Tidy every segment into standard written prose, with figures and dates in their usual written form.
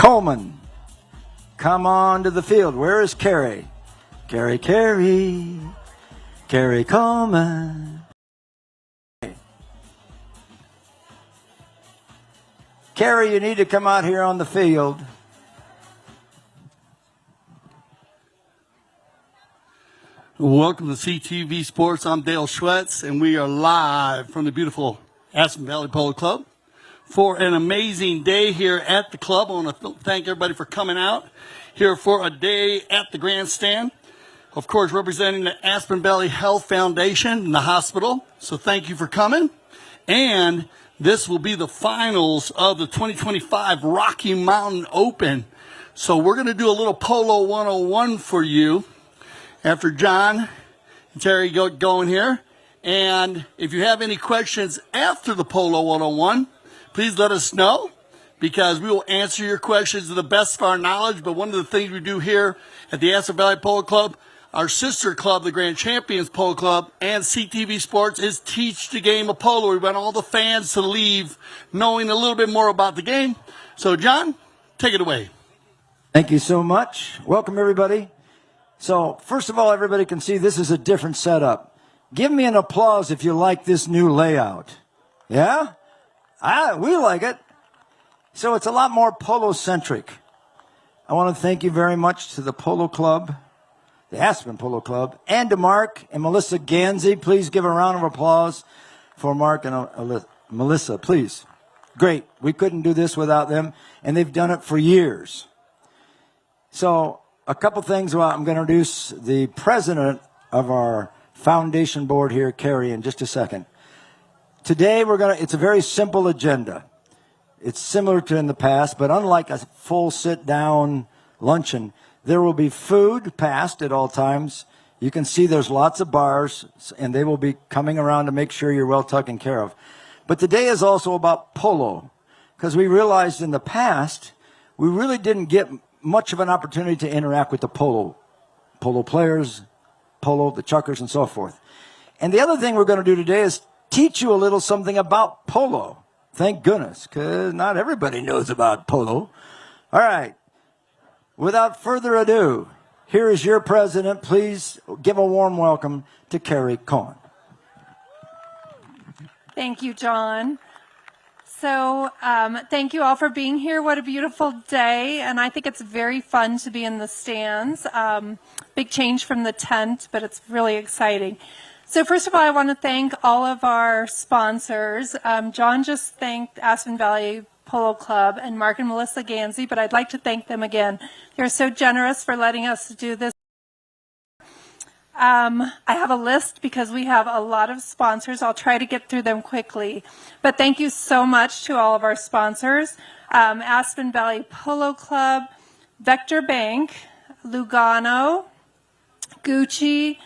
Coleman, come on to the field. Where is Carey? Carey Coleman. Carey, you need to come out here on the field. Welcome to CTV Sports. I'm Dale Schwetz, and we are live from the beautiful Aspen Valley Polo Club for an amazing day here at the club. I want to thank everybody for coming out here for a day at the grandstand. of course, representing the Aspen Valley Health Foundation and the hospital. So thank you for coming. And this will be the finals of the 2025 Rocky Mountain Open. So we're going to do a little Polo 101 for you after John and Terry get going here. And if you have any questions after the Polo 101, please let us know, because we will answer your questions to the best of our knowledge. But one of the things we do here at the Aspen Valley Polo Club, our sister club, the Grand Champions Polo Club, and CTV Sports, is teach the game of polo. We want all the fans to leave knowing a little bit more about the game. So, John, take it away. Thank you so much. Welcome, everybody. So, first of all, everybody can see this is a different setup. Give me an applause if you like this new layout. Yeah? We like it. So it's a lot more polo-centric. I want to thank you very much to the Polo Club, the Aspen Polo Club, and to Mark and Melissa Gansey. Please give a round of applause for Mark and Melissa, please. Great. We couldn't do this without them, and they've done it for years. So a couple things. Well, I'm going to introduce the president of our foundation board here, Carrie, in just a second. Today, it's a very simple agenda. It's similar to in the past, but unlike a full sit-down luncheon, there will be food passed at all times. You can see there's lots of bars, and they will be coming around to make sure you're well taken care of. But today is also about polo, because we realized in the past, we really didn't get much of an opportunity to interact with the polo players, polo, the chuckers, and so forth. And the other thing we're going to do today is teach you a little something about polo. Thank goodness, because not everybody knows about polo. All right. Without further ado, here is your president. Please give a warm welcome to Carrie Cohen. Thank you, John. So thank you all for being here. What a beautiful day. And I think it's very fun to be in the stands. Big change from the tent, but it's really exciting. So first of all, I want to thank all of our sponsors. John just thanked Aspen Valley Polo Club and Mark and Melissa Gansey, but I'd like to thank them again. They're so generous for letting us do this. I have a list because we have a lot of sponsors. I'll try to get through them quickly. But thank you so much to all of our sponsors. Aspen Valley Polo Club, Vector Bank, Lugano, Gucci.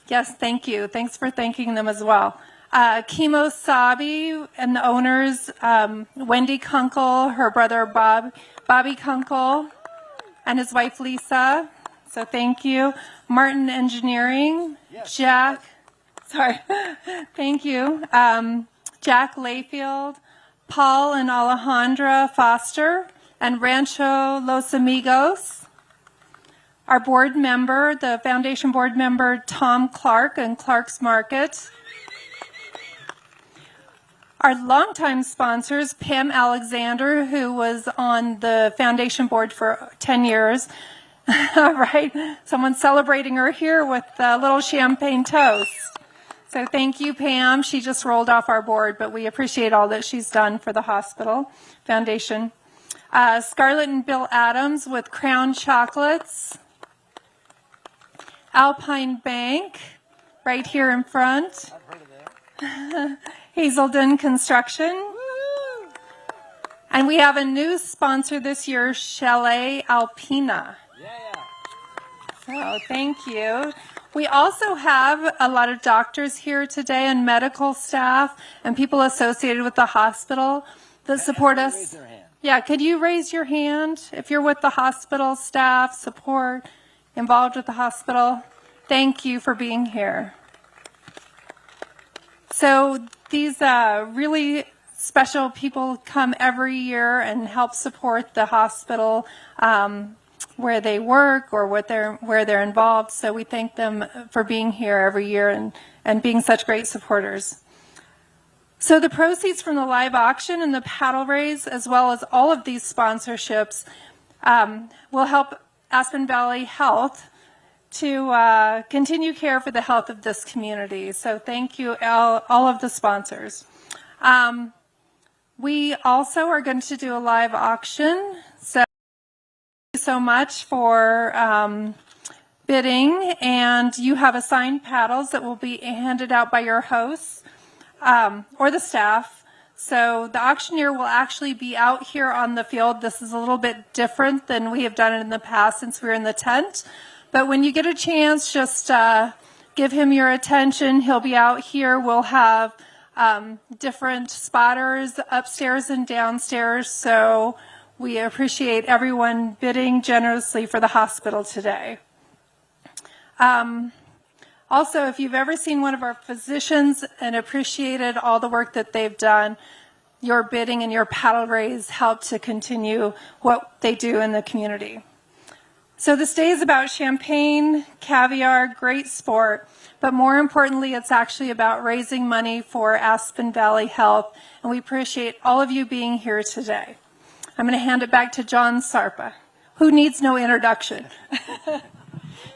Yes, thank you. Thanks for thanking them as well. Kimo Sabi and the owners, Wendy Kunkel, her brother Bobby Kunkel, and his wife Lisa. So thank you. Martin Engineering, yes. Thank you. Jack Layfield, Paul and Alejandra Foster, and Rancho Los Amigos. Our board member, the foundation board member, Tom Clark and Clark's Market. Our longtime sponsors, Pam Alexander, who was on the foundation board for 10 years. All right, someone's celebrating her here with a little champagne toast. So thank you, Pam. She just rolled off our board, but we appreciate all that she's done for the hospital foundation. Scarlett and Bill Adams with Crown Chocolates. Alpine Bank, right here in front. Hazelden Construction. And we have a new sponsor this year, Chalet Alpina. So thank you. We also have a lot of doctors here today and medical staff and people associated with the hospital that support us. Yeah, could you raise your hand if you're with the hospital staff, support, involved with the hospital? Thank you for being here. So these really special people come every year and help support the hospital where they work or where they're involved. So we thank them for being here every year and being such great supporters. So the proceeds from the live auction and the paddle race, as well as all of these sponsorships, will help Aspen Valley Health to continue care for the health of this community. So thank you, all of the sponsors. We also are going to do a live auction. So thank you so much for bidding, and you have assigned paddles that will be handed out by your hosts or the staff. So the auctioneer will actually be out here on the field. This is a little bit different than we have done it in the past since we were in the tent. But when you get a chance, just give him your attention. He'll be out here. We'll have different spotters upstairs and downstairs. So we appreciate everyone bidding generously for the hospital today. Also, if you've ever seen one of our physicians and appreciated all the work that they've done, your bidding and your paddle raise help to continue what they do in the community. So this day is about champagne, caviar, great sport, but more importantly, it's actually about raising money for Aspen Valley Health, and we appreciate all of you being here today. I'm going to hand it back to John Sarpa, who needs no introduction.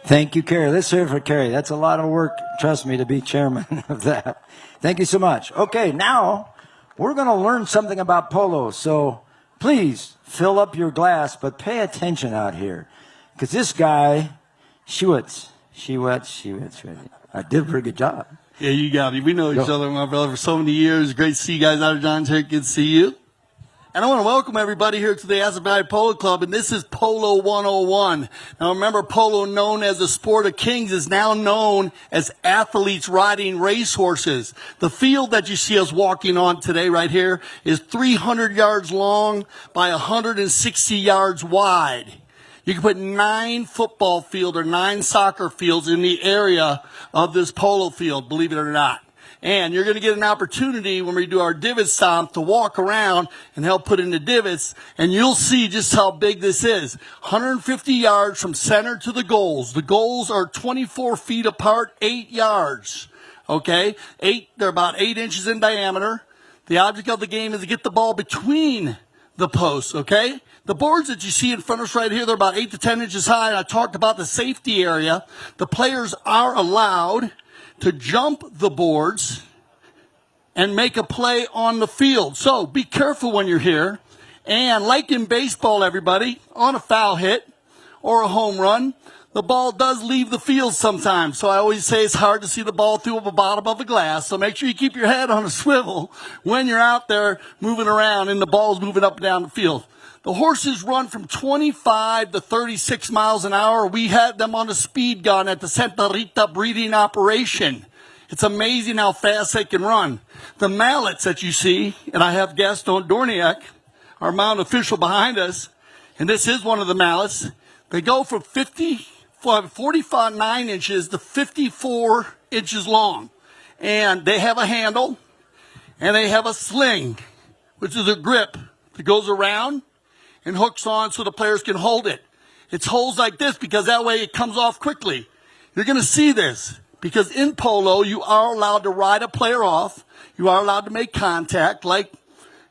Thank you, Carrie. Let's hear it for Carrie. That's a lot of work, trust me, to be chairman of that. Thank you so much. Okay, now we're going to learn something about polo. So please fill up your glass, but pay attention out here. Because this guy, Schwitz. I did a pretty good job. Yeah, you got it. We know each other, my brother, for so many years. Great to see you guys out of John's here. Good to see you. And I want to welcome everybody here to the Aspen Valley Polo Club, and this is Polo 101. Now remember, polo, known as the sport of kings, is now known as athletes riding racehorses. The field that you see us walking on today right here is 300 yards long by 160 yards wide. You can put 9 football fields or 9 soccer fields in the area of this polo field, believe it or not. And you're going to get an opportunity when we do our divot stomp to walk around and help put in the divots, and you'll see just how big this is. 150 yards from center to the goals. The goals are 24 feet apart, 8 yards. Okay? They're about 8 inches in diameter. The object of the game is to get the ball between the posts, okay? The boards that you see in front of us right here, they're about 8 to 10 inches high, and I talked about the safety area. The players are allowed to jump the boards and make a play on the field. So be careful when you're here. And like in baseball, everybody, on a foul hit or a home run, the ball does leave the field sometimes. So I always say it's hard to see the ball through the bottom of the glass. So make sure you keep your head on a swivel when you're out there moving around and the ball's moving up and down the field. The horses run from 25 to 36 miles an hour. We had them on a speed gun at the Santa Rita breeding operation. It's amazing how fast they can run. The mallets that you see, and I have Gaston Dorniak, our mount official behind us, and this is one of the mallets. They go from 49 inches to 54 inches long. And they have a handle, and they have a sling, which is a grip that goes around and hooks on so the players can hold it. It's holds like this because that way it comes off quickly. You're going to see this because in polo, you are allowed to ride a player off. You are allowed to make contact like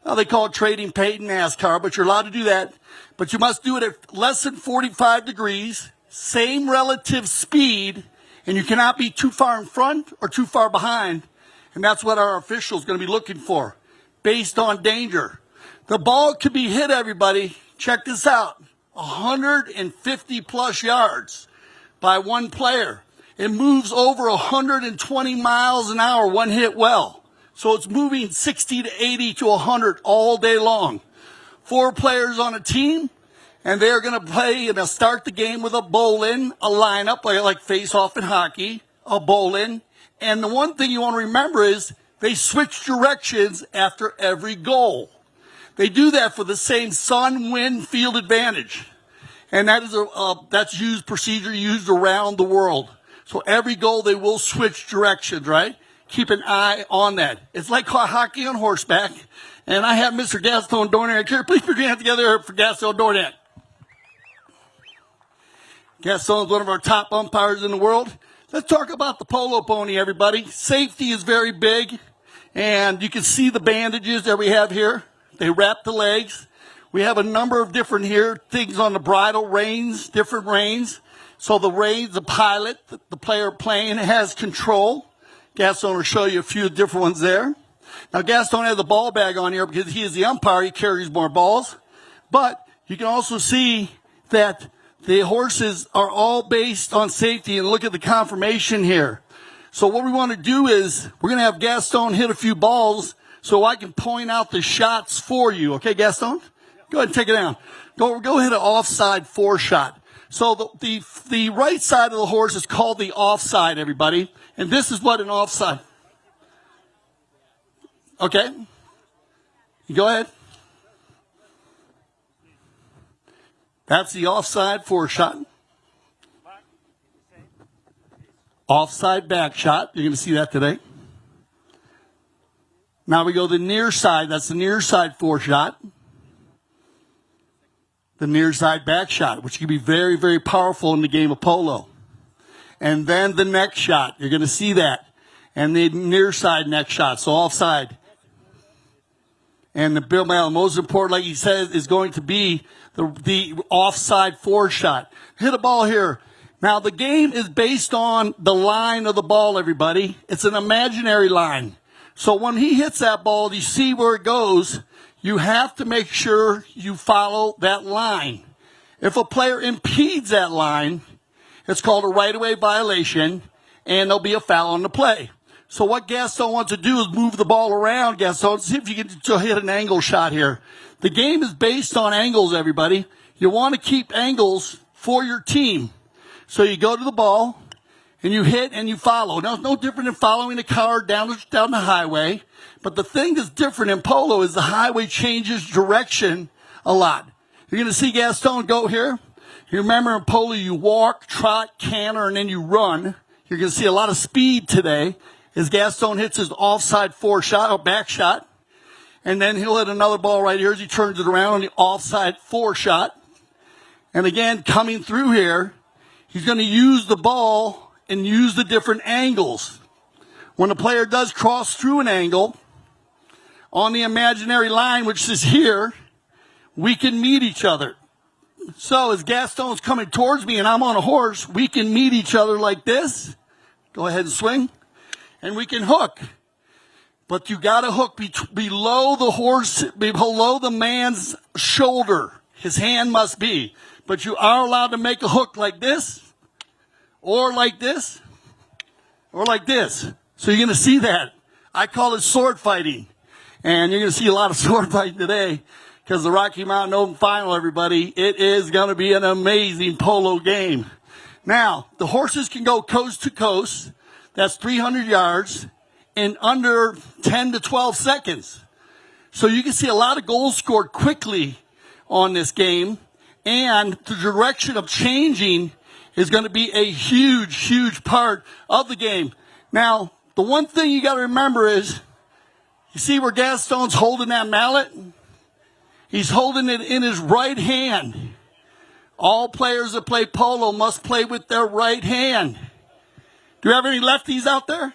they call it trading paint in NASCAR, but you're allowed to do that. But you must do it at less than 45 degrees, same relative speed, and you cannot be too far in front or too far behind. And that's what our official is going to be looking for based on danger. The ball could be hit, everybody. Check this out. 150 plus yards by one player. It moves over 120 miles an hour, one hit well. So it's moving 60 to 80 to 100 all day long. 4 players on a team, and they're going to play and they'll start the game with a bowl-in, a lineup, like face-off in hockey, a bowl-in. And the one thing you want to remember is they switch directions after every goal. They do that for the same sun, wind, field advantage. And that is that's procedure used around the world. So every goal they will switch directions, right? Keep an eye on that. It's like hockey on horseback. And I have Mr. Gaston Dorniak here. Please put your hands together for Gaston Dorniak. Gaston is one of our top umpires in the world. Let's talk about the polo pony, everybody. Safety is very big. And you can see the bandages that we have here. They wrap the legs. We have a number of different things on the bridle, reins, different reins. So the reins, the pilot, the player playing has control. Gaston will show you a few different ones there. Now Gaston has the ball bag on here because he is the umpire. He carries more balls. But you can also see that The horses are all based on safety, and look at the confirmation here. So what we want to do is we're going to have Gaston hit a few balls so I can point out the shots for you. Okay, Gaston? Go ahead and take it down. Go hit an offside 4 shot. So the right side of the horse is called the offside, everybody. And this is what an offside. Okay? You go ahead. That's the offside 4 shot. Offside back shot. You're going to see that today. Now we go to the near side. That's the near side 4 shot. The near side back shot, which can be very, very powerful in the game of polo. And then the neck shot. You're going to see that. And the near side neck shot. So offside. And the Bill Mallet, most important, like he says, is going to be the offside 4 shot. Hit a ball here. Now, the game is based on the line of the ball, everybody. It's an imaginary line. So when he hits that ball, you see where it goes. You have to make sure you follow that line. If a player impedes that line, it's called a right-of-way violation, and there'll be a foul on the play. So what Gaston wants to do is move the ball around, Gaston. See if you can hit an angle shot here. The game is based on angles, everybody. You want to keep angles for your team. So you go to the ball, and you hit and you follow. Now, it's no different than following a car down the highway. But the thing that's different in polo is the highway changes direction a lot. You're going to see Gaston go here. You remember in polo, you walk, trot, canter, and then you run. You're going to see a lot of speed today as Gaston hits his offside 4 shot, or back shot. And then he'll hit another ball right here as he turns it around on the offside 4 shot. And again, coming through here, he's going to use the ball and use the different angles. When a player does cross through an angle, on the imaginary line, which is here, we can meet each other. So as Gaston's coming towards me and I'm on a horse, we can meet each other like this. Go ahead and swing. And we can hook. But you got to hook below the horse, below the man's shoulder. His hand must be. But you are allowed to make a hook like this, or like this, or like this. So you're going to see that. I call it sword fighting. And you're going to see a lot of sword fighting today because the Rocky Mountain Open Final, everybody, it is going to be an amazing polo game. Now, the horses can go coast to coast. That's 300 yards in under 10 to 12 seconds. So you can see a lot of goals scored quickly on this game. And the direction of changing is going to be a huge, huge part of the game. Now, the one thing you got to remember is, you see where Gaston's holding that mallet? He's holding it in his right hand. All players that play polo must play with their right hand. Do we have any lefties out there?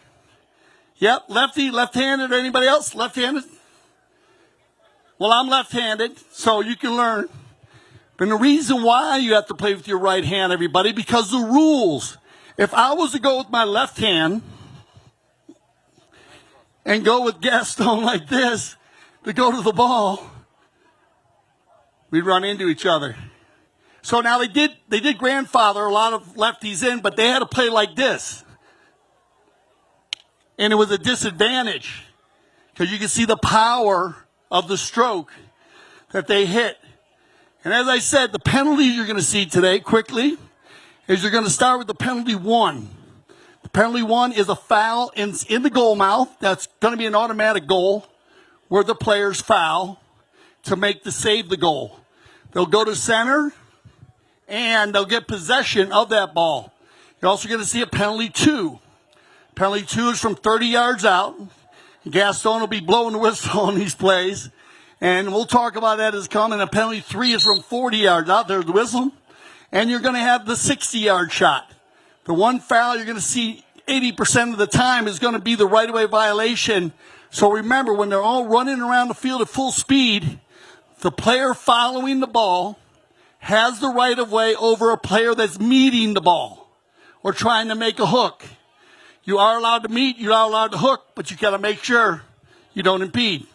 Yep, lefty, left-handed, or anybody else? Left-handed? Well, I'm left-handed, so you can learn. And the reason why you have to play with your right hand, everybody, because the rules. If I was to go with my left hand and go with Gaston like this to go to the ball, we'd run into each other. So now they did grandfather a lot of lefties in, but they had to play like this. And it was a disadvantage because you can see the power of the stroke that they hit. And as I said, the penalties you're going to see today quickly is you're going to start with the penalty 1. The penalty 1 is a foul in the goal mouth. That's going to be an automatic goal where the players foul to save the goal. They'll go to center and they'll get possession of that ball. You're also going to see a penalty 2. Penalty 2 is from 30 yards out. Gaston will be blowing the whistle on these plays. And we'll talk about that as coming. And penalty 3 is from 40 yards out. There's the whistle. And you're going to have the 60-yard shot. The one foul you're going to see 80% of the time is going to be the right-of-way violation. So remember, when they're all running around the field at full speed, the player following the ball has the right-of-way over a player that's meeting the ball or trying to make a hook. You are allowed to meet, you are allowed to hook, but you got to make sure you don't impede.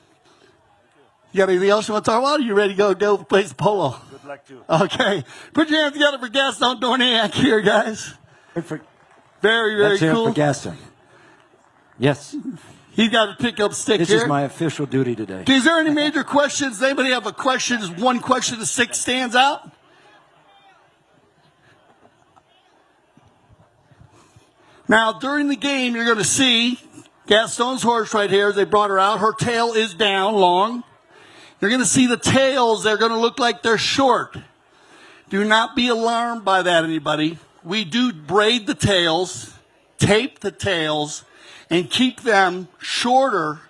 You got anything else you want to talk about? Are you ready to go play some polo? Good luck to you. Okay. Put your hands together for Gaston Dorniak here, guys. Very, very Let's hear it cool. for Gaston. Yes. He's got a pickup stick This here. is my official duty today. Is there any major questions? Anybody have a question? Is one question the stick stands out? Now, during the game, you're going to see Gaston's horse right here. They brought her out. Her tail is down long. You're going to see the tails. They're going to look like they're short. Do not be alarmed by that, anybody. We do braid the tails, tape the tails, and keep them shorter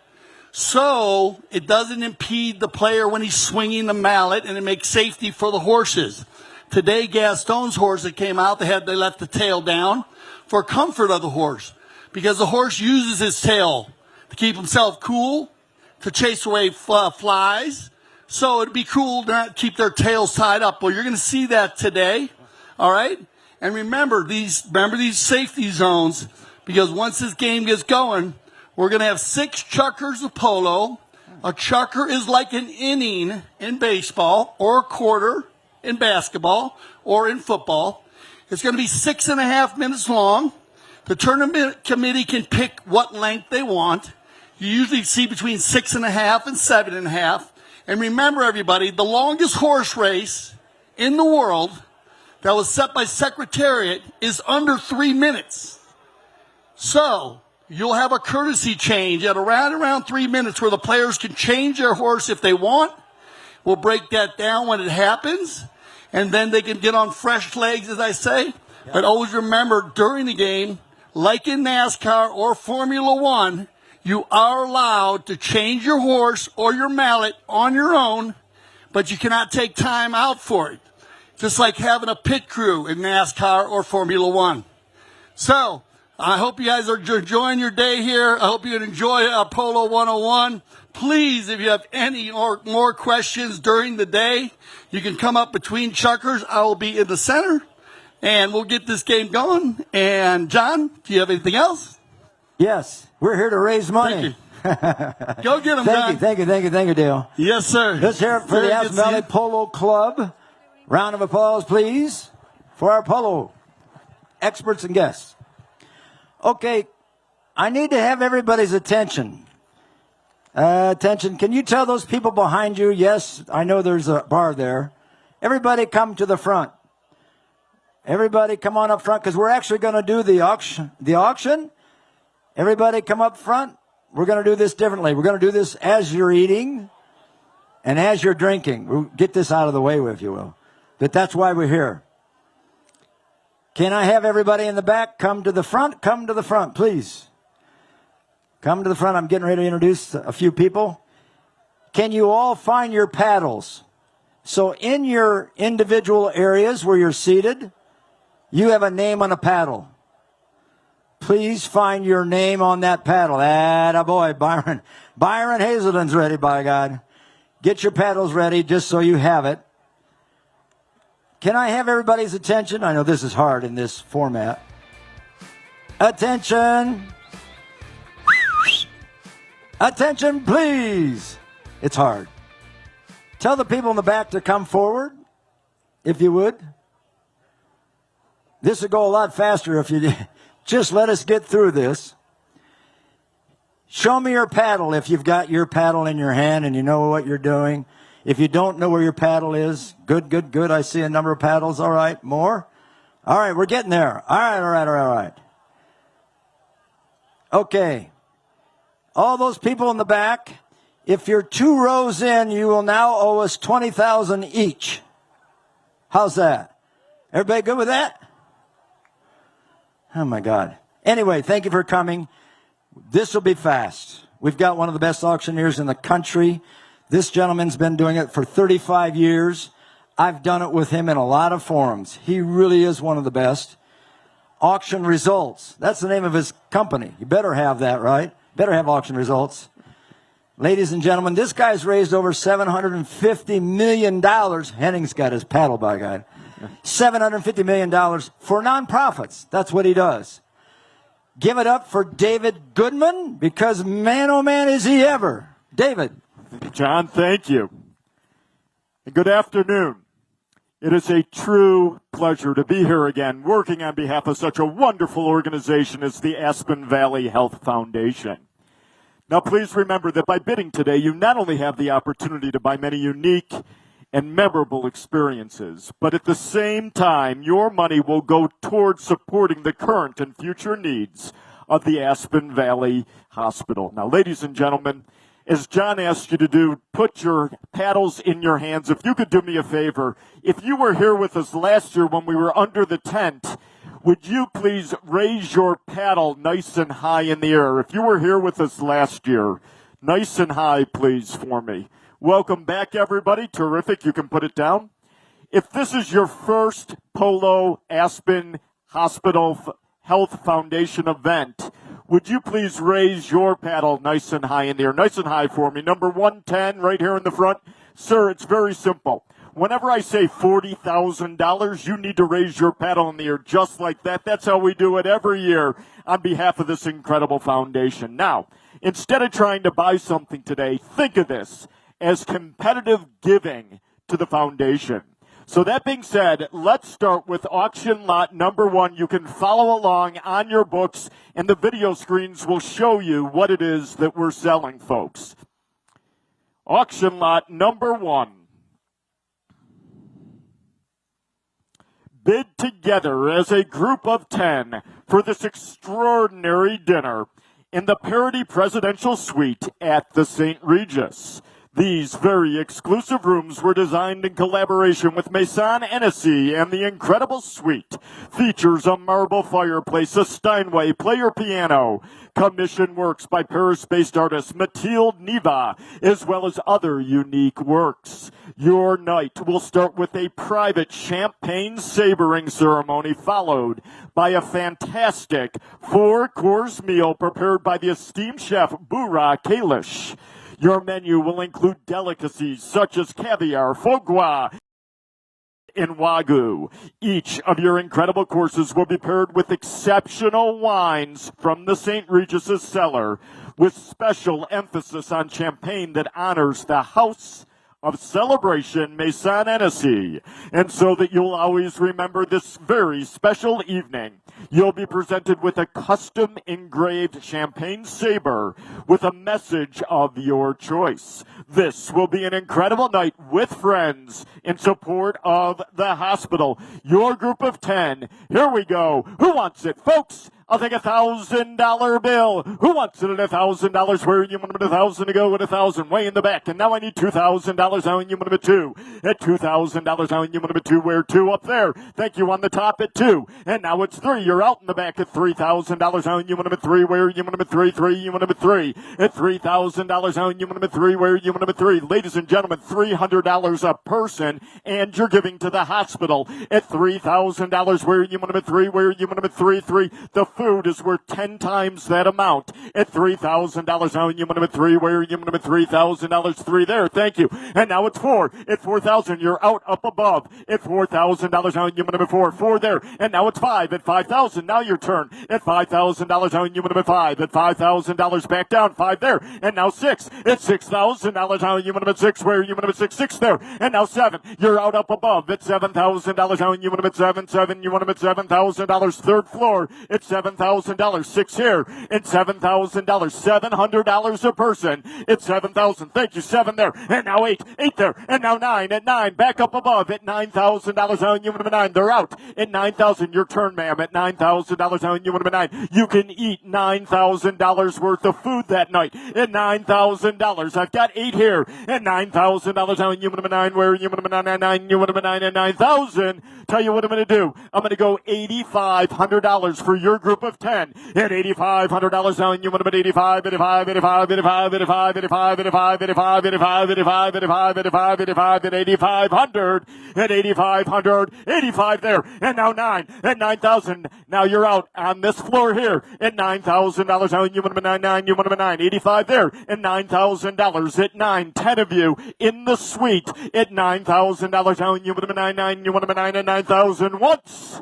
so it doesn't impede the player when he's swinging the mallet, and it makes safety for the horses. Today, Gaston's horse that came out, they left the tail down for comfort of the horse, because the horse uses his tail to keep himself cool, to chase away flies. So it'd be cool to not keep their tails tied up. Well, you're going to see that today, all right? And remember these safety zones, because once this game gets going, we're going to have 6 chukkers of polo. A chukker is like an inning in baseball, or a quarter in basketball, or in football. It's going to be 6.5 minutes long. The tournament committee can pick what length they want. You usually see between 6.5 and 7.5. And remember, everybody, the longest horse race in the world that was set by Secretariat is under 3 minutes. So you'll have a courtesy change at around 3 minutes where the players can change their horse if they want. We'll break that down when it happens. And then they can get on fresh legs, as I say. Yeah. But always remember, during the game, like in NASCAR or Formula One, you are allowed to change your horse or your mallet on your own, but you cannot take time out for it. Just like having a pit crew in NASCAR or Formula One. So, I hope you guys are enjoying your day here. I hope you enjoy Polo 101. Please, if you have any or more questions during the day, you can come up between chukkers. I will be in the center, and we'll get this game going. And, John, do you have anything else? Yes, we're here to raise money. Go get them, John. Thank you, Dale. Yes, sir. Let's hear it for the Aspen Valley Polo Club. Round of applause, please, for our polo experts and guests. Okay, I need to have everybody's attention. Can you tell those people behind you? Yes, I know there's a bar there. Everybody come to the front. Everybody come on up front, because we're actually going to do the auction. Everybody come up front. We're going to do this differently. We're going to do this as you're eating and as you're drinking. We'll get this out of the way, if you will. But that's why we're here. Can I have everybody in the back come to the front? Come to the front, please. Come to the front. I'm getting ready to introduce a few people. Can you all find your paddles? So in your individual areas where you're seated, you have a name on a paddle. Please find your name on that paddle. Attaboy, Byron. Byron Hazelden's ready, by God. Get your paddles ready just so you have it. Can I have everybody's attention? I know this is hard in this format. Attention. Attention, please. It's hard. Tell the people in the back to come forward, if you would. This would go a lot faster if you just let us get through this. Show me your paddle if you've got your paddle in your hand and you know what you're doing. If you don't know where your paddle is, good. I see a number of paddles. All right, more? All right, we're getting there. All right. Okay. All those people in the back, if you're 2 rows in, you will now owe us $20,000 each. How's that? Everybody good with that? Oh, my God. Anyway, thank you for coming. This will be fast. We've got one of the best auctioneers in the country. This gentleman's been doing it for 35 years. I've done it with him in a lot of forums. He really is one of the best. Auction Results. That's the name of his company. You better have that, right? Better have Auction Results. Ladies and gentlemen, this guy's raised over $750 million. Henning's got his paddle, by God. $750 million for nonprofits. That's what he does. Give it up for David Goodman, because man, oh man, is he ever. David. John, thank you. And good afternoon. It is a true pleasure to be here again, working on behalf of such a wonderful organization as the Aspen Valley Health Foundation. Now, please remember that by bidding today, you not only have the opportunity to buy many unique and memorable experiences, but at the same time, your money will go towards supporting the current and future needs of the Aspen Valley Hospital. Now, ladies and gentlemen, as John asked you to do, put your paddles in your hands. If you could do me a favor, if you were here with us last year when we were under the tent, would you please raise your paddle nice and high in the air? If you were here with us last year, nice and high, please, for me. Welcome back, everybody. Terrific. You can put it down. If this is your first Polo Aspen Hospital Health Foundation event, would you please raise your paddle nice and high in the air? Nice and high for me. Number 110 right here in the front. Sir, it's very simple. Whenever I say $40,000, you need to raise your paddle in the air just like that. That's how we do it every year on behalf of this incredible foundation. Now, instead of trying to buy something today, think of this as competitive giving to the foundation. So that being said, let's start with auction lot number 1. You can follow along on your books, and the video screens will show you what it is that we're selling, folks. Auction lot number 1. Bid together as a group of 10 for this extraordinary dinner in the Parody Presidential Suite at the St. Regis. These very exclusive rooms were designed in collaboration with Maison Hennessy, and the incredible suite features a marble fireplace, a Steinway player piano, commission works by Paris-based artist Mathilde Niva, as well as other unique works. Your night will start with a private champagne sabering ceremony, followed by a fantastic 4-course meal prepared by the esteemed chef Bura Kalish. Your menu will include delicacies such as caviar, foie gras, and wagyu. Each of your incredible courses will be paired with exceptional wines from the St. Regis' cellar, with special emphasis on champagne that honors the house of celebration, Maison Hennessy. And so that you'll always remember this very special evening, you'll be presented with a custom engraved champagne saber with a message of your choice. This will be an incredible night with friends in support of the hospital. Your group of 10. Here we go. Who wants it, folks? I'll take $1,000 bill. Who wants it at $1,000? Where you want them at 1,000 to go with 1,000? Way in the back. And now I need $2,000. Now you want them at 2. At $2,000. Now you want them at 2. Where 2? Up there. Thank you. On the top at 2. And now it's 3. You're out in the back at $3,000. Now you want them at 3. Where you want them at 3? 3. You want them at 3. At $3,000. Now you want them at 3. Where you want them at 3? Ladies and gentlemen, $300 a person, and you're giving to the hospital at $3,000. Where you want them at 3? Where you want them at 3? 3. The food is worth 10 times that amount at $3,000. Now you want them at 3. Where you want them at $3,000? 3 there. Thank you. And now it's 4. At $4,000, you're out up above. At $4,000, now you want them at 4. 4 there. And now it's 5. At $5,000, now your turn. At $5,000, now you want them at 5. At $5,000, back down. 5 there. And now 6. At $6,000, now you want them at 6. Where you want them at 6? 6 there. And now 7. You're out up above. At $7,000, now you want them at 7. 7. You want them at $7,000. Third floor. At $7,000. 6 here. At $7,000. $700 a person. It's $7,000. Thank you. 7 there. And now 8. 8 there. And now 9. At 9. Back up above. At $9,000. Now you want them at 9. They're out. At $9,000. Your turn, ma'am. At $9,000. Now you want them at 9. You can eat $9,000 worth of food that night. At $9,000. I've got 8 here. At $9,000. Now you want them at 9. Where you want them at 9? 9. You want them at 9 at 9,000. Tell you what I'm going to do. I'm going to go $8,500 for your group of 10. At $8,500 now, and you want them at 85, 85, 85, 85, 85, 85, 85, 85, 85, 85, 85, 85, 85, at 8,500, at 8,500, 85 there, and now 9, at 9,000. Now you're out on this floor here at $9,000. Now you want them at 9, 9, you want them at 9, 85 there, and $9,000 at 9, 10 of you in the suite at $9,000. Now you want them at 9, 9, you want them at 9 and 9,000 once.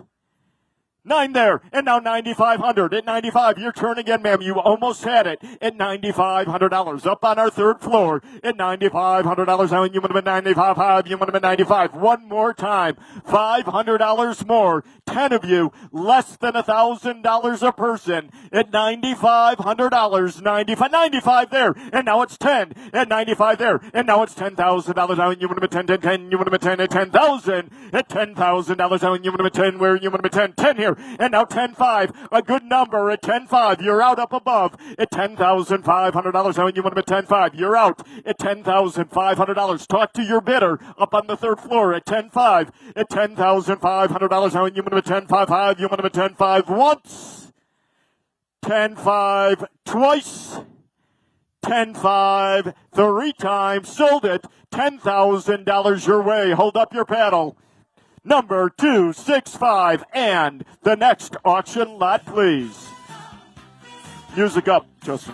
9 there, and now 9,500 at 95. Your turn again, ma'am. You almost had it at $9,500. Up on our third floor at $9,500. Now you would have been 95. You would have been 95. One more time, $500 more. 10 of you, less than $1,000 a person at $9,500. 95 there, and now it's 10 at 95 there, and now it's $10,000. Now you would have been 10. You would have been 10 at 10,000 at $10,000. Now you would have been 10 where you would have been 10 here. And now 10.5, a good number at 10.5. You're out up above at $10,500. Now you want to be 10.5. You're out at $10,500. Talk to your bidder up on the third floor at 10.5 at $10,500. Now you want to be 10.5. You want to be 10.5 once, 10.5 twice, 10.5 three times. Sold it. $10,000 your way. Hold up your paddle. Number 265, and the next auction lot, please. Music up, Justin.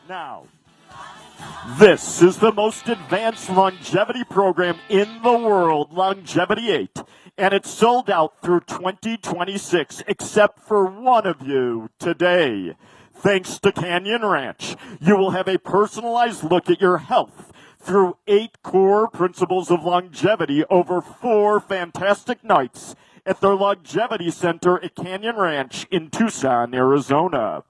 Now, this is the most advanced longevity program in the world, Longevity 8, and it's sold out through 2026, except for one of you today. Thanks to Canyon Ranch, you will have a personalized look at your health through 8 core principles of longevity over 4 fantastic nights at their Longevity Center at Canyon Ranch in Tucson, Arizona.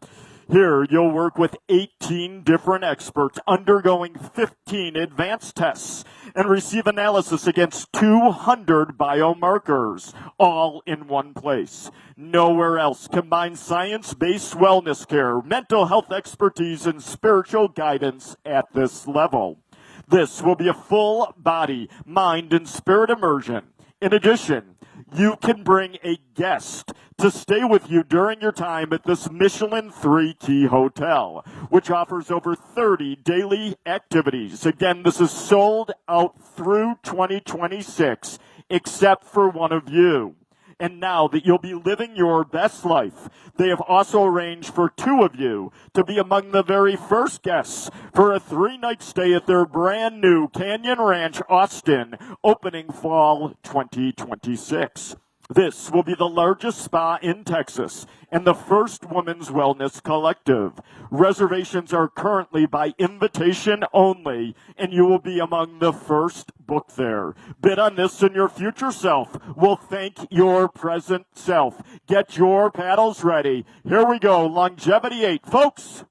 Here, you'll work with 18 different experts undergoing 15 advanced tests and receive analysis against 200 biomarkers, all in one place. Nowhere else. Combine science-based wellness care, mental health expertise, and spiritual guidance at this level. This will be a full body, mind, and spirit immersion. In addition, you can bring a guest to stay with you during your time at this Michelin 3-key hotel, which offers over 30 daily activities. Again, this is sold out through 2026, except for one of you. And now that you'll be living your best life, they have also arranged for 2 of you to be among the very first guests for a 3-night stay at their brand new Canyon Ranch, Austin, opening fall 2026. This will be the largest spa in Texas and the first women's wellness collective. Reservations are currently by invitation only, and you will be among the first booked there. Bid on this and your future self will thank your present self. Get your paddles ready. Here we go. Longevity 8. Folks,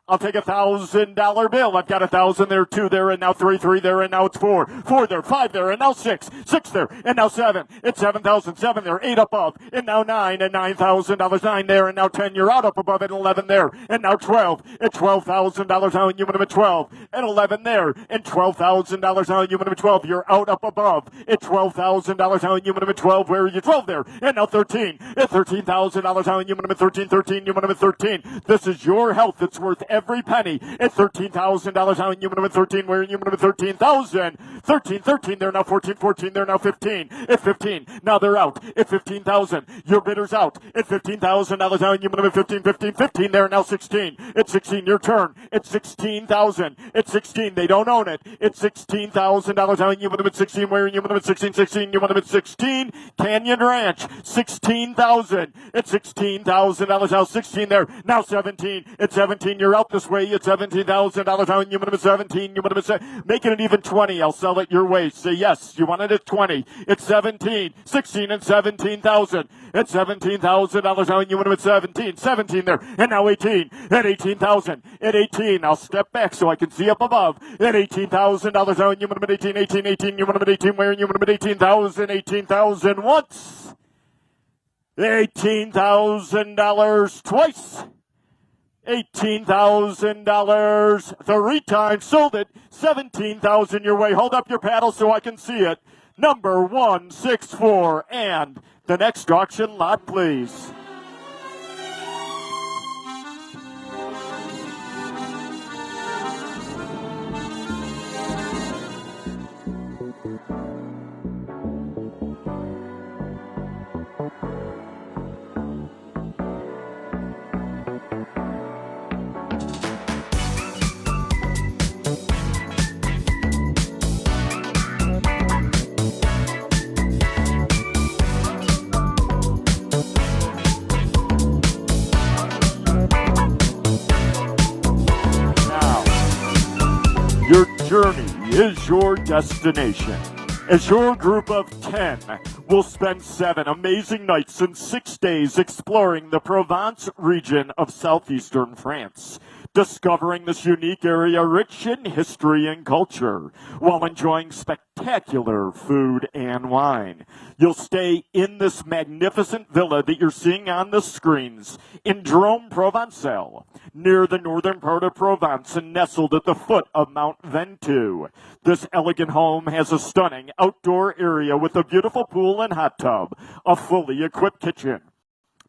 I'll take $1,000 bill. I've got 1,000 there, 2 there, and now 3 there, and now it's 4 there, 5 there, and now 6 there, and now 7. It's 7,000, 7 there, 8 above, and now 9, and $9,000, 9 there, and now 10. You're out up above, and 11 there, and now 12. At $12,000 now, and you would have been 12, and 11 there, and $12,000 now, and you would have been 12. You're out up above. At $12,000 now, and you would have been 12. Where are you? 12 there, and now 13. At $13,000 now, and you would have been 13, 13. You would have been 13. This is your health. It's worth every penny. At $13,000 now, and you would have been 13. Where you would have been 13,000. 13, 13. They're now 14, 14. They're now 15. At 15. Now they're out. At 15,000. Your bidder's out. At $15,000 now, and you would have been 15, 15, 15. They're now 16. At 16, your turn. At 16,000. At 16, they don't own it. At $16,000 now, and you would have been 16. Where you would have been 16, 16. You would have been 16. Canyon Ranch. 16,000. At $16,000 now, 16 there. Now 17. At 17, you're out this way. At $17,000 now, and you would have been 17. You would have been making it even 20. I'll sell it your way. Say yes. You want it at 20. It's 17. 16 and 17,000. At $17,000 now, and you would have been 17. 17 there. And now 18. At 18,000. At 18. I'll step back so I can see up above. At $18,000 now, and you would have been 18. 18. 18. You would have been 18. Where you would have been 18,000. 18,000 once. $18,000 twice. $18,000 3 times. Sold it. 17,000 your way. Hold up your paddle so I can see it. Number 164. And the next auction lot, please. is your destination. As your group of 10 will spend 7 amazing nights and 6 days exploring the Provence region of southeastern France, discovering this unique area rich in history and culture, while enjoying spectacular food and wine. You'll stay in this magnificent villa that you're seeing on the screens in Drôme Provençal, near the northern part of Provence and nestled at the foot of Mount Ventoux. This elegant home has a stunning outdoor area with a beautiful pool and hot tub, a fully equipped kitchen,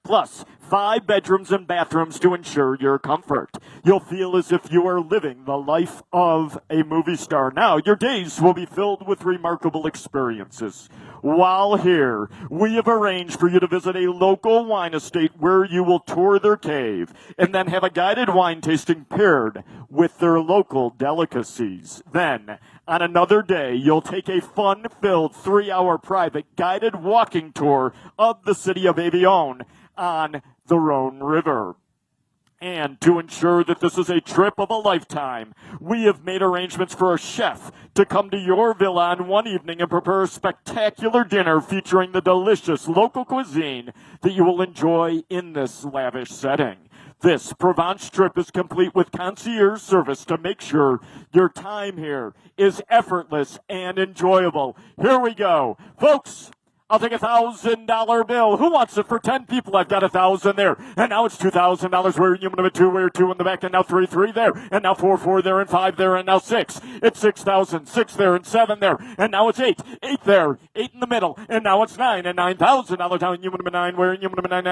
plus 5 bedrooms and bathrooms to ensure your comfort. You'll feel as if you are living the life of a movie star. Now, your days will be filled with remarkable experiences. While here, we have arranged for you to visit a local wine estate where you will tour their cave and then have a guided wine tasting paired with their local delicacies. Then, on another day, you'll take a fun-filled 3-hour private guided walking tour of the city of Avion on the Rhone River. And to ensure that this is a trip of a lifetime, we have made arrangements for a chef to come to your villa on one evening and prepare a spectacular dinner featuring the delicious local cuisine that you will enjoy in this lavish setting. This Provence trip is complete with concierge service to make sure your time here is effortless and enjoyable. Here we go. Folks, I'll take $1,000 bill. Who wants it for 10 people? I've got 1,000 there. And now it's $2,000. Where you number 2, where 2 in the back, and now 3 there. And now 4 there, and 5 there, and now 6. It's 6,000. 6 there, and 7 there. And now it's 8. 8 there. 8 in the middle. And now it's 9. And $9,000 down. You number 9, where you number 9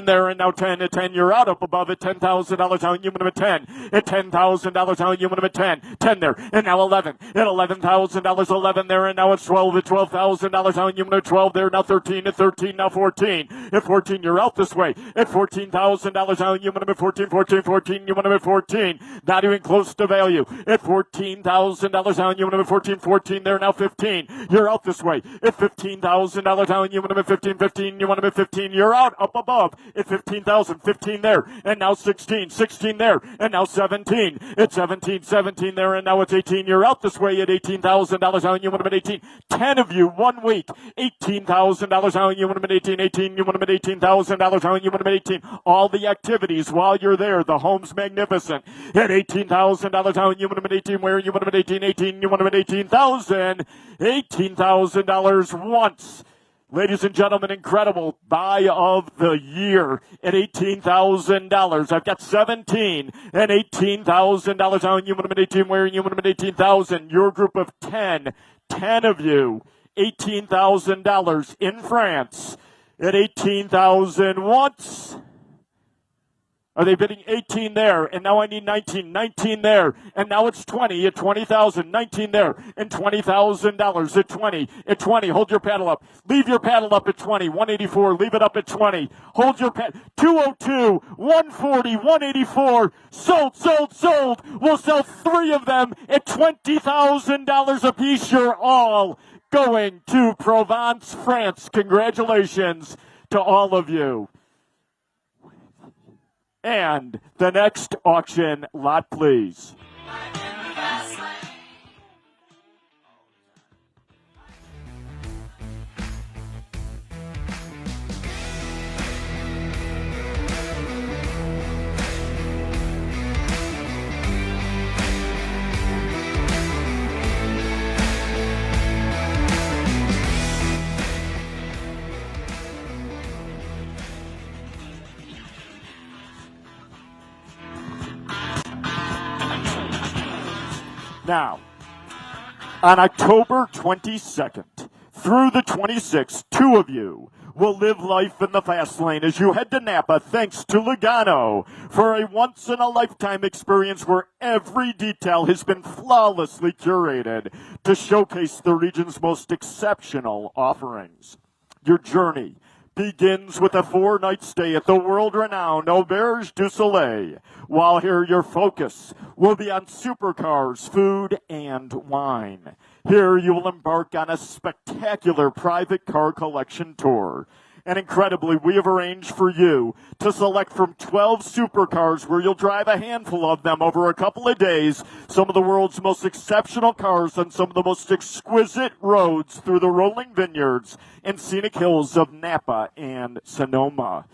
there. And now 10. At 10, you're out up above it. $10,000 down. You number 10. At $10,000 down. You number 10. 10 there. And now 11. At $11,000. 11 there. And now it's 12. At $12,000 down. You number 12. There now 13 at 13 now 14 at 14 you're out this way at $14,000 down. You want to be 14 you want to be 14, not even close to value at $14,000 down. You want to be 14 there now 15 you're out this way at $15,000 down. You want to be 15 you want to be 15 you're out up above at 15,000 15 there and now 16 there and now 17 at 17 there and now it's 18 you're out this way at $18,000 down. You want to be 18 10 of you 1 week $18,000 down. You want to be 18 you want to be $18,000 down. You want to be 18 all the activities while you're there. The home's magnificent at $18,000 down. You want to be 18 where you want to be 18 you want to be $18,000 once. Ladies and gentlemen, incredible buy of the year at $18,000. I've got 17 and $18,000 down. You want to be 18 where you want to be 18,000. Your group of 10 of you. $18,000 in France at 18,000 once. Are they bidding 18 there? And now I need 19 there. And now it's 20 at 20,000. 19 there. And $20,000 at 20. Hold your paddle up. Leave your paddle up at 20. 184. Leave it up at 20. Hold your paddle. 202. 140. 184. Sold. We'll sell 3 of them at $20,000 a piece. You're all going to Provence, France. Congratulations to all of you. And the next auction lot, please. Now, on October 22nd through the 26th, 2 of you will live life in the fast lane as you head to Napa thanks to Lugano for a once-in-a-lifetime experience where every detail has been flawlessly curated to showcase the region's most exceptional offerings. Your journey begins with a 4-night stay at the world-renowned Auberge du Soleil. While here, your focus will be on supercars, food, and wine. Here, you will embark on a spectacular private car collection tour. And incredibly, we have arranged for you to select from 12 supercars where you'll drive a handful of them over a couple of days, some of the world's most exceptional cars on some of the most exquisite roads through the rolling vineyards and scenic hills of Napa and Sonoma.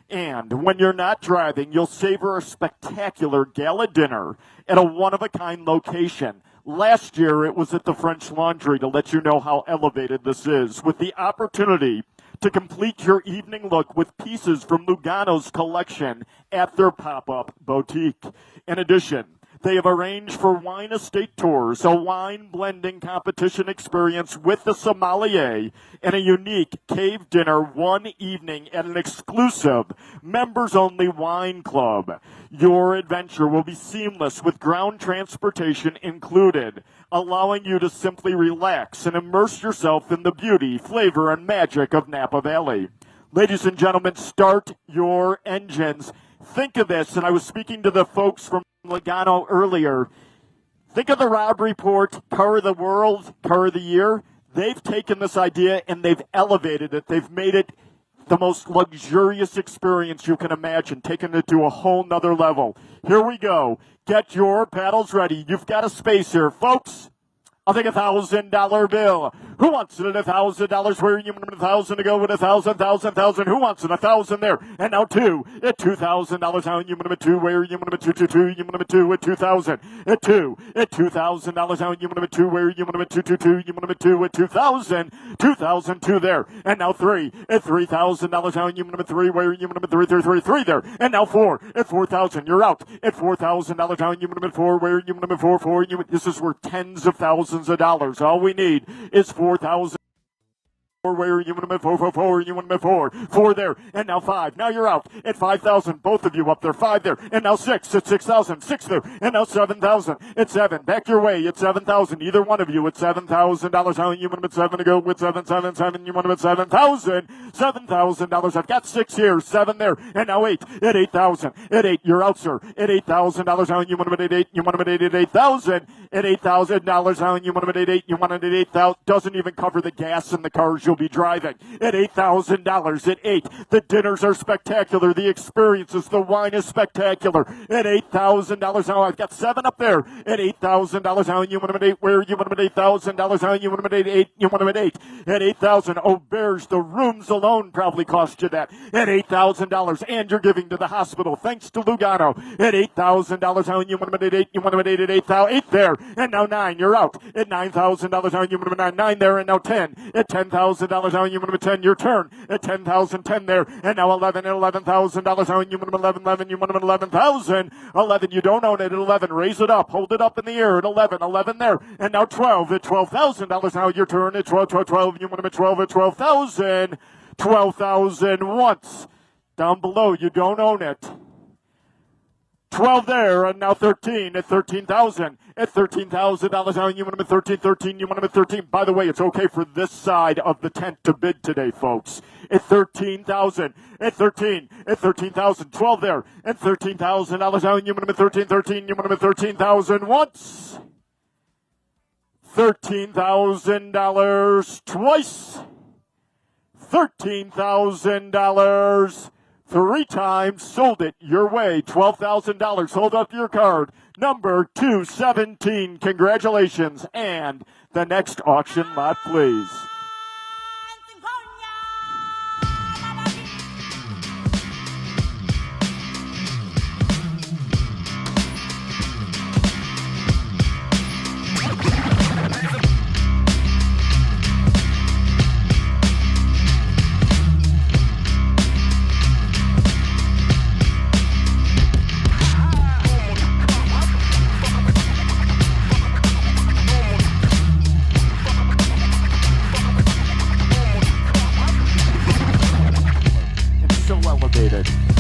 And when you're not driving, you'll savor a spectacular gala dinner at a one-of-a-kind location. Last year, it was at the French Laundry to let you know how elevated this is, with the opportunity to complete your evening look with pieces from Lugano's collection at their pop-up boutique. In addition, they have arranged for wine estate tours, a wine blending competition experience with the sommelier, and a unique cave dinner one evening at an exclusive members-only wine club. Your adventure will be seamless with ground transportation included, allowing you to simply relax and immerse yourself in the beauty, flavor, and magic of Napa Valley. Ladies and gentlemen, start your engines. Think of this, and I was speaking to the folks from Lugano earlier. Think of the Rob Report, Car of the World, Car of the Year. They've taken this idea and they've elevated it. They've made it the most luxurious experience you can imagine, taking it to a whole nother level. Here we go. Get your paddles ready. You've got a space here, folks. I'll take $1,000 bill. Who wants it at $1,000? Where you want 1,000 to go with 1,000? Who wants it? 1,000 there. And now two at $2,000. How you want two? Where you want two? You want two at 2,000. At two at $2,000. How you want two? Where you want two? You want two at 2,000. 2,002 there. And now three at $3,000. How you want three? Where you want three there. And now four at 4,000. You're out at $4,000. How you want four? Where you want four? This is worth tens of thousands of dollars. All we need is 4,000. Where you want to four, you want to four there, and now five. Now you're out at 5,000. Both of you up there, five there, and now six at 6,000. Six there, and now 7,000. It's seven. Back your way. It's 7,000. Either one of you at $7,000. How you want to seven to go with 777? You want to $7,000. $7,000. I've got six here, seven there, and now eight at 8,000. At eight, you're out, sir. At $8,000. How you want to eight? You want to at 8,000. At $8,000. How you want to eight? You want to 8,000. Doesn't even cover the gas in the cars you'll be driving. At $8,000. At eight, the dinners are spectacular. The experiences, the wine is spectacular. At $8,000. Now I've got seven up there. At $8,000. How you want to eight? Where you want to $8,000? How you want to eight? You want to eight? At 8,000. Oh, bears, the rooms alone probably cost you that. At $8,000. And you're giving to the hospital thanks to Lugano. At $8,000. How you want to eight? You want to eight at 8,000. Eight there. And now nine. You're out. At $9,000. How you want to nine? Nine there. And now 10. At $10,000. How you want to 10? Your turn. At 10,000. 10 there. And now 11 at $11,000. How you want to 11? 11. You want to 11,000. 11. You don't own it at 11. Raise it up. Hold it up in the air at 11. 11 there. And now 12 at $12,000. Now your turn at 12. 12. 12. You want to 12 at 12,000. 12,000 once. Down below. You don't own it. 12 there, and now 13 at 13,000. At $13,000, how you want them at 13, 13, you want them at 13. By the way, it's okay for this side of the tent to bid today, folks. At 13,000, at 13, at 13,000, 12 there, at $13,000, how you want them at 13, 13, you want them at 13,000 once. $13,000 twice. $13,000 three times. Sold it your way. $12,000. Hold up your card. Number 217. Congratulations. And the next auction lot, please.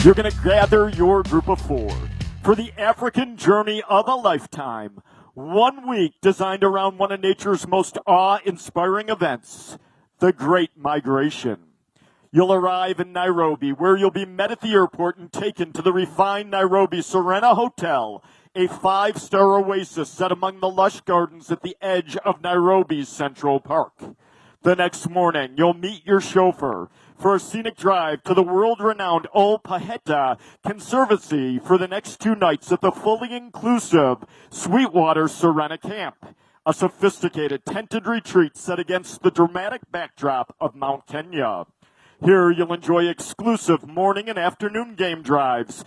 You're going to gather your group of four for the African journey of a lifetime. 1 week designed around one of nature's most awe-inspiring events, the Great Migration. You'll arrive in Nairobi, where you'll be met at the airport and taken to the refined Nairobi Serena Hotel, a 5-star oasis set among the lush gardens at the edge of Nairobi's Central Park. The next morning, you'll meet your chauffeur for a scenic drive to the world-renowned Old Paheta Conservancy for the next 2 nights at the fully inclusive Sweetwater Serena Camp, a sophisticated tented retreat set against the dramatic backdrop of Mount Kenya. Here, you'll enjoy exclusive morning and afternoon game drives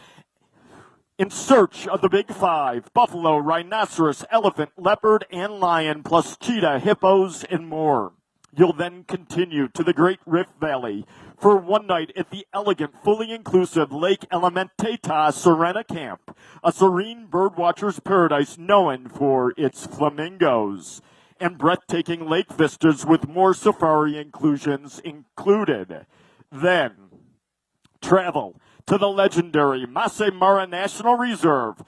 in search of the Big Five: buffalo, rhinoceros, elephant, leopard, and lion, plus cheetah, hippos, and more. You'll then continue to the Great Rift Valley for 1 night at the elegant, fully inclusive Lake Elementata Serena Camp, a serene birdwatcher's paradise known for its flamingos and breathtaking lake vistas with more safari inclusions included. Then, travel to the legendary Masai Mara National Reserve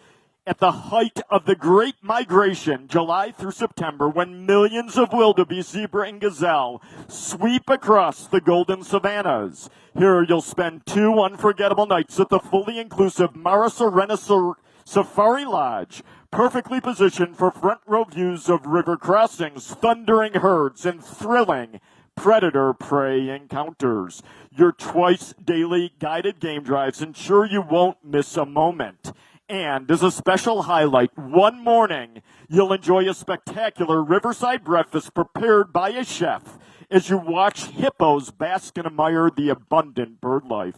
at the height of the Great Migration, July through September, when millions of wildebeest, zebra, and gazelle sweep across the golden savannas. Here you'll spend 2 unforgettable nights at the fully inclusive Mara Serena Safari Lodge, perfectly positioned for front row views of river crossings, thundering herds, and thrilling predator-prey encounters. Your twice daily guided game drives ensure you won't miss a moment. And as a special highlight, 1 morning, you'll enjoy a spectacular riverside breakfast prepared by a chef as you watch hippos bask and admire the abundant bird life.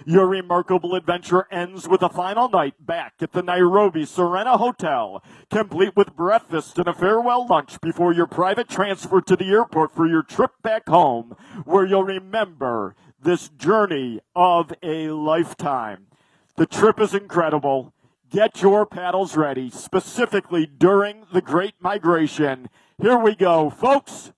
Your remarkable adventure ends with a final night back at the Nairobi Serena Hotel, complete with breakfast and a farewell lunch before your private transfer to the airport for your trip back home, where you'll remember this journey of a lifetime. The trip is incredible. Get your paddles ready, specifically during the Great Migration. Here we go, folks.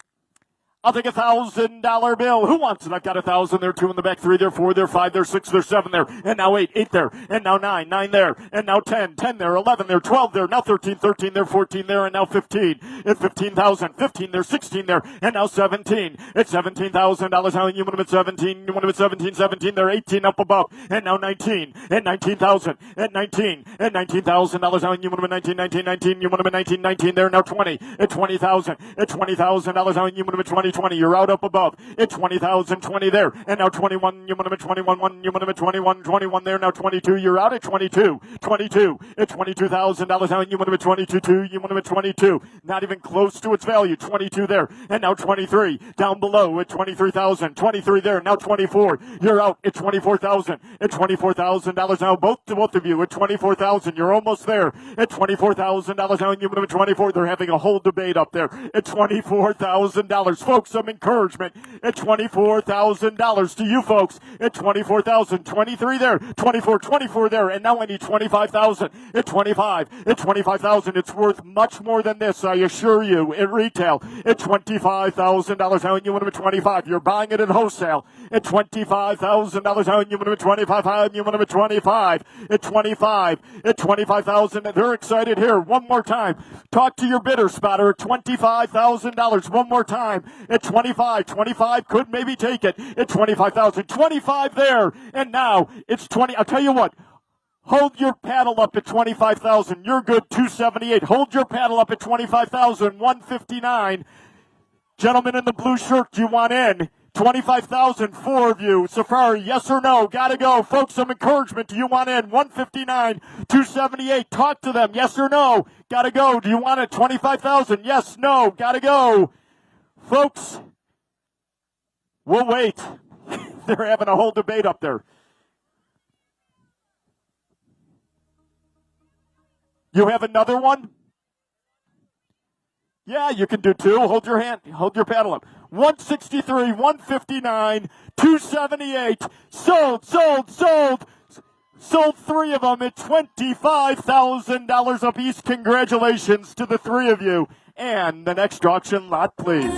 I'll take $1,000 bill. Who wants it? I've got 1,000 there, 2 in the back, 3 there, 4 there, 5 there, 6 there, 7 there, and now 8, 8 there, and now 9, 9 there, and now 10, 10 there, 11 there, 12 there, now 13, 13 there, 14 there, and now 15. It's 15,000, 15 there, 16 there, and now 17. It's $17,000. How you want them at 17? You want them at 17, 17 there, 18 up above, and now 19, and 19,000, and 19, and $19,000. How you want them at 19, 19, 19? You want them at 19, 19 there, now 20, at 20,000, at $20,000. How you want them at 20, 20? You're out up above. At 20,000, 20 there, and now 21. You want them at 21, 1. You want them at 21, 21 there, now 22. You're out at 22, 22. At $22,000. How you want them at 22, 2. You want them at 22. Not even close to its value. 22 there, and now 23. Down below at 23,000. 23 there, now 24. You're out at 24,000. At $24,000. Now both of you at 24,000. You're almost there. At $24,000. How you want them at 24. They're having a whole debate up there. At $24,000. Folks, some encouragement at $24,000 to you folks at 24,000, 23 there, 24, 24 there, and now I need 25,000 at 25, at 25,000. It's worth much more than this, I assure you, at retail at $25,000. How you want them at 25? You're buying it at wholesale at $25,000. How you want them at 25? How you want them at 25? At 25, at 25,000. They're excited here. One more time. Talk to your bidder spotter at $25,000. One more time. At 25, 25 could maybe take it at 25,000, 25 there, and now it's 20. I'll tell you what, hold your paddle up at 25,000. You're good, 278. Hold your paddle up at 25,000, 159. Gentlemen in the blue shirt, do you want in? 25,000, 4 of you. Safari, yes or no? Gotta go. Folks, some encouragement. Do you want in? 159, 278. Talk to them. Yes or no? Gotta go. Do you want it? 25,000. Yes, no. Gotta go. Folks, we'll wait. They're having a whole debate up there. You have another one? Yeah, you can do 2. Hold your hand. Hold your paddle up. 163, 159, 278. Sold, sold, sold. Sold 3 of them at $25,000 apiece. Congratulations to the 3 of you. And the next auction lot, please.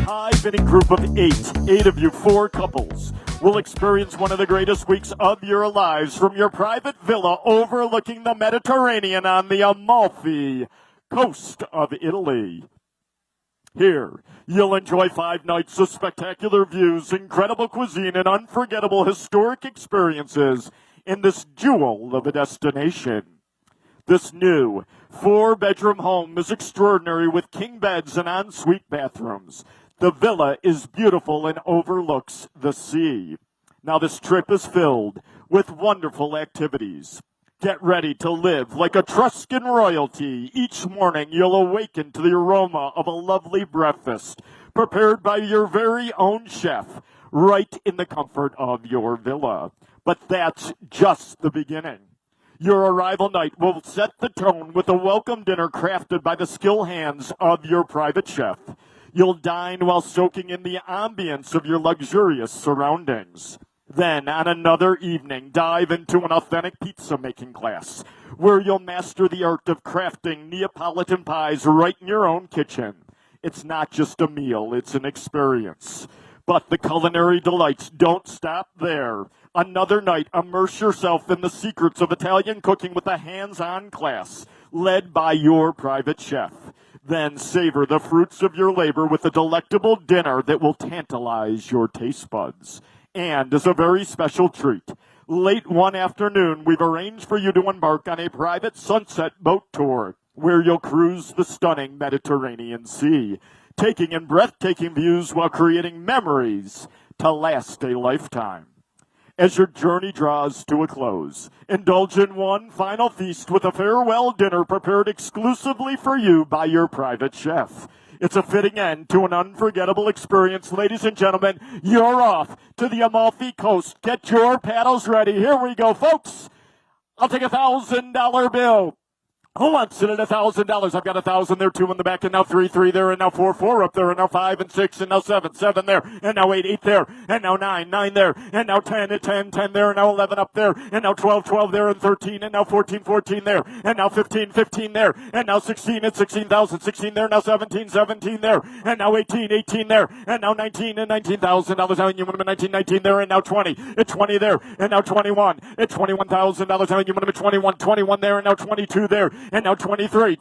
high-fitting group of eight of you, 4 couples, will experience one of the greatest weeks of your lives from your private villa overlooking the Mediterranean on the Amalfi coast of Italy. Here, you'll enjoy 5 nights of spectacular views, incredible cuisine, and unforgettable historic experiences in this jewel of a destination. This new 4-bedroom home is extraordinary with king beds and ensuite bathrooms. The villa is beautiful and overlooks the sea. Now, this trip is filled with wonderful activities. Get ready to live like Etruscan royalty. Each morning, you'll awaken to the aroma of a lovely breakfast prepared by your very own chef right in the comfort of your villa. But that's just the beginning. Your arrival night will set the tone with a welcome dinner crafted by the skilled hands of your private chef. You'll dine while soaking in the ambience of your luxurious surroundings. Then, on another evening, dive into an authentic pizza-making class, where you'll master the art of crafting Neapolitan pies right in your own kitchen. It's not just a meal, it's an experience. But the culinary delights don't stop there. Another night, immerse yourself in the secrets of Italian cooking with a hands-on class, led by your private chef. Then savor the fruits of your labor with a delectable dinner that will tantalize your taste buds. And as a very special treat, late one afternoon, we've arranged for you to embark on a private sunset boat tour where you'll cruise the stunning Mediterranean Sea, taking in breathtaking views while creating memories to last a lifetime. As your journey draws to a close, indulge in one final feast with a farewell dinner prepared exclusively for you by your private chef. It's a fitting end to an unforgettable experience. Ladies and gentlemen, you're off to the Amalfi Coast. Get your paddles ready. Here we go, folks. I'll take $1,000 bill. Who wants it at $1,000? I've got 1,000 there, 2 in the back, and now 3 there, and now 4 up there, and now 5 and 6, and now 7 there, and now 8 there, and now 9 there, and now 10 there, and now 11 up there, and now 12 there, and 13, and now 14 there, and now 15 there, and now 16 and 16,000, 16 there, now 17 there, and now 18 there, and now 19 and $19,000, now you want them 19 there, and now 20 there, and now 21 at $21,000, now you want them 21 there, and now 22 there, and now 23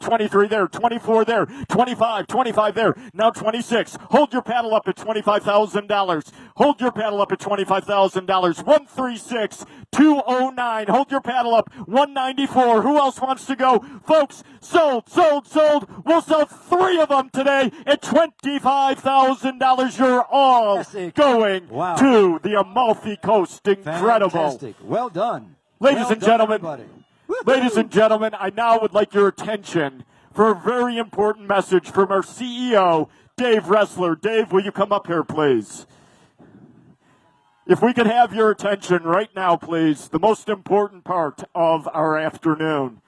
there, 24 there, 25 there, now 26. Hold your paddle up at $25,000. Hold your paddle up at $25,000. 136,209. Hold your paddle up. 194. Who else wants to go? Folks, sold. We'll sell 3 of them today at $25,000. You're all going to the Amalfi Coast. Incredible. Fantastic. Well done. Ladies and gentlemen, I now would like your attention for a very important message from our CEO, Dave Ressler. Dave, will you come up here, please? If we could have your attention right now, please, the most important part of our afternoon.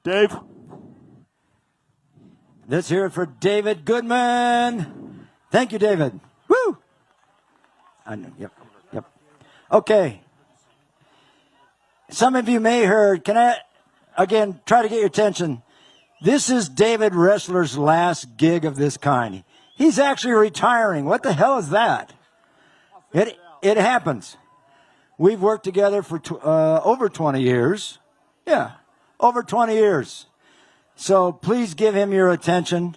Dave? Let's hear it for David Goodman. Thank you, David. Woo! I know. Yep. Okay. Some of you may have heard, can I, again, try to get your attention. This is David Ressler's last gig of this kind. He's actually retiring. What the hell is that? It happens. We've worked together for over 20 years. Yeah, over 20 years. So please give him your attention.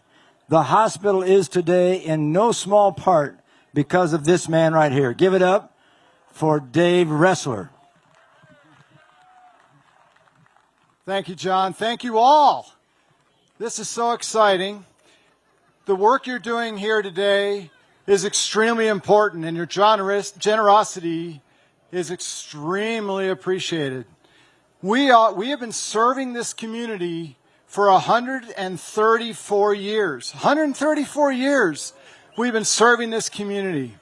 The hospital is today in no small part because of this man right here. Give it up for Dave Ressler. Thank you, John. Thank you all. This is so exciting. The work you're doing here today is extremely important, and your generosity is extremely appreciated. We have been serving this community for 134 years. 134 years we've been serving this community.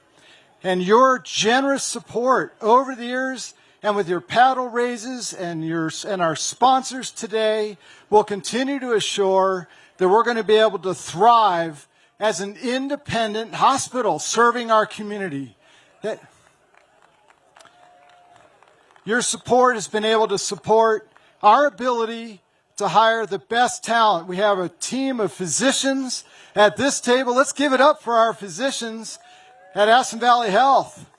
And your generous support over the years and with your paddle raises and our sponsors today will continue to assure that we're going to be able to thrive as an independent hospital serving our community. That your support has been able to support our ability to hire the best talent. We have a team of physicians at this table. Let's give it up for our physicians at Aspen Valley Health.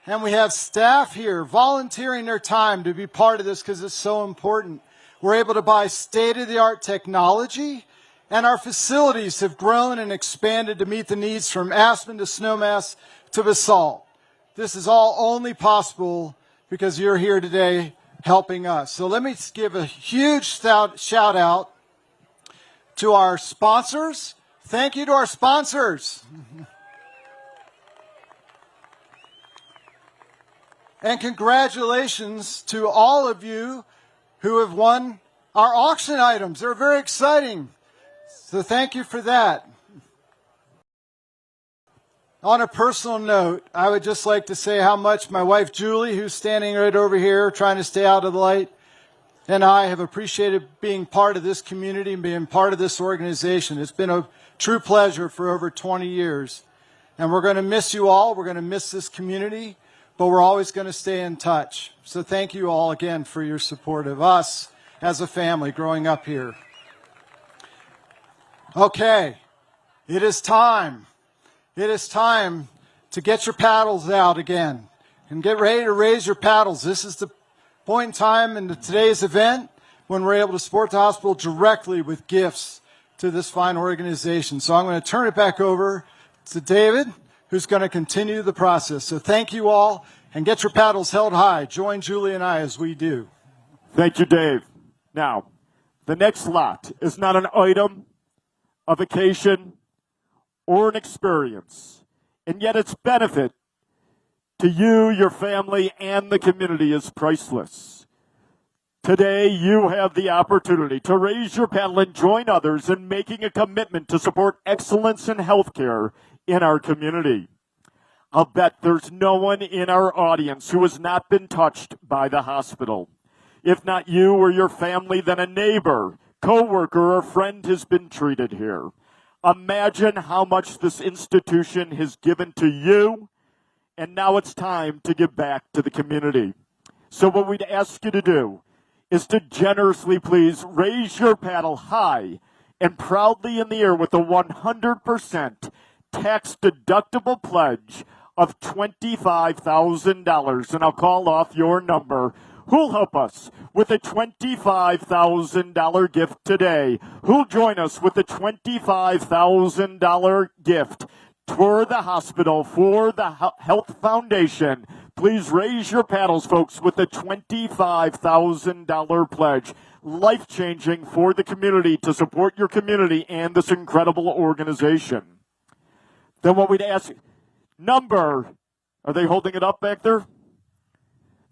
And we have staff here volunteering their time to be part of this because it's so important. We're able to buy state-of-the-art technology, and our facilities have grown and expanded to meet the needs from Aspen to Snowmass to Basalt. This is all only possible because you're here today helping us. So let me give a huge shout out to our sponsors. Thank you to our sponsors. And congratulations to all of you who have won our auction items. They're very exciting. So thank you for that. On a personal note, I would just like to say how much my wife Julie, who's standing right over here trying to stay out of the light, and I have appreciated being part of this community and being part of this organization. It's been a true pleasure for over 20 years. And we're going to miss you all. We're going to miss this community, but we're always going to stay in touch. So thank you all again for your support of us as a family growing up here. Okay, it is time. It is time to get your paddles out again and get ready to raise your paddles. This is the point in time in today's event when we're able to support the hospital directly with gifts to this fine organization. So I'm going to turn it back over to David, who's going to continue the process. So thank you all, and get your paddles held high. Join Julie and I as we do. Thank you, Dave. Now, the next lot is not an item, a vacation, or an experience, and yet its benefit to you, your family, and the community is priceless. Today, you have the opportunity to raise your paddle and join others in making a commitment to support excellence in healthcare in our community. I'll bet there's no one in our audience who has not been touched by the hospital. If not you or your family, then a neighbor, coworker, or friend has been treated here. Imagine how much this institution has given to you, and now it's time to give back to the community. So what we'd ask you to do is to generously please raise your paddle high and proudly in the air with a 100% tax-deductible pledge of $25,000, and I'll call off your number. Who'll help us with a $25,000 gift today? Who'll join us with a $25,000 gift for the hospital, for the Health Foundation? Please raise your paddles, folks, with a $25,000 pledge. Life-changing for the community, to support your community and this incredible organization. Then what we'd ask, number, are they holding it up back there?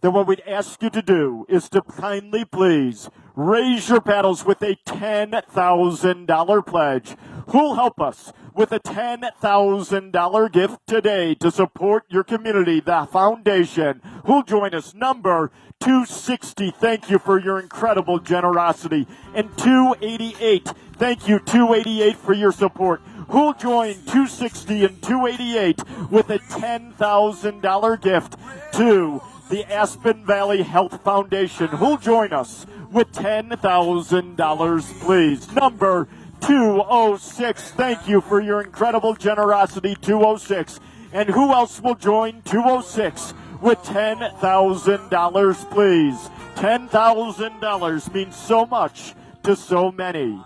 Then what we'd ask you to do is to kindly please raise your paddles with a $10,000 pledge. Who'll help us with a $10,000 gift today to support your community, the foundation? Who'll join us? Number 260, thank you for your incredible generosity. And 288, thank you, 288, for your support. Who'll join 260 and 288 with a $10,000 gift to the Aspen Valley Health Foundation? Who'll join us with $10,000, please? Number 206, thank you for your incredible generosity, 206. And who else will join 206 with $10,000, please? $10,000 means so much to so many.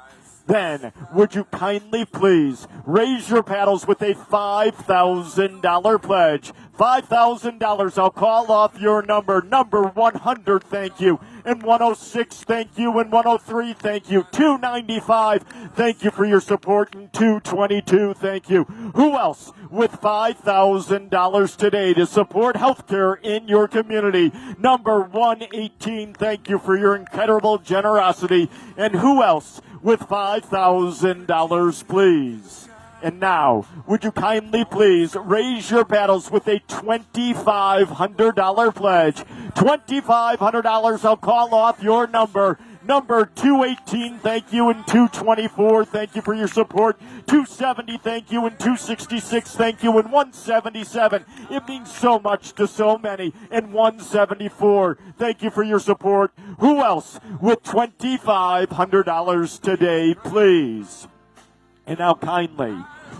Then, would you kindly please raise your paddles with a $5,000 pledge? $5,000. I'll call off your number. Number 100, thank you. And 106, thank you. And 103, thank you. 295, thank you for your support. And 222, thank you. Who else with $5,000 today to support healthcare in your community? Number 118, thank you for your incredible generosity. And who else with $5,000, please? And now, would you kindly please raise your paddles with a $2,500 pledge? $2,500, I'll call off your number. Number 218, thank you, and 224, thank you for your support. 270, thank you, and 266, thank you, and 177. It means so much to so many. And 174, thank you for your support. Who else with $2,500 today, please? And now kindly,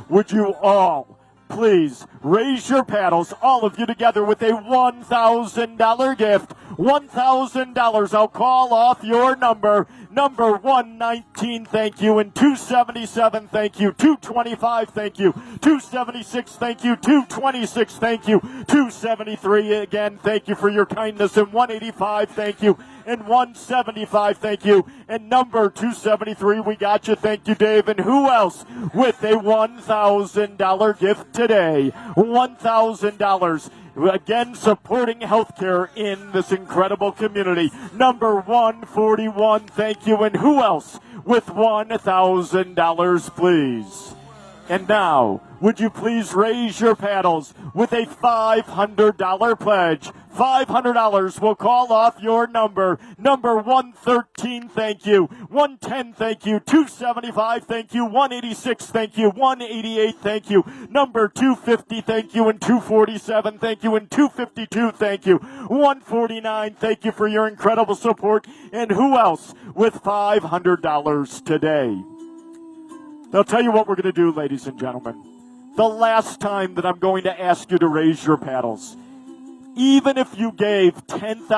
would you all please raise your paddles, all of you together, with a $1,000 gift. $1,000. I'll call off your number. Number 119, thank you. And 277, thank you. 225, thank you. 276, thank you. 226, thank you. 273, again, thank you for your kindness. And 185, thank you. And 175, thank you. And number 273, we got you. Thank you, Dave. And who else with a $1,000 gift today? $1,000. Again, supporting healthcare in this incredible community. Number 141, thank you. And who else with $1,000, please? And now, would you please raise your paddles with a $500 pledge? $500. We'll call off your number. Number 113, thank you. 110, thank you. 275, thank you. 186, thank you. 188, thank you. Number 250, thank you. And 247, thank you. And 252, thank you. 149, thank you for your incredible support. And who else with $500 today? I'll tell you what we're going to do, ladies and gentlemen. The last time that I'm going to ask you to raise your paddles, even if you gave $10,000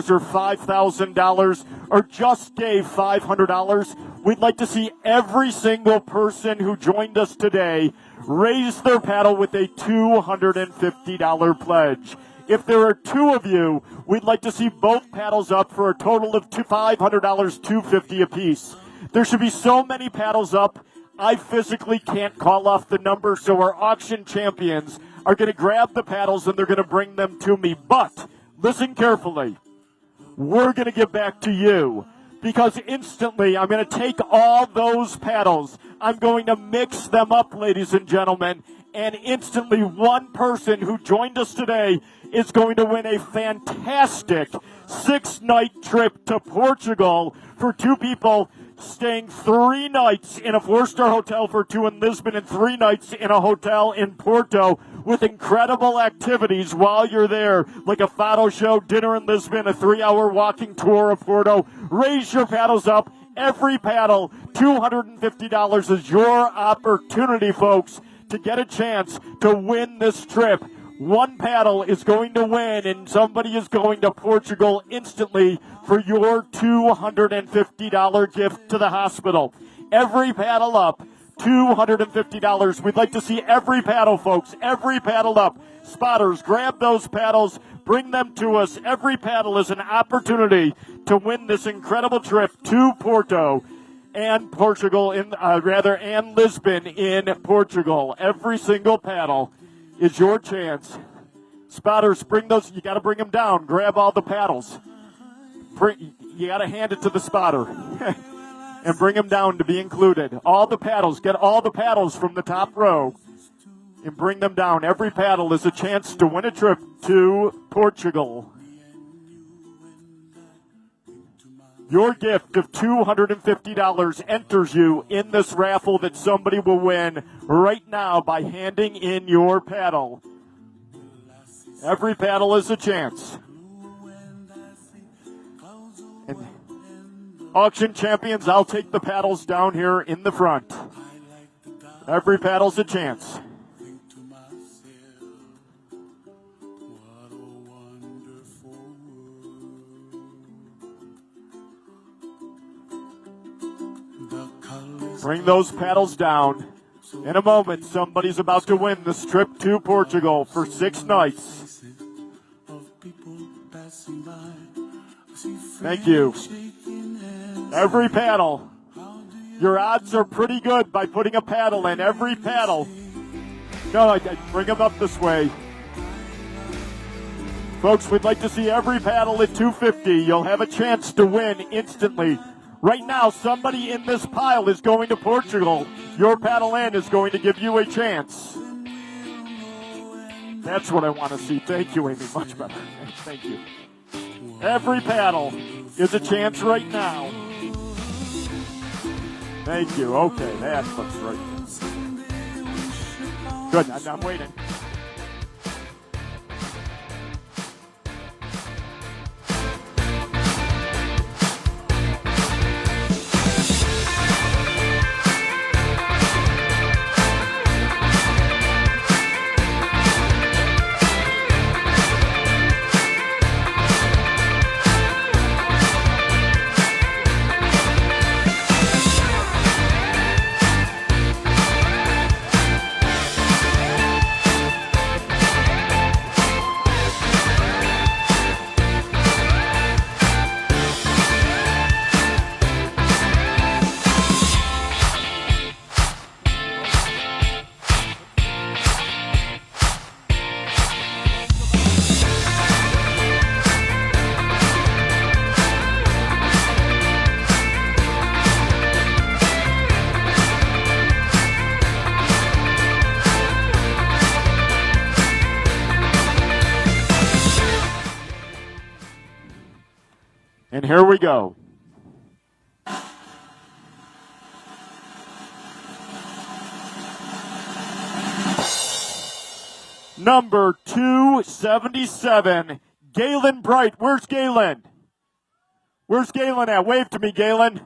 or $5,000 or just gave $500, we'd like to see every single person who joined us today raise their paddle with a $250 pledge. If there are two of you, we'd like to see both paddles up for a total of $500, $250 apiece. There should be so many paddles up, I physically can't call off the number, so our auction champions are going to grab the paddles and they're going to bring them to me. But listen carefully. We're going to give back to you because instantly I'm going to take all those paddles. I'm going to mix them up, ladies and gentlemen, and instantly one person who joined us today is going to win a fantastic 6-night trip to Portugal for two people, staying 3 nights in a 4-star hotel for 2 in Lisbon and 3 nights in a hotel in Porto with incredible activities while you're there, like a photo show, dinner in Lisbon, a 3-hour walking tour of Porto. Raise your paddles up. Every paddle, $250 is your opportunity, folks, to get a chance to win this trip. One paddle is going to win, and somebody is going to Portugal instantly for your $250 gift to the hospital. Every paddle up, $250. We'd like to see every paddle, folks. Every paddle up. Spotters, grab those paddles, bring them to us. Every paddle is an opportunity to win this incredible trip to Porto and Portugal, and Lisbon in Portugal. Every single paddle is your chance. Spotters, bring those. You got to bring them down. Grab all the paddles. You got to hand it to the spotter and bring them down to be included. All the paddles. Get all the paddles from the top row and bring them down. Every paddle is a chance to win a trip to Portugal. Your gift of $250 enters you in this raffle that somebody will win right now by handing in your paddle. Every paddle is a chance. And auction champions, I'll take the paddles down here in the front. Every paddle's a chance. Bring those paddles down. In a moment, somebody's about to win this trip to Portugal for 6 nights. Thank you. Every paddle. Your odds are pretty good by putting a paddle in. Every paddle. No, bring them up this way. Folks, we'd like to see every paddle at $250. You'll have a chance to win instantly. Right now, somebody in this pile is going to Portugal. Your paddle in is going to give you a chance. That's what I want to see. Thank you, Amy. Much better. Thank you. Every paddle is a chance right now. Thank you. Okay, that looks right. Good. I'm waiting. And here we go. Number 277, Galen Bright. Where's Galen? Where's Galen at? Wave to me, Galen.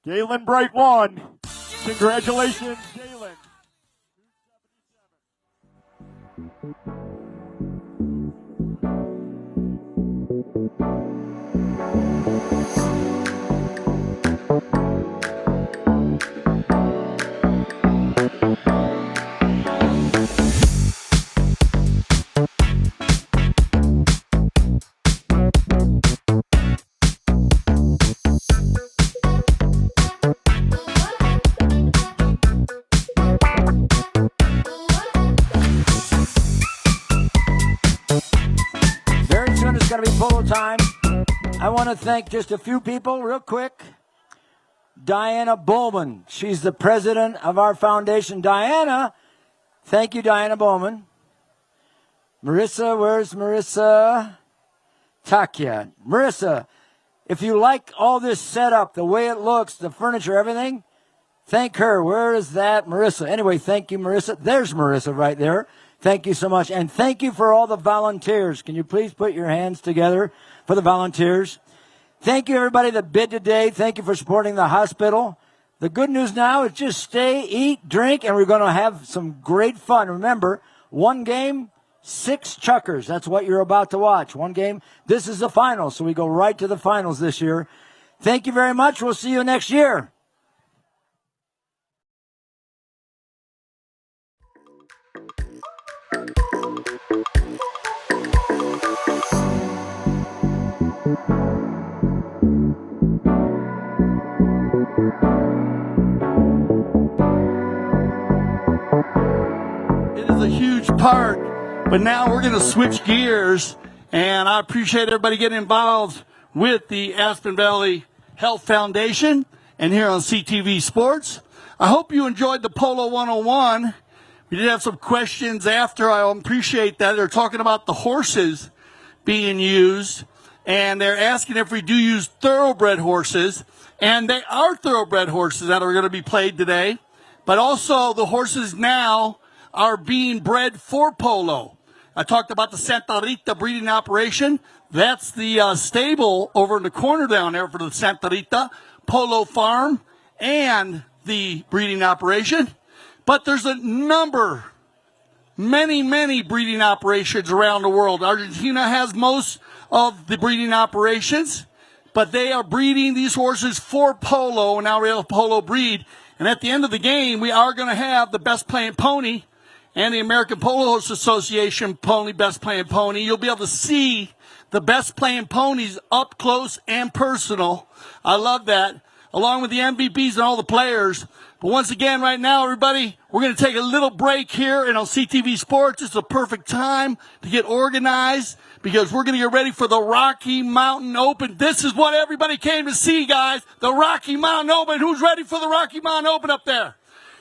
Galen Bright won. Congratulations, Galen. Very soon it's going to be polo time. I want to thank just a few people real quick. Diana Bowman. She's the president of our foundation. Diana, thank you, Diana Bowman. Marissa, where's Marissa? Takia. Marissa, if you like all this setup, the way it looks, the furniture, everything, thank her. Where is that, Marissa? Anyway, thank you, Marissa. There's Marissa right there. Thank you so much. And thank you for all the volunteers. Can you please put your hands together for the volunteers? Thank you, everybody that bid today. Thank you for supporting the hospital. The good news now is just stay, eat, drink, and we're going to have some great fun. Remember, one game, 6 chuckers. That's what you're about to watch. One game. This is the finals, so we go right to the finals this year. Thank you very much. We'll see you next year. It is a huge part, but now we're going to switch gears, and I appreciate everybody getting involved with the Aspen Valley Health Foundation and here on CTV Sports. I hope you enjoyed the Polo 101. We did have some questions after. I appreciate that. They're talking about the horses being used, and they're asking if we do use thoroughbred horses, and they are thoroughbred horses that are going to be played today, but also the horses now are being bred for polo. I talked about the Santa Rita breeding operation. That's the stable over in the corner down there for the Santa Rita Polo Farm and the breeding operation. But there's a number, many breeding operations around the world. Argentina has most of the breeding operations, but they are breeding these horses for polo, and now we have a polo breed. And at the end of the game, we are going to have the best playing pony and the American Polo Horse Association pony, best playing pony. You'll be able to see the best playing ponies up close and personal. I love that, along with the MVPs and all the players. But once again, right now, everybody, we're going to take a little break here, and on CTV Sports, it's a perfect time to get organized because we're going to get ready for the Rocky Mountain Open. This is what everybody came to see, guys, the Rocky Mountain Open. Who's ready for the Rocky Mountain Open up there?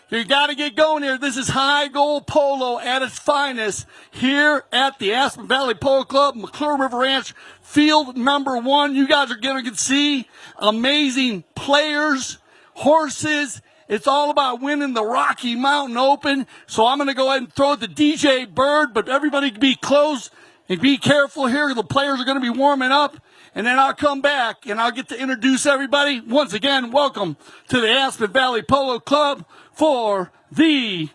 You got to get going here. This is high goal polo at its finest here at the Aspen Valley Polo Club, McClure River Ranch, field number 1. You guys are going to see amazing players, horses. It's all about winning the Rocky Mountain Open. So I'm going to go ahead and throw it to DJ Bird, but everybody be close and be careful here. The players are going to be warming up. And then I'll come back and I'll get to introduce everybody. Once again, welcome to the Aspen Valley Polo Club for the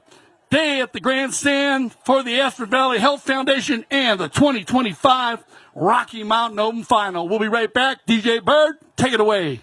day at the grandstand for the Aspen Valley Health Foundation and the 2025 Rocky Mountain Open Final. We'll be right back. DJ Bird, take it away.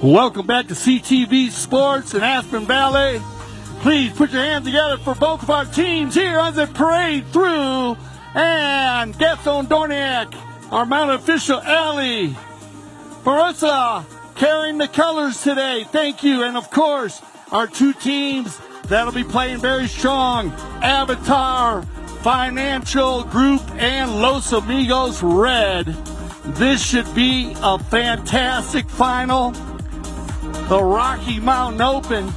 Welcome back to CTV Sports in Aspen Valley. Please put your hands together for both of our teams here on the parade through. And Gaston Dorniak, our mounted official, Allie Marissa, carrying the colors today. Thank you. And of course, our two teams that'll be playing very strong, Avatar Financial Group and Los Amigos Red. This should be a fantastic final. The Rocky Mountain Open.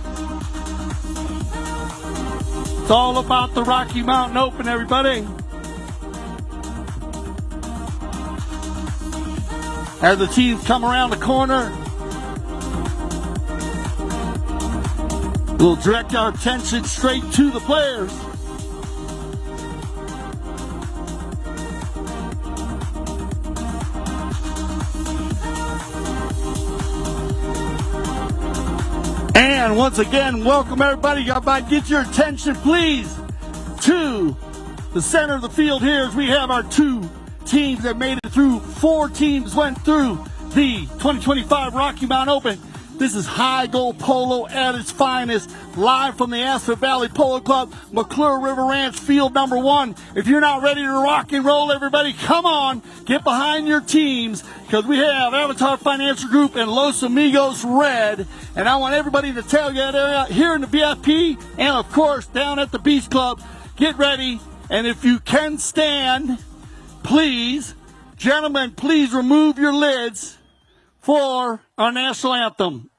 It's all about the Rocky Mountain Open, everybody. As the teams come around the corner, we'll direct our attention straight to the players. And once again, welcome everybody. Everybody get your attention, please, to the center of the field here as we have our two teams that made it through. 4 teams went through the 2025 Rocky Mountain Open. This is high goal polo at its finest, live from the Aspen Valley Polo Club, McClure River Ranch, field number 1. If you're not ready to rock and roll, everybody, come on, get behind your teams, because we have Avatar Financial Group and Los Amigos Red. And I want everybody to tailgate area here in the VIP and, of course, down at the Beach Club. Get ready, and if you can stand, please, gentlemen, please remove your lids for our national anthem.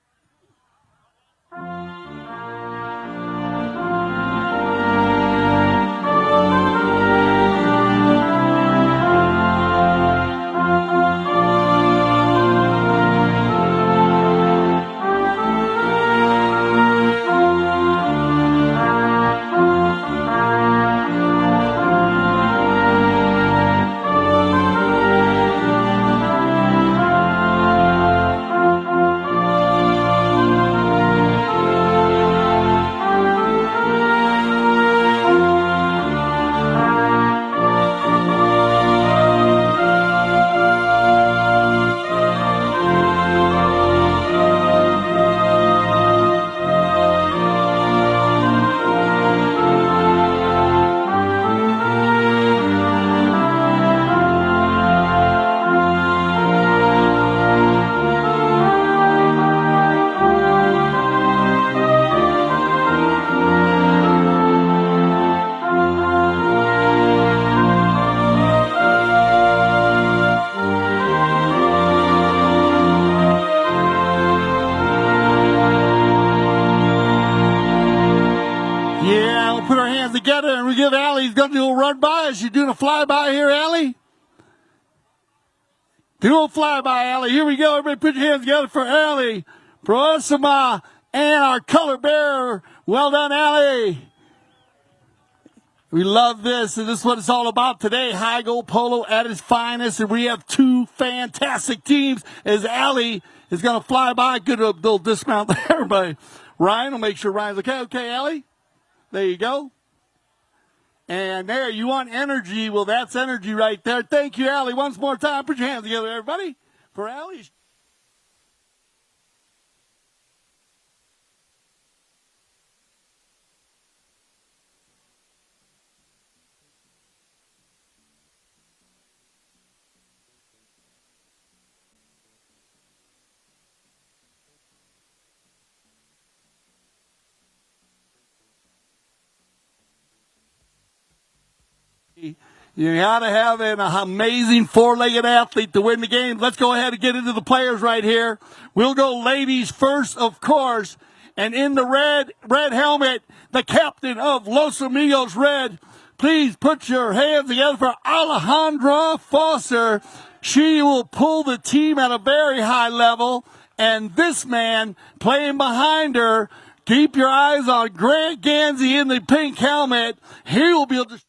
Together, and we give Allie, he's going to do a run by. Is she doing a flyby here, Allie? Do a flyby, Allie. Here we go. Everybody put your hands together for Allie, Prosima, and our color bearer. Well done, Allie. We love this, and this is what it's all about today. High goal polo at its finest, and we have 2 fantastic teams as Allie is going to fly by. Good little dismount there by Ryan. We'll make sure Ryan's okay. Okay, Allie? There you go. And there, you want energy. Well, that's energy right there. Thank you, Allie. Once more time, put your hands together, everybody, for Allie. You got to have an amazing 4-legged athlete to win the game. Let's go ahead and get into the players right here. We'll go ladies first, of course. And in the red helmet, the captain of Los Amigos Red. Please put your hands together for Alejandra Foster. She will pull the team at a very high level. And this man playing behind her, keep your eyes on Grant Gansey in the pink helmet. He will be able to...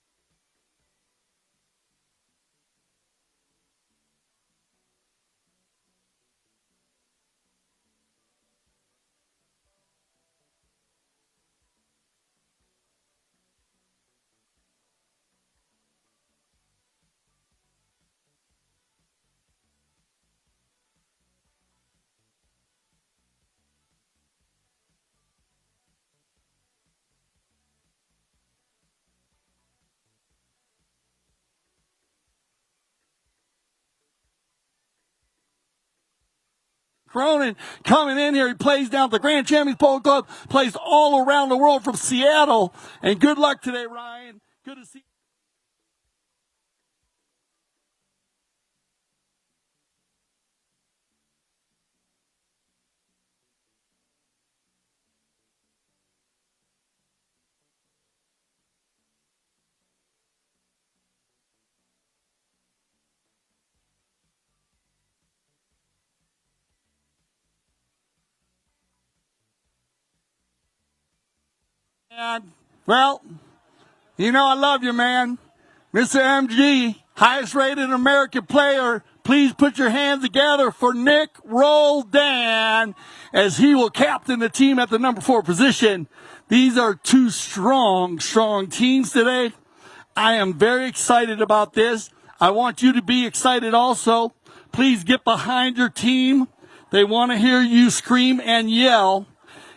Cronin coming in here. He plays down at the Grand Champions Polo Club, plays all around the world from Seattle. And good luck today, Ryan. Good to see you. And, well, you know I love you, man. Mr. MG, highest rated American player. Please put your hands together for Nick Roldan as he will captain the team at the number 4 position. These are two strong teams today. I am very excited about this. I want you to be excited also. Please get behind your team. They want to hear you scream and yell.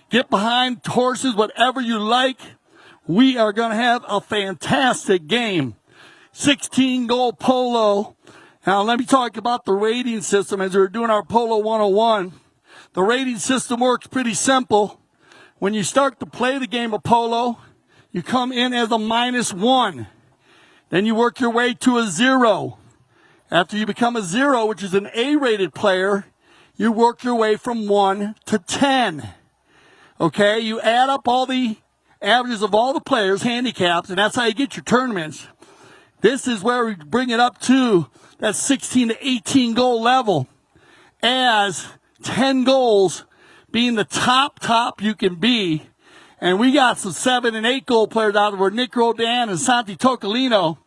Get behind horses, whatever you like. We are going to have a fantastic game. 16-goal polo. Now, let me talk about the rating system as we're doing our Polo 101. The rating system works pretty simple. When you start to play the game of polo, you come in as a -1. Then you work your way to a 0. After you become a 0, which is an A-rated player, you work your way from 1 to 10. Okay, you add up all the averages of all the players, handicaps, and that's how you get your tournaments. This is where we bring it up to that 16 to 18 goal level, as 10 goals being the top you can be. And we got some 7 and 8 goal players out there, Nick Roldan and Santi Tocolino.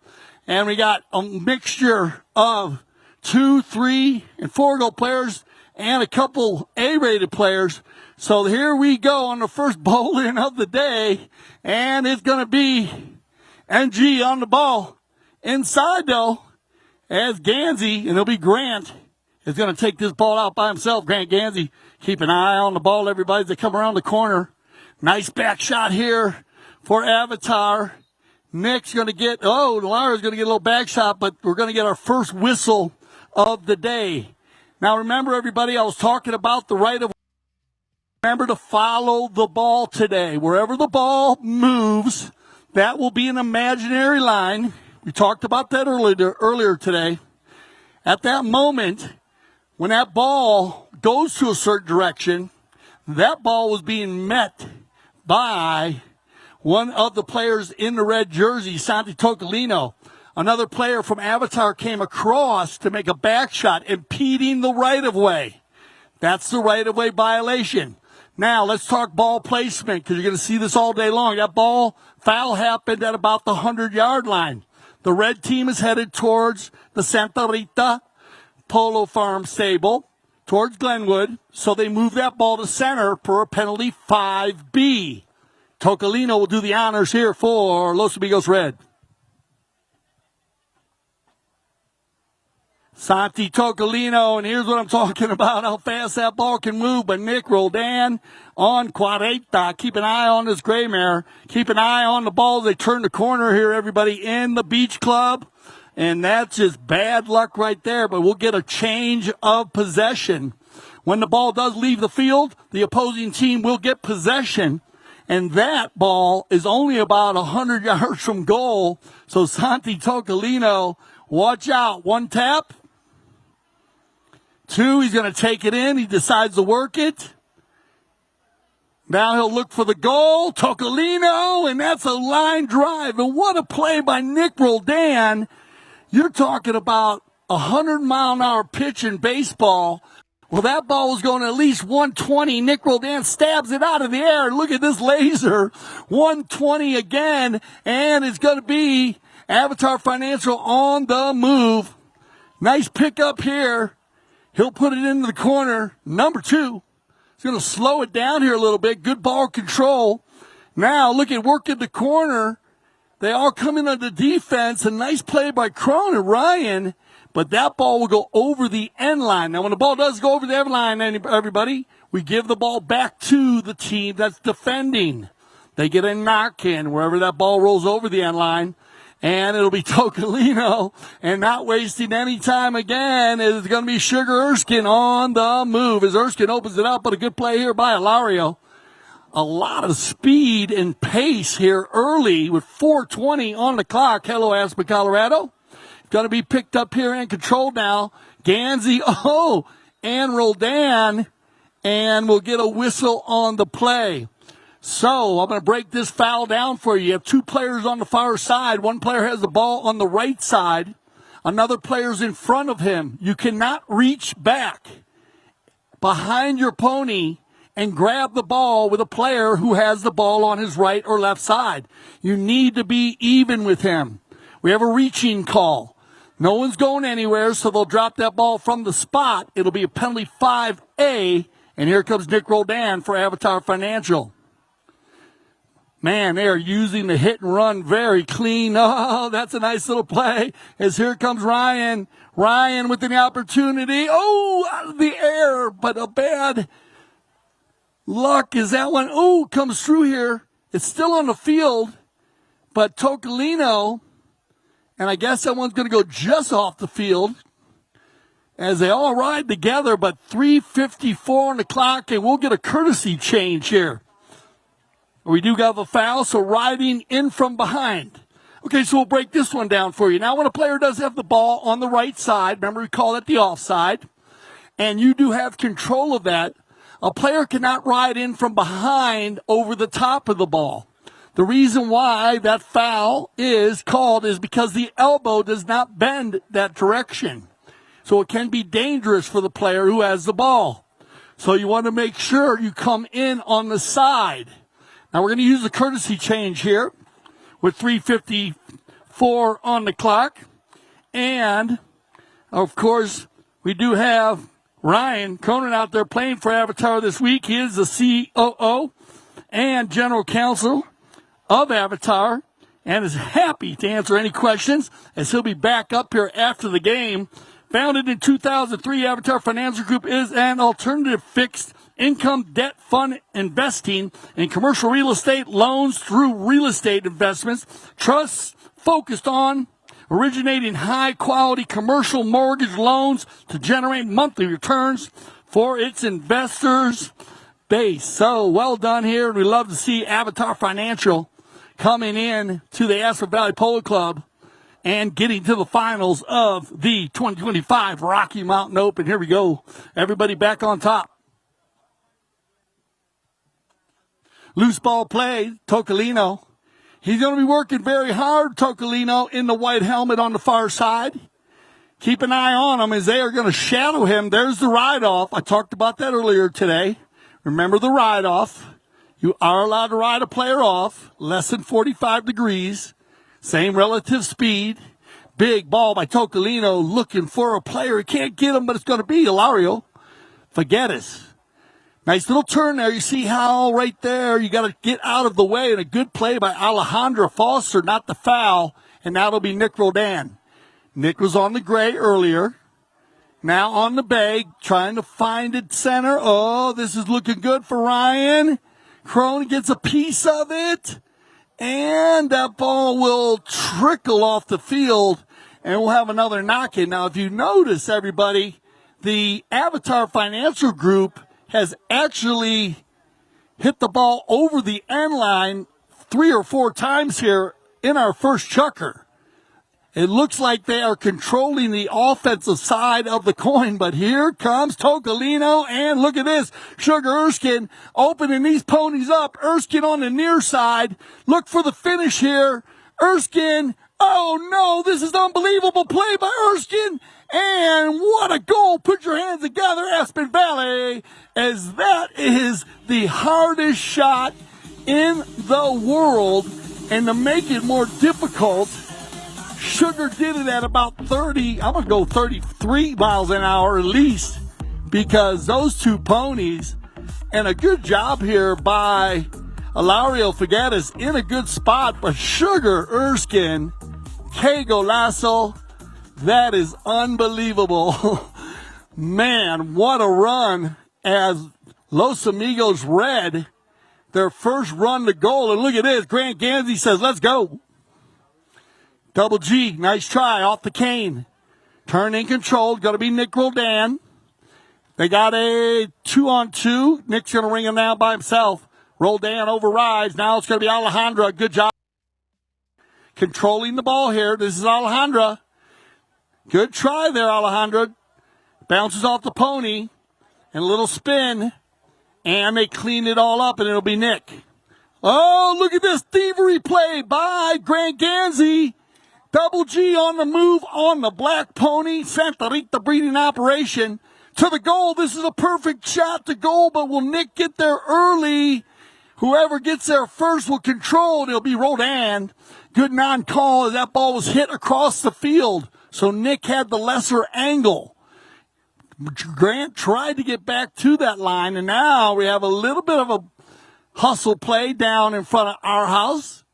And we got a mixture of 2, 3, and 4 goal players and a couple A-rated players. So here we go on the first bowling of the day, and it's going to be NG on the ball. Inside, though, as Gansey, and it'll be Grant, is going to take this ball out by himself. Grant Gansey, keep an eye on the ball, everybody, as they come around the corner. Nice back shot here for Avatar. Nick's going to get, Lara's going to get a little back shot, but we're going to get our first whistle of the day. Now, remember, everybody, I was talking about the right of. Remember to follow the ball today. Wherever the ball moves, that will be an imaginary line. We talked about that earlier today. At that moment, when that ball goes to a certain direction, that ball was being met by one of the players in the red jersey, Santi Tocolino. Another player from Avatar came across to make a back shot, impeding the right-of-way. That's the right-of-way violation. Now, let's talk ball placement, because you're going to see this all day long. That ball foul happened at about the 100-yard line. The red team is headed towards the Santa Rita Polo Farm stable, towards Glenwood, so they move that ball to center for a penalty 5B. Tocolino will do the honors here for Los Amigos Red. Santi Tocolino, and here's what I'm talking about, how fast that ball can move. But Nick Roldan on Cuareta. Keep an eye on this gray mare. Keep an eye on the ball. They turn the corner here, everybody, in the Beach Club. And that's just bad luck right there, but we'll get a change of possession. When the ball does leave the field, the opposing team will get possession. And that ball is only about 100 yards from goal. So Santi Tocolino, watch out. 1 tap. 2, he's going to take it in. He decides to work it. Now he'll look for the goal. Tocolino, and that's a line drive. And what a play by Nick Roldan. You're talking about a 100-mile-an-hour pitch in baseball. Well, that ball was going at least 120. Nick Roldan stabs it out of the air. Look at this laser. 120 again, and it's going to be Avatar Financial on the move. Nice pickup here. He'll put it into the corner. Number 2. He's going to slow it down here a little bit. Good ball control. Now look at work in the corner. They all come in on the defense. A nice play by Cronin, Ryan. But that ball will go over the end line. Now when the ball does go over the end line, everybody, we give the ball back to the team that's defending. They get a knock in wherever that ball rolls over the end line. And it'll be Tocolino, and not wasting any time again is going to be Sugar Erskine on the move as Erskine opens it up, but a good play here by Ilario. A lot of speed and pace here early with 4:20 on the clock. Hello, Aspen, Colorado. Going to be picked up here and controlled now. Gansey, and Roldan, and we'll get a whistle on the play. So I'm going to break this foul down for you. You have two players on the far side. One player has the ball on the right side. Another player's in front of him. You cannot reach back behind your pony and grab the ball with a player who has the ball on his right or left side. You need to be even with him. We have a reaching call. No one's going anywhere, so they'll drop that ball from the spot. It'll be a penalty 5A, and here comes Nick Roldan for Avatar Financial. Man, they are using the hit and run very clean. Oh, that's a nice little play. As here comes Ryan. Ryan with an opportunity. Oh, out of the air, but a bad luck is that one. Oh, comes through here. It's still on the field, but Tocolino, and I guess that one's going to go just off the field as they all ride together, but 3:54 on the clock, and we'll get a courtesy change here. We do have a foul, so riding in from behind. Okay, so we'll break this one down for you. Now, when a player does have the ball on the right side, remember we call it the offside, and you do have control of that, a player cannot ride in from behind over the top of the ball. The reason why that foul is called is because the elbow does not bend that direction. So it can be dangerous for the player who has the ball. So you want to make sure you come in on the side. Now we're going to use a courtesy change here with 3:54 on the clock. And, of course, we do have Ryan Cronin out there playing for Avatar this week. He is the COO and General Counsel of Avatar and is happy to answer any questions as he'll be back up here after the game. Founded in 2003, Avatar Financial Group is an alternative fixed income debt fund investing in commercial real estate loans through real estate investments. Trusts focused on originating high-quality commercial mortgage loans to generate monthly returns for its investors base. So well done here. We love to see Avatar Financial coming in to the Aspen Valley Polo Club and getting to the finals of the 2025 Rocky Mountain Open. Here we go. Everybody back on top. Loose ball play, Tocolino. He's going to be working very hard, Tocolino, in the white helmet on the far side. Keep an eye on him as they are going to shadow him. There's the ride-off. I talked about that earlier today. Remember the ride-off. You are allowed to ride a player off, less than 45 degrees, same relative speed. Big ball by Tocolino looking for a player. He can't get him, but it's going to be Ilario. Forget it. Nice little turn there. You see how right there you got to get out of the way, and a good play by Alejandra Foster, not the foul, and that'll be Nick Roldan. Nick was on the gray earlier. Now on the bay, trying to find it center. Oh, this is looking good for Ryan. Cronin gets a piece of it, and that ball will trickle off the field, and we'll have another knock-in. Now, if you notice, everybody, the Avatar Financial Group has actually hit the ball over the end line 3 or 4 times here in our first chukker. It looks like they are controlling the offensive side of the coin, but here comes Tocolino, and look at this. Sugar Erskine opening these ponies up. Erskine on the near side. Look for the finish here. Erskine, oh no, this is unbelievable play by Erskine. And what a goal. Put your hands together, Aspen Valley, as that is the hardest shot in the world. And to make it more difficult, Sugar did it at about 30, I'm going to go 33 miles an hour at least, because those two ponies, and a good job here by Ilario Figueres in a good spot, but Sugar Erskine, que golazo. That is unbelievable. Man, what a run as Los Amigos Red, their first run to goal. And look at this. Grant Gansey says, let's go. Double G, nice try off the cane. Turn in control, going to be Nick Roldan. They got a 2-on-2. Nick's going to ring him now by himself. Roldan overrides. Now it's going to be Alejandra. Good job controlling the ball here. This is Alejandra. Good try there, Alejandra. Bounces off the pony. And a little spin. And they clean it all up, and it'll be Nick. Oh, look at this thievery play by Grant Gansey. Double G on the move on the black pony. Santa Rita breeding operation. To the goal. This is a perfect shot to goal, but will Nick get there early? Whoever gets there first will control. It'll be Roldan. Good non-call as that ball was hit across the field. So Nick had the lesser angle. Grant tried to get back to that line, and now we have a little bit of a hustle play down in front of Our House.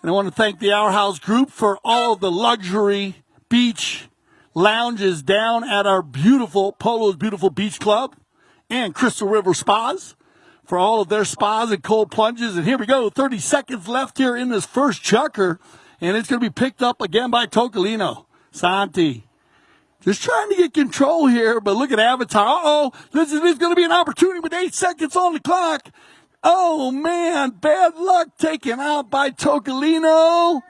And I want to thank the Our House group for all of the luxury beach lounges down at our beautiful Polo's Beautiful Beach Club and Crystal River Spas for all of their spas and cold plunges. And here we go, 30 seconds left here in this first chucker, and it's going to be picked up again by Tocolino. Santi just trying to get control here, but look at Avatar. Uh-oh, this is going to be an opportunity with 8 seconds on the clock. Oh, man, bad luck taken out by Tocolino.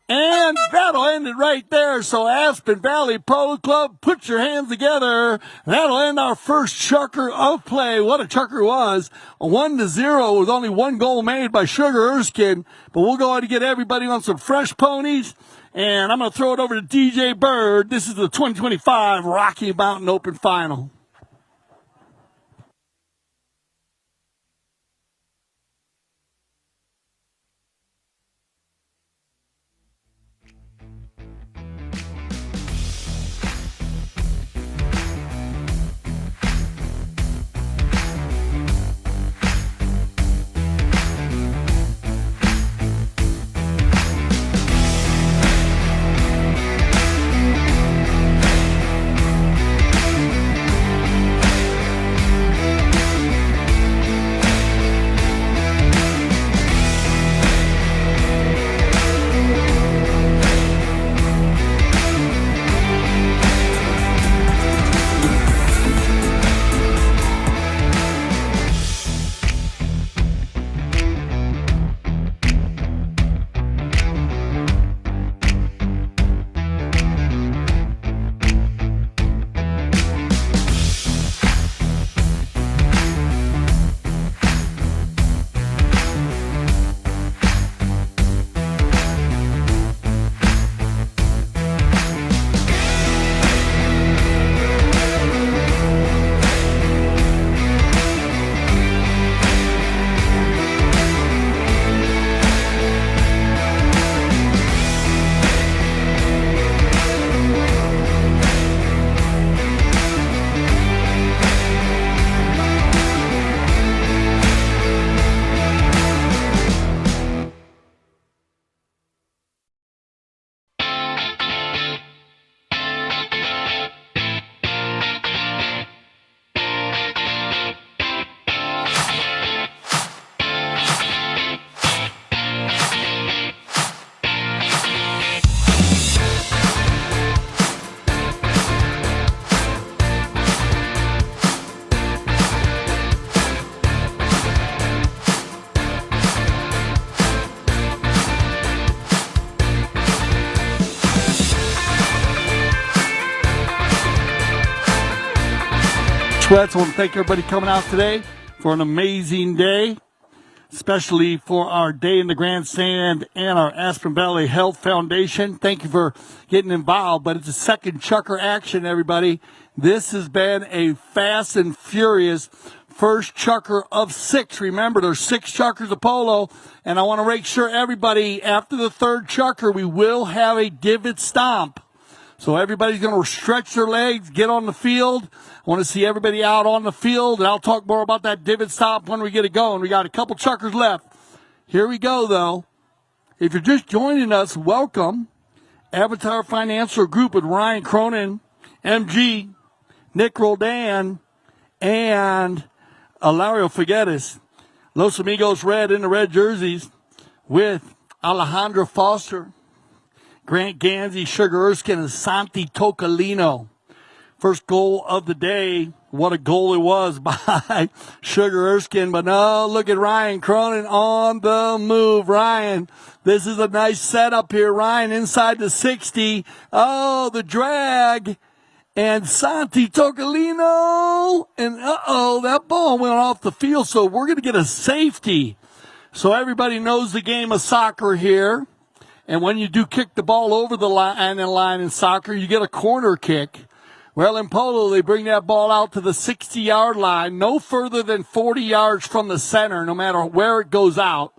And that'll end it right there. So Aspen Valley Polo Club, put your hands together. That'll end our first chucker of play. What a chucker it was. 1-0 with only one goal made by Sugar Erskine. But we'll go ahead and get everybody on some fresh ponies. And I'm going to throw it over to DJ Bird. This is the 2025 Rocky Mountain Open Final. Sweats, I want to thank everybody coming out today for an amazing day, especially for our Day in the Grandstand and our Aspen Valley Health Foundation. Thank you for getting involved, but it's a second chucker action, everybody. This has been a fast and furious first chucker of 6. Remember, there's 6 chuckers of polo, and I want to make sure everybody, after the third chucker, we will have a divot stomp. So everybody's going to stretch their legs, get on the field. I want to see everybody out on the field, and I'll talk more about that divot stop when we get it going. We got a couple chuckers left. Here we go, though. If you're just joining us, welcome. Avatar Financial Group with Ryan Cronin, MG, Nick Roldan, and Ilario Figueres. Los Amigos Red in the red jerseys with Alejandra Foster Grant Gansey, Sugar Erskine, and Santi Toccolino. First goal of the day. What a goal it was by Sugar Erskine. But no, look at Ryan Cronin on the move. Ryan, this is a nice setup here. Ryan inside the 60. Oh, the drag. And Santi Toccolino. And that ball went off the field. So we're going to get a safety. So everybody knows the game of soccer here. And when you do kick the ball over the line in soccer, you get a corner kick. Well, in Polo, they bring that ball out to the 60-yard line, no further than 40 yards from the center, no matter where it goes out.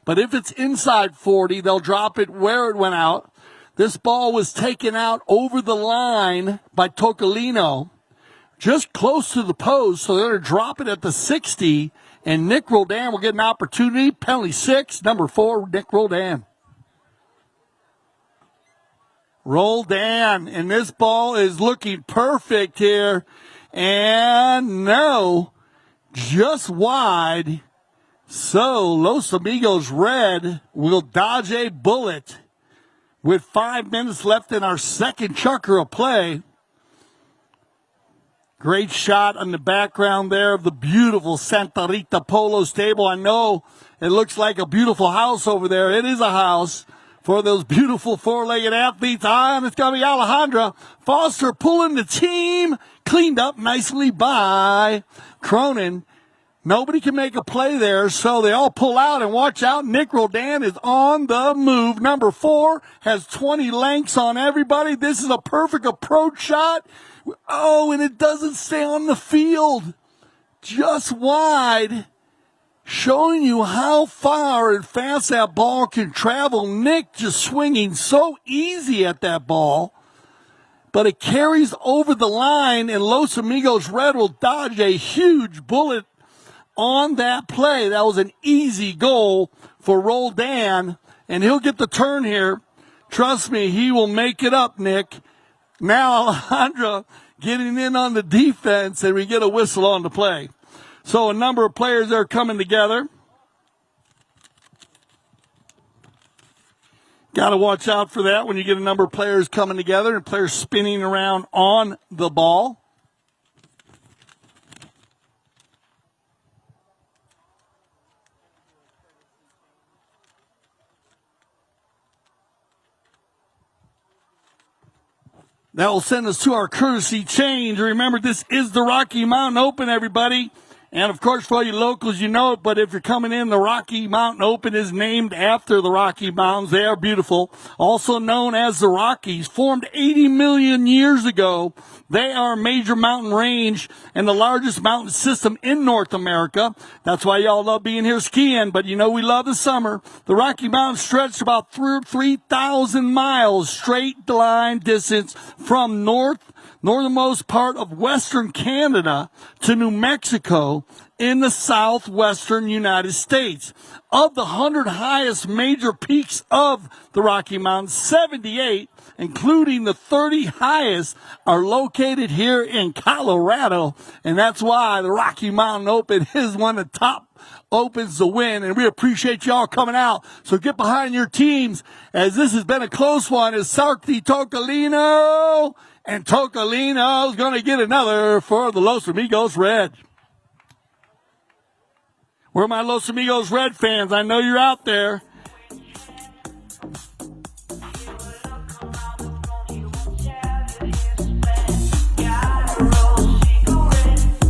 But if it's inside 40, they'll drop it where it went out. This ball was taken out over the line by Toccolino, just close to the post, so they're going to drop it at the 60, and Nick Roldan will get an opportunity. Penalty 6, number 4, Nick Roldan. Roldan, and this ball is looking perfect here. And no, just wide. So Los Amigos Red will dodge a bullet with 5 minutes left in our second chukker of play. Great shot on the background there of the beautiful Santa Rita Polo stable. I know it looks like a beautiful house over there. It is a house for those beautiful four-legged athletes. And it's going to be Alejandra Foster pulling the team. Cleaned up nicely by Cronin. Nobody can make a play there, so they all pull out and watch out. Nick Roldan is on the move. Number 4 has 20 lengths on everybody. This is a perfect approach shot. Oh, and it doesn't stay on the field. Just wide. Showing you how far and fast that ball can travel. Nick just swinging so easy at that ball. But it carries over the line, and Los Amigos Red will dodge a huge bullet on that play. That was an easy goal for Roldan, and he'll get the turn here. Trust me, he will make it up, Nick. Now Alejandra getting in on the defense, and we get a whistle on the play. So a number of players are coming together. Got to watch out for that when you get a number of players coming together and players spinning around on the ball. That will send us to our courtesy change. Remember, this is the Rocky Mountain Open, everybody. And, of course, for all you locals, you know it, but if you're coming in, the Rocky Mountain Open is named after the Rocky Mountains. They are beautiful. Also known as the Rockies. Formed 80 million years ago. They are a major mountain range and the largest mountain system in North America. That's why y'all love being here skiing, but you know we love the summer. The Rocky Mountains stretch about 3,000 miles straight line distance from northernmost part of western Canada to New Mexico in the southwestern United States. Of the 100 highest major peaks of the Rocky Mountains, 78, including the 30 highest, are located here in Colorado, and that's why the Rocky Mountain Open is one of the top opens to win, and we appreciate y'all coming out. So get behind your teams, as this has been a close one. It's Santi Toccolino, and Toccolino's going to get another for the Los Amigos Red. Where are my Los Amigos Red fans? I know you're out there.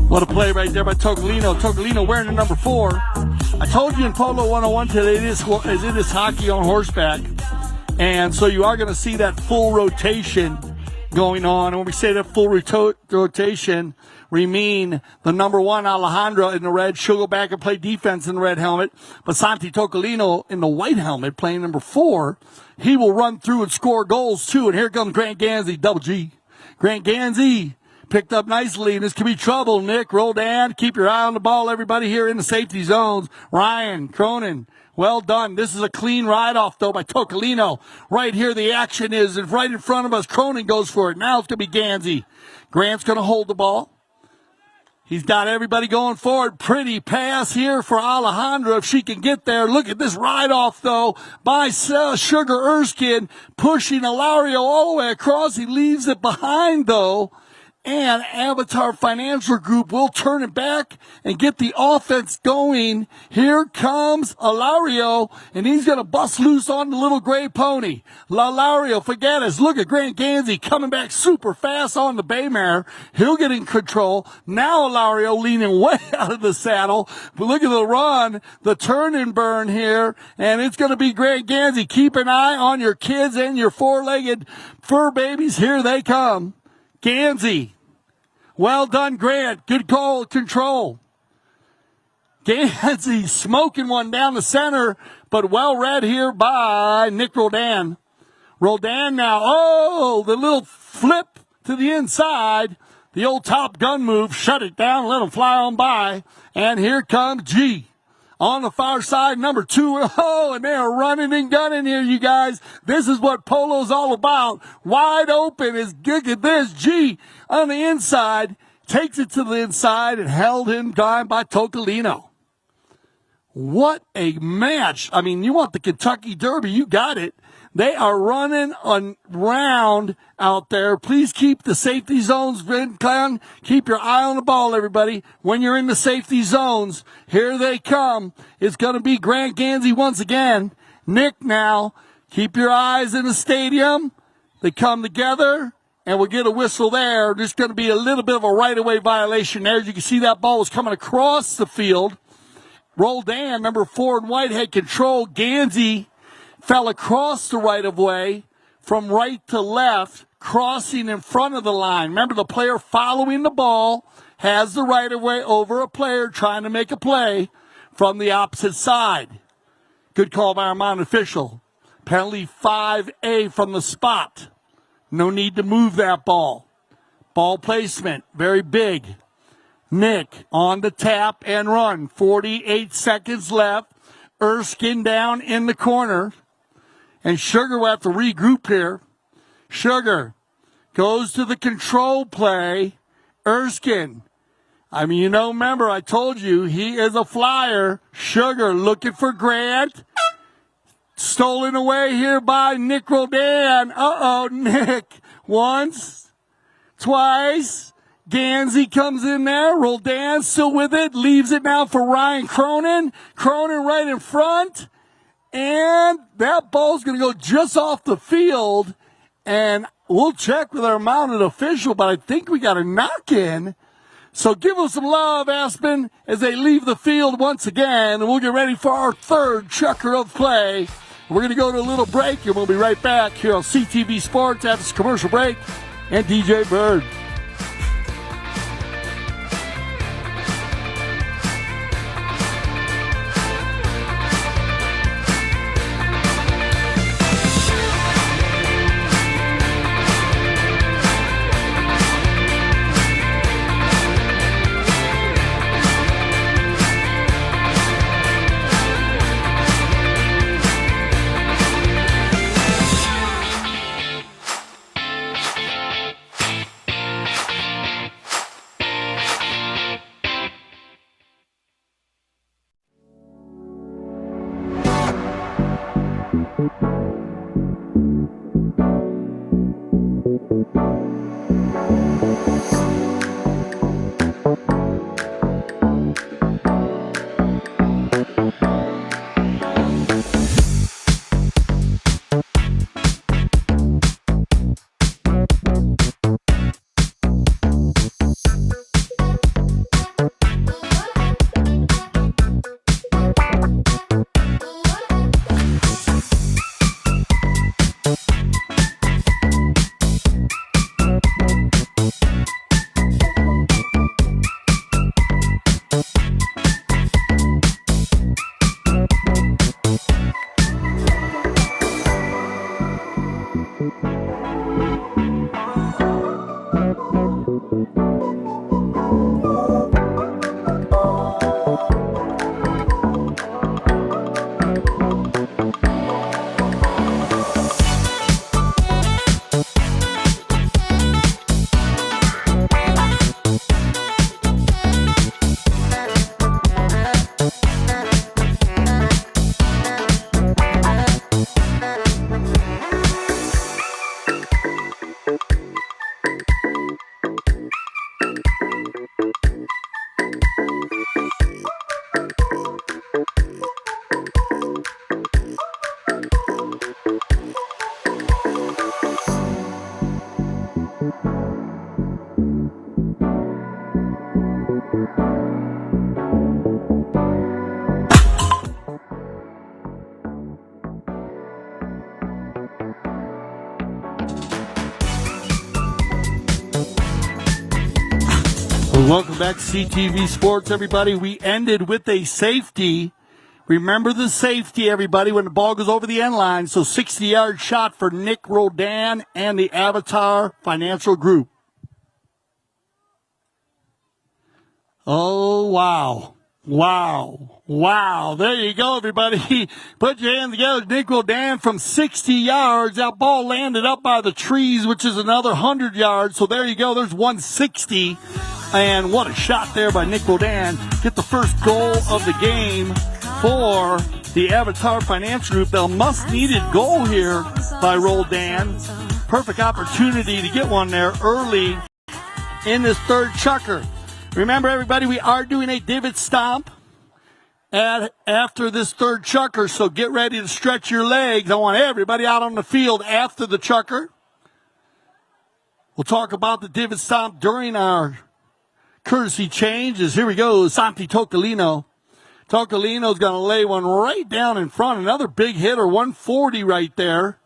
What a play right there by Toccolino. Toccolino wearing the number 4. I told you in Polo 101 today, it is hockey on horseback. And so you are going to see that full rotation going on. And when we say that full rotation, we mean the number 1, Alejandra, in the red. She'll go back and play defense in the red helmet. But Santi Toccolino in the white helmet playing number 4. He will run through and score goals too. And here comes Grant Gansey, double G. Grant Gansey picked up nicely, and this could be trouble. Nick, Roldan, keep your eye on the ball, everybody here in the safety zones. Ryan, Cronin, well done. This is a clean ride-off, though, by Toccolino. Right here, the action is right in front of us. Cronin goes for it. Now it's going to be Gansey. Grant's going to hold the ball. He's got everybody going forward. Pretty pass here for Alejandra if she can get there. Look at this ride-off, though, by Sugar Erskine, pushing Ilario all the way across. He leaves it behind, though. And Avatar Financial Group will turn it back and get the offense going. Here comes Ilario, and he's going to bust loose on the little gray pony. Ilario, forget it. Look at Grant Gansey coming back super fast on the Baymare. He'll get in control. Now Ilario leaning way out of the saddle. But look at the run, the turn and burn here, and it's going to be Grant Gansey. Keep an eye on your kids and your four-legged fur babies. Here they come. Gansey. Well done, Grant. Good call, control. Gansey smoking one down the center, but well read here by Nick Roldan. Roldan now, the little flip to the inside. The old Top Gun move, shut it down, let him fly on by. And here comes G. On the far side, number 2. And they are running and gunning here, you guys. This is what Polo's all about. Wide open is good at this. G on the inside, takes it to the inside and held in time by Tocolino. What a match. I mean, you want the Kentucky Derby, you got it. They are running around out there. Please keep the safety zones, Clown. Keep your eye on the ball, everybody. When you're in the safety zones, here they come. It's going to be Grant Gansey once again. Nick now. Keep your eyes in the stadium. They come together, and we'll get a whistle there. There's going to be a little bit of a right-of-way violation there. As you can see, that ball was coming across the field. Roldan, number 4 in white, had control. Gansey fell across the right-of-way from right to left, crossing in front of the line. Remember, the player following the ball has the right-of-way over a player trying to make a play from the opposite side. Good call by our mounted official. Penalty 5A from the spot. No need to move that ball. Ball placement, very big. Nick on the tap and run. 48 seconds left. Erskine down in the corner. And Sugar will have to regroup here. Sugar goes to the control play. Erskine. I mean, remember, I told you, he is a flyer. Sugar looking for Grant. Stolen away here by Nick Roldan. Nick. Once. Twice. Gansey comes in there. Roldan still with it. Leaves it now for Ryan Cronin. Cronin right in front. And that ball's going to go just off the field. And we'll check with our mounted official, but I think we got a knock-in. So give them some love, Aspen, as they leave the field once again. And we'll get ready for our third checker of play. We're going to go to a little break, and we'll be right back here on CTV Sports after this commercial break and DJ Bird. Welcome back to CTV Sports, everybody. We ended with a safety. Remember the safety, everybody, when the ball goes over the end line. So 60-yard shot for Nick Rodan and the Avatar Financial Group. Oh, wow. Wow. Wow. There you go, everybody. Put your hands together. Nick Rodan from 60 yards. That ball landed up by the trees, which is another 100 yards. So there you go. There's 160. And what a shot there by Nick Rodan. Get the first goal of the game for the Avatar Financial Group. The must-needed goal here by Rodan. Perfect opportunity to get one there early in this third chukker. Remember, everybody, we are doing a divot stomp after this third chukker, so get ready to stretch your legs. I want everybody out on the field after the chukker. We'll talk about the divot stomp during our courtesy changes. Here we go. Santi Tocolino. Tocolino's going to lay one right down in front. Another big hitter, 140 right there.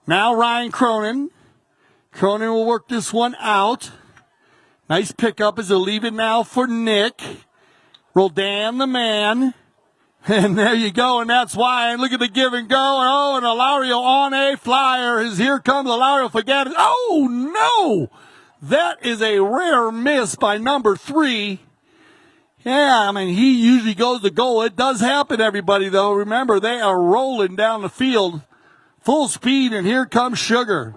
Now Ryan Cronin. Cronin will work this one out. Nice pickup as a leave it now for Nick. Rodan the man. And there you go, and that's why. And look at the give and go. Oh, and Ilario on a flyer. Here comes Ilario Fagatti. Oh, no! That is a rare miss by number 3. Yeah, I mean, he usually goes to goal. It does happen, everybody, though. Remember, they are rolling down the field full speed, and here comes Sugar.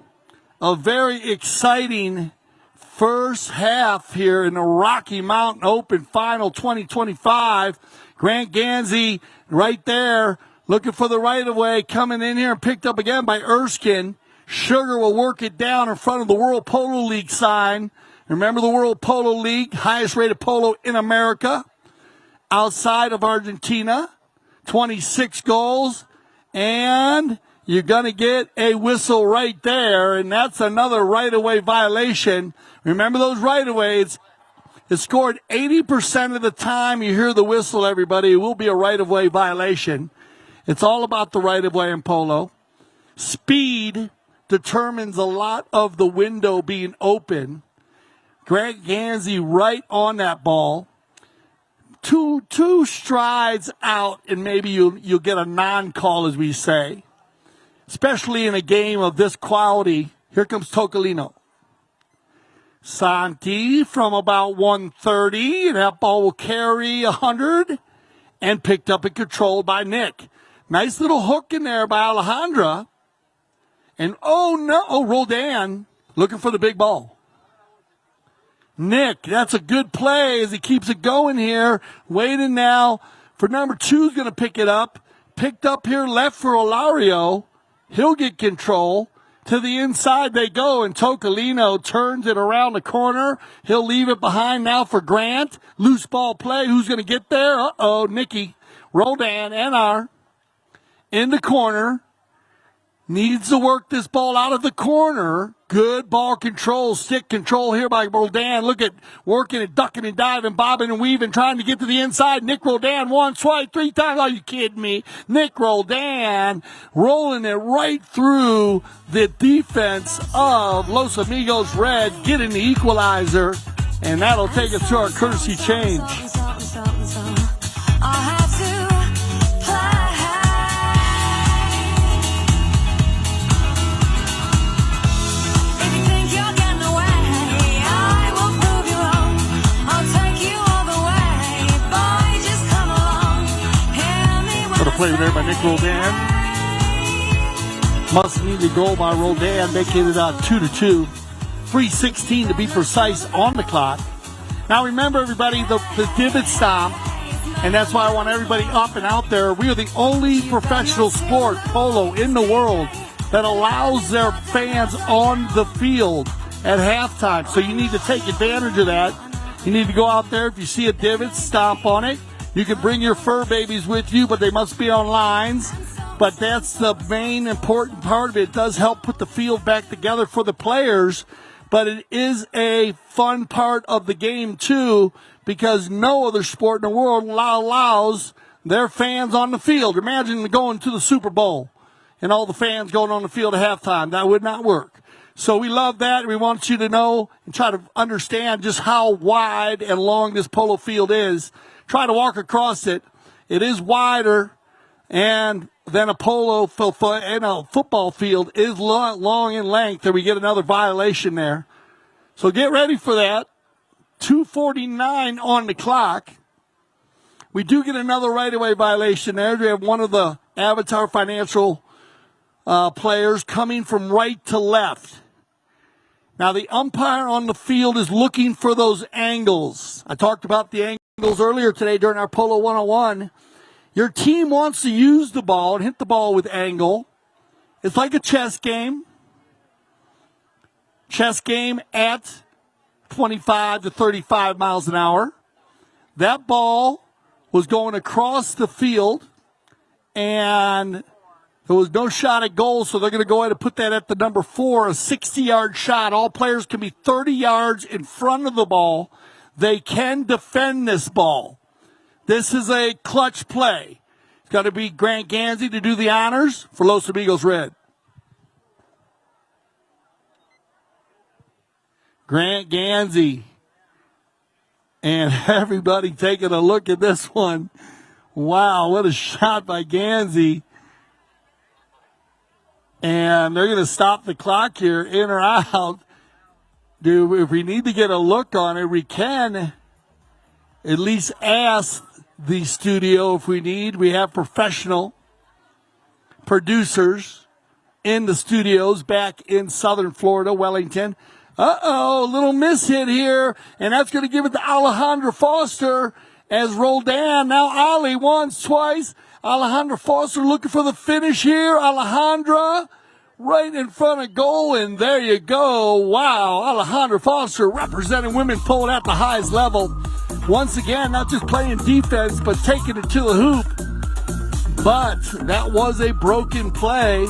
A very exciting first half here in the Rocky Mountain Open Final 2025. Grant Gansey right there looking for the right-of-way, coming in here and picked up again by Erskine. Sugar will work it down in front of the World Polo League sign. Remember the World Polo League, highest rated polo in America, outside of Argentina. 26 goals, and you're going to get a whistle right there, and that's another right-of-way violation. Remember those right-of-ways. It's scored 80% of the time you hear the whistle, everybody. It will be a right-of-way violation. It's all about the right-of-way in polo. Speed determines a lot of the window being open. Grant Gansey right on that ball. Two strides out, and maybe you'll get a non-call, as we say. Especially in a game of this quality. Here comes Tocolino. Santi from about 130, and that ball will carry 100, and picked up and controlled by Nick. Nice little hook in there by Alejandra. And Rodan looking for the big ball. Nick, that's a good play as he keeps it going here. Waiting now for number 2 is going to pick it up. Picked up here left for Ilario. He'll get control. To the inside they go, and Tocolino turns it around the corner. He'll leave it behind now for Grant. Loose ball play. Who's going to get there? Uh-oh, Nicky. Rodan, NR, in the corner. Needs to work this ball out of the corner. Good ball control, stick control here by Rodan. Look at working and ducking and diving, bobbing and weaving, trying to get to the inside. Nick Rodan once, twice, 3 times. Are you kidding me? Nick Rodan rolling it right through the defense of Los Amigos Red, getting the equalizer, and that'll take us to our courtesy change. Play there by Nick Rodan. Must need a goal by Rodan, making it 2-2. 3:16 to be precise on the clock. Now remember, everybody, the divot stomp, and that's why I want everybody up and out there. We are the only professional sport, polo, in the world that allows their fans on the field at halftime. So you need to take advantage of that. You need to go out there. If you see a divot, stomp on it. You can bring your fur babies with you, but they must be on lines. But that's the main important part of it. It does help put the field back together for the players, but it is a fun part of the game too, because no other sport in the world allows their fans on the field. Imagine going to the Super Bowl and all the fans going on the field at halftime. That would not work. So we love that. We want you to know and try to understand just how wide and long this polo field is. Try to walk across it. It is wider and then a football field is long in length, and we get another violation there. So get ready for that. 2:49 on the clock. We do get another right-of-way violation there. We have one of the Avatar Financial players coming from right to left. Now, the umpire on the field is looking for those angles. I talked about the angles earlier today during our Polo 101. Your team wants to use the ball and hit the ball with angle. It's like a chess game. Chess game at 25 to 35 miles an hour. That ball was going across the field, and there was no shot at goal, so they're going to go ahead and put that at the number 4, a 60-yard shot. All players can be 30 yards in front of the ball. They can defend this ball. This is a clutch play. It's got to be Grant Gansey to do the honors for Los Amigos Red. Grant Gansey. And everybody taking a look at this one. Wow, what a shot by Gansey. And they're going to stop the clock here, in or out. If we need to get a look on it, we can at least ask the studio if we need. We have professional producers in the studios back in southern Florida, Wellington. A little miss hit here, and that's going to give it to Alejandra Foster as Roldan. Now Ali once, twice. Alejandra Foster looking for the finish here. Alejandra right in front of goal, and there you go. Wow, Alejandra Foster representing women polo at the highest level. Once again, not just playing defense, but taking it to the hoop. But that was a broken play.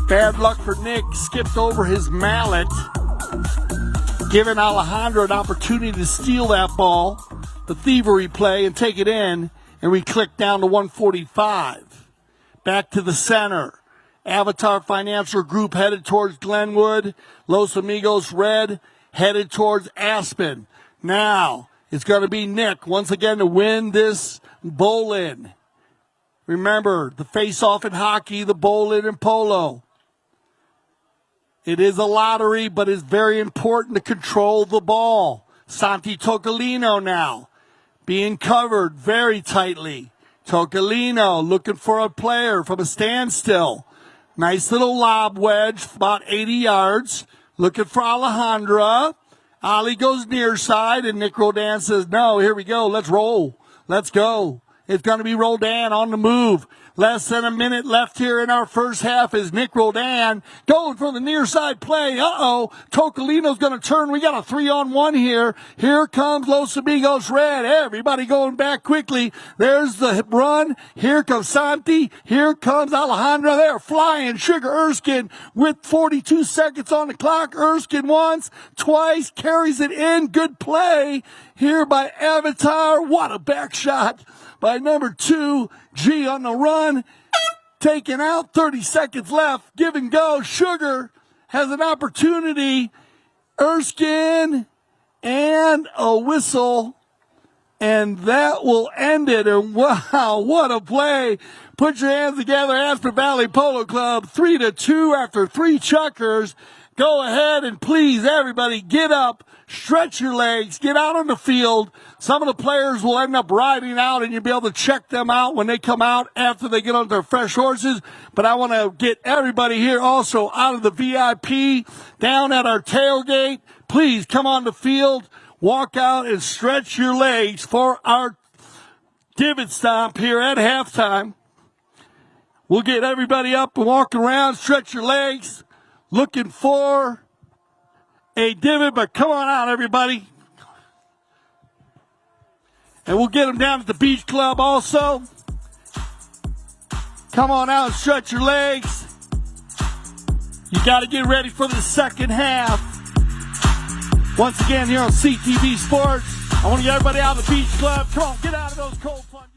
Bad luck for Nick. Skipped over his mallet, giving Alejandra an opportunity to steal that ball, the thievery play, and take it in. And we click down to 145. Back to the center. Avatar Financial Group headed towards Glenwood. Los Amigos Red headed towards Aspen. Now, it's going to be Nick once again to win this bowl-in. Remember, the face-off in hockey, the bowl-in in polo. It is a lottery, but it's very important to control the ball. Santi Tocolino now being covered very tightly. Tocolino looking for a player from a standstill. Nice little lob wedge, about 80 yards. Looking for Alejandra. Ali goes near side, and Nick Roldan says, no, here we go. Let's roll. Let's go. It's going to be Roldan on the move. Less than a minute left here in our first half is Nick Roldan going for the near side play. Tocolino's going to turn. We got a 3-on-1 here. Here comes Los Amigos Red. Everybody going back quickly. There's the run. Here comes Santi. Here comes Alejandra. They're flying. Sugar Erskine with 42 seconds on the clock. Erskine once, twice, carries it in. Good play here by Avatar. What a back shot by number 2. G on the run, taken out, 30 seconds left, give and go. Sugar has an opportunity. Erskine and a whistle, and that will end it. And wow, what a play. Put your hands together, Aspen Valley Polo Club, 3-2 after 3 chuckers. Go ahead and please, everybody, get up, stretch your legs, get out on the field. Some of the players will end up riding out, and you'll be able to check them out when they come out after they get on their fresh horses. But I want to get everybody here also out of the VIP, down at our tailgate. Please come on the field, walk out, and stretch your legs for our divot stomp here at halftime. We'll get everybody up and walk around, stretch your legs. Looking for a divot, but come on out, everybody. And we'll get them down at the beach club also. Come on out and stretch your legs. You got to get ready for the second half. Once again, here on CTV Sports, I want to get everybody out of the beach club. Come on, get out of those cold plunges.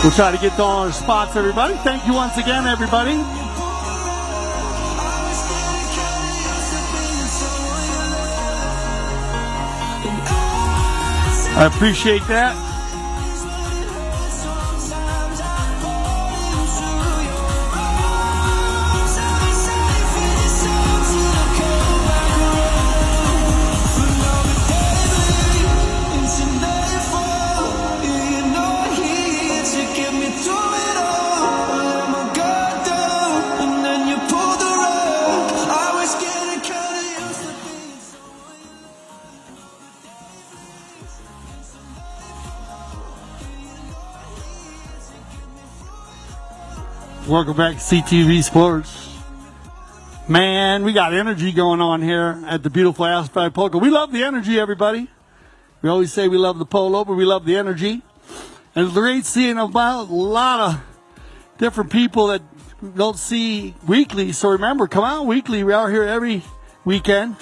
We'll try to get to all our spots, everybody. Thank you once again, everybody. I appreciate that. Welcome back to CTV Sports. Man, we got energy going on here at the beautiful Aspen Polka. We love the energy, everybody. We always say we love the Polo, but we love the energy. And it's great seeing about a lot of different people that we don't see weekly. So remember, come out weekly. We are here every weekend.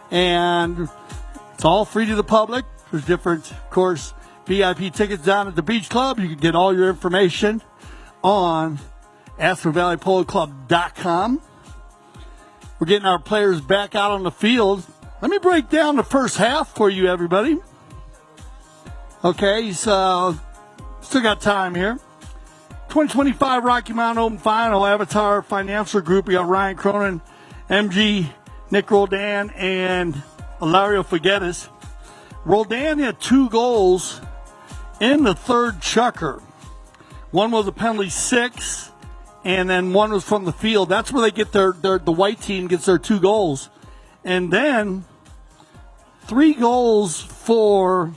And it's all free to the public. There's different, of course, VIP tickets down at the Beach Club. You can get all your information on AspenValleyPoloClub.com. We're getting our players back out on the field. Let me break down the first half for you, everybody. Okay, so still got time here. 2025 Rocky Mountain Open Final, Avatar Financial Group. We got Ryan Cronin, MG, Nick Roldan, and Ilario Figueres. Roldan had 2 goals in the third chukker. One was a penalty 6, and then one was from the field. That's where they get the white team gets their 2 goals. And then 3 goals for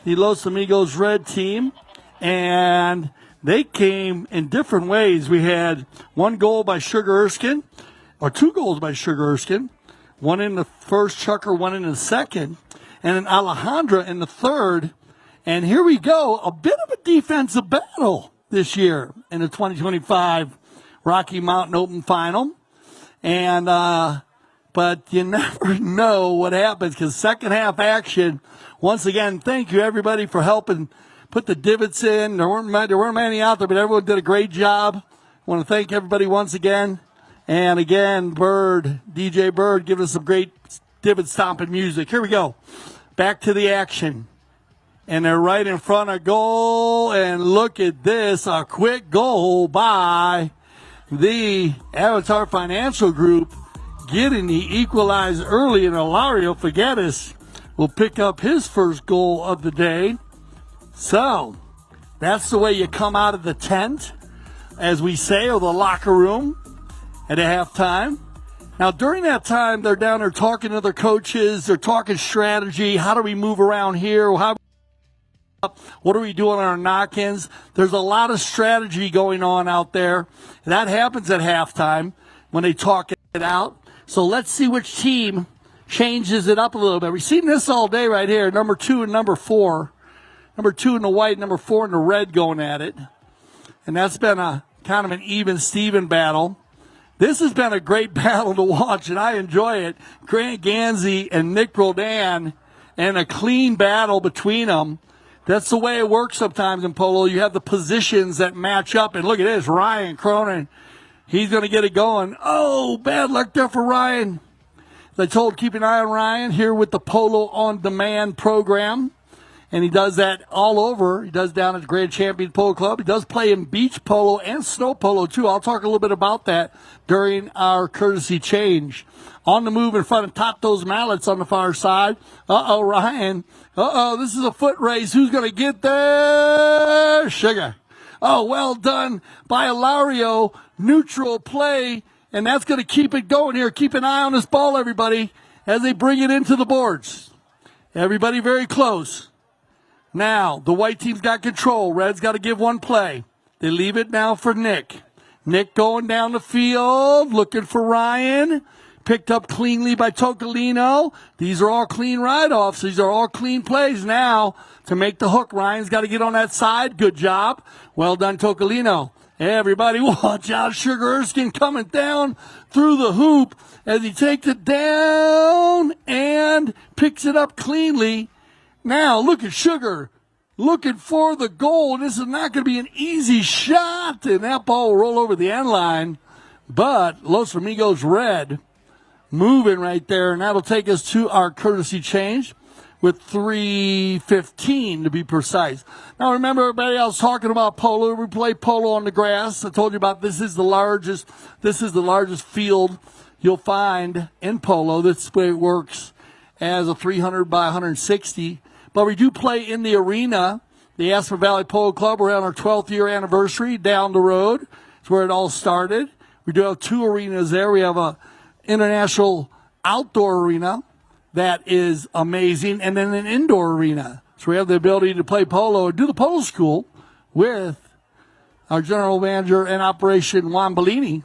the Los Amigos red team, and they came in different ways. We had 1 goal by Sugar Erskine, or 2 goals by Sugar Erskine, 1 in the first chukker, 1 in the second, and then Alejandra in the third. And here we go, a bit of a defensive battle this year in the 2025 Rocky Mountain Open Final. And, but you never know what happens, because second half action, once again, thank you everybody for helping put the divots in. There weren't many out there, but everyone did a great job. I want to thank everybody once again. And again, DJ Bird, giving us some great divot stomping music. Here we go. Back to the action. And they're right in front of goal. And look at this, a quick goal by the Avatar Financial Group, getting the equalizer early. And Ilario Figueres will pick up his first goal of the day. So that's the way you come out of the tent, as we say, or the locker room at a halftime. Now, during that time, they're down there talking to their coaches. They're talking strategy. How do we move around here? What are we doing on our knock-ins? There's a lot of strategy going on out there. That happens at halftime when they talk it out. So let's see which team changes it up a little bit. We've seen this all day right here, number 2 and number 4. Number 2 in the white, number 4 in the red going at it. And that's been a kind of an even-Steven battle. This has been a great battle to watch, and I enjoy it. Grant Gansey and Nick Roldan, and a clean battle between them. That's the way it works sometimes in polo. You have the positions that match up. And look at this, Ryan Cronin. He's going to get it going. Oh, bad luck there for Ryan. As I told, keep an eye on Ryan here with the Polo On Demand program. And he does that all over. He does down at the Grand Champion Polo Club. He does play in beach polo and snow polo, too. I'll talk a little bit about that during our courtesy change. On the move in front of Tato's Mallets on the far side. Uh-oh, Ryan. Uh-oh, this is a foot race. Who's going to get there? Sugar. Oh, well done by Ilario. Neutral play, and that's going to keep it going here. Keep an eye on this ball, everybody, as they bring it into the boards. Everybody very close. Now, the white team's got control. Red's got to give one play. They leave it now for Nick. Nick going down the field, looking for Ryan. Picked up cleanly by Tocolino. These are all clean ride-offs. These are all clean plays now to make the hook. Ryan's got to get on that side. Good job. Well done, Tocolino. Everybody watch out. Sugar Erskine coming down through the hoop as he takes it down and picks it up cleanly. Now, look at Sugar. looking for the goal. This is not going to be an easy shot, and that ball will roll over the end line. But Los Amigos Red moving right there, and that'll take us to our courtesy change with 3:15 to be precise. Now remember, everybody, I was talking about polo. We play polo on the grass. I told you about this is the largest field you'll find in polo. This way it works as a 300 by 160. But we do play in the arena, the Aspen Valley Polo Club. We're on our 12th year anniversary down the road. It's where it all started. We do have two arenas there. We have a international outdoor arena that is amazing, and then an indoor arena. So we have the ability to play polo and do the polo school with our general manager and operation Juan Bellini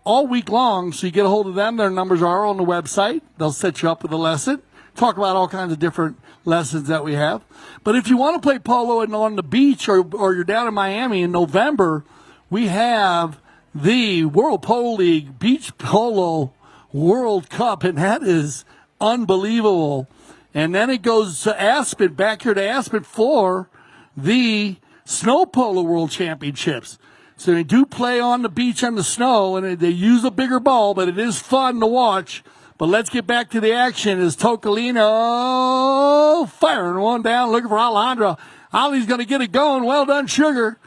all week long. So you get a hold of them. Their numbers are on the website. They'll set you up with a lesson. Talk about all kinds of different lessons that we have. But if you want to play polo and on the beach or you're down in Miami in November, we have the World Polo League Beach Polo World Cup, and that is unbelievable. And then it goes to Aspen, back here to Aspen for the Snow Polo World Championships. So they do play on the beach on the snow, and they use a bigger ball, but it is fun to watch. But let's get back to the action as Tocolino firing one down, looking for Alejandro. Ali's going to get it going. Well done, Sugar.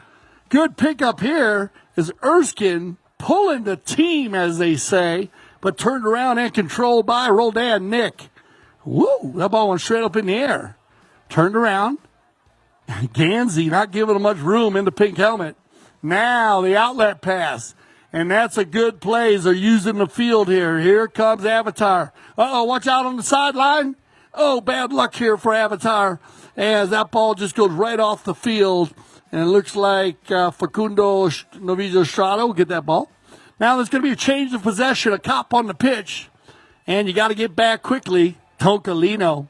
Good pickup here is Erskine pulling the team, as they say, but turned around and controlled by Roldan Nick. Woo, that ball went straight up in the air. Turned around. Gansey not giving him much room in the pink helmet. Now the outlet pass. And that's a good play as they're using the field here. Here comes Avatar. Uh-oh, watch out on the sideline. Oh, bad luck here for Avatar as that ball just goes right off the field. And it looks like Facundo Novizo Estrada will get that ball. Now there's going to be a change of possession, a cop on the pitch. And you got to get back quickly. Tocolino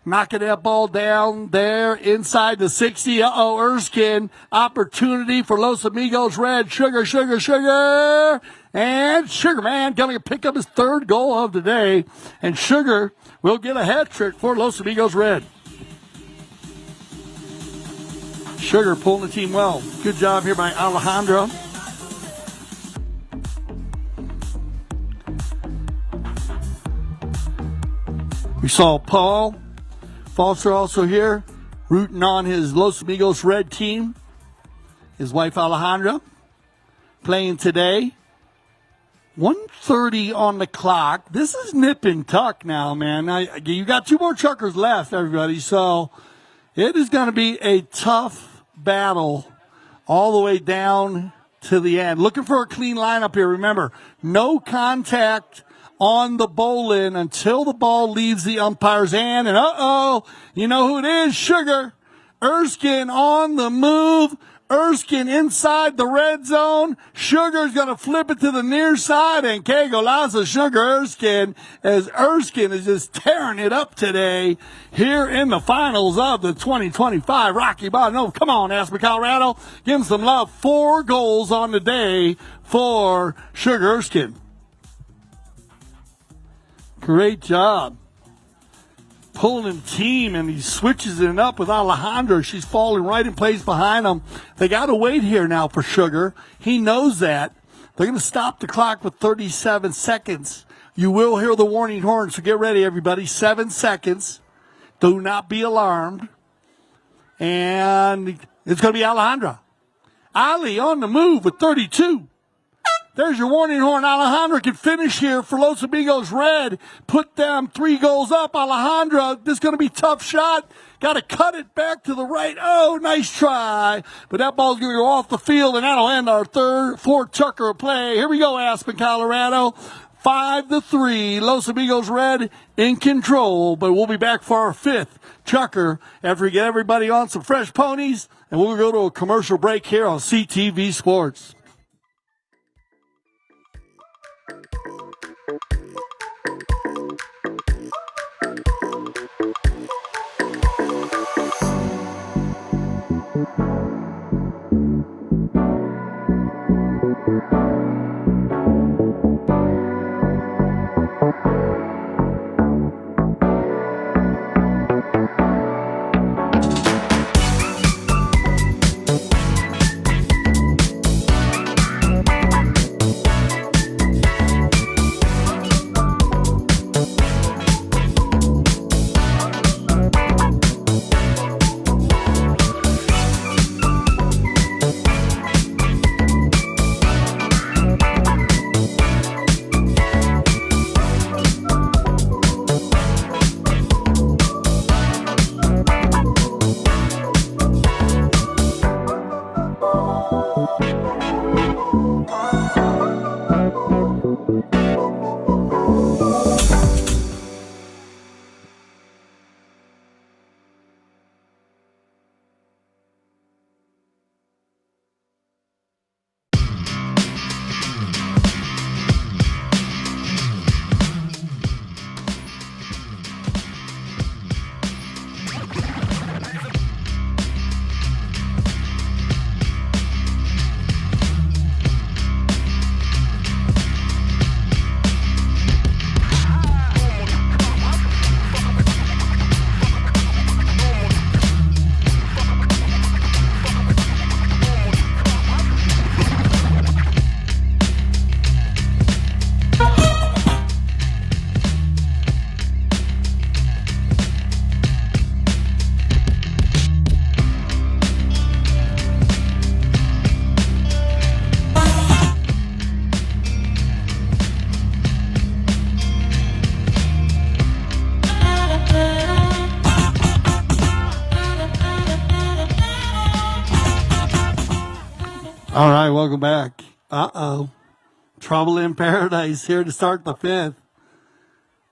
knocking that ball down there inside the 60. Uh-oh, Erskine. Opportunity for Los Amigos Red. Sugar. And Sugar Man going to pick up his third goal of the day. And Sugar will get a hat trick for Los Amigos Red. Sugar pulling the team well. Good job here by Alejandro. We saw Paul Foster also here, rooting on his Los Amigos Red team. His wife Alejandra playing today. 1:30 on the clock. This is nip and tuck now, man. Now, you got two more chuckers left, everybody. So it is going to be a tough battle all the way down to the end. Looking for a clean lineup here. Remember, no contact on the bowling until the ball leaves the umpire's hand. And you know who it is? Sugar. Erskine on the move. Erskine inside the red zone. Sugar's going to flip it to the near side, and que golazo, Sugar Erskine, as Erskine is just tearing it up today here in the finals of the 2025 Rocky Mountain. No, come on, Aspen, Colorado. Give him some love. 4 goals on the day for Sugar Erskine. Great job. Pulling team, and he switches it up with Alejandra. She's falling right in place behind him. They got to wait here now for Sugar. He knows that. They're going to stop the clock with 37 seconds. You will hear the warning horn, so get ready, everybody. 7 seconds. Do not be alarmed. And it's going to be Alejandra. Ali on the move with 32. There's your warning horn. Alejandra can finish here for Los Amigos Red. Put them 3 goals up. Alejandra, this is going to be a tough shot. Got to cut it back to the right. Oh, nice try. But that ball's going to go off the field, and that'll end our 4th chucker of play. Here we go, Aspen, Colorado. 5-3. Los Amigos Red in control. But we'll be back for our 5th chucker after we get everybody on some fresh ponies. And we'll go to a commercial break here on CTV Sports. All right, welcome back. Trouble in paradise here to start the fifth.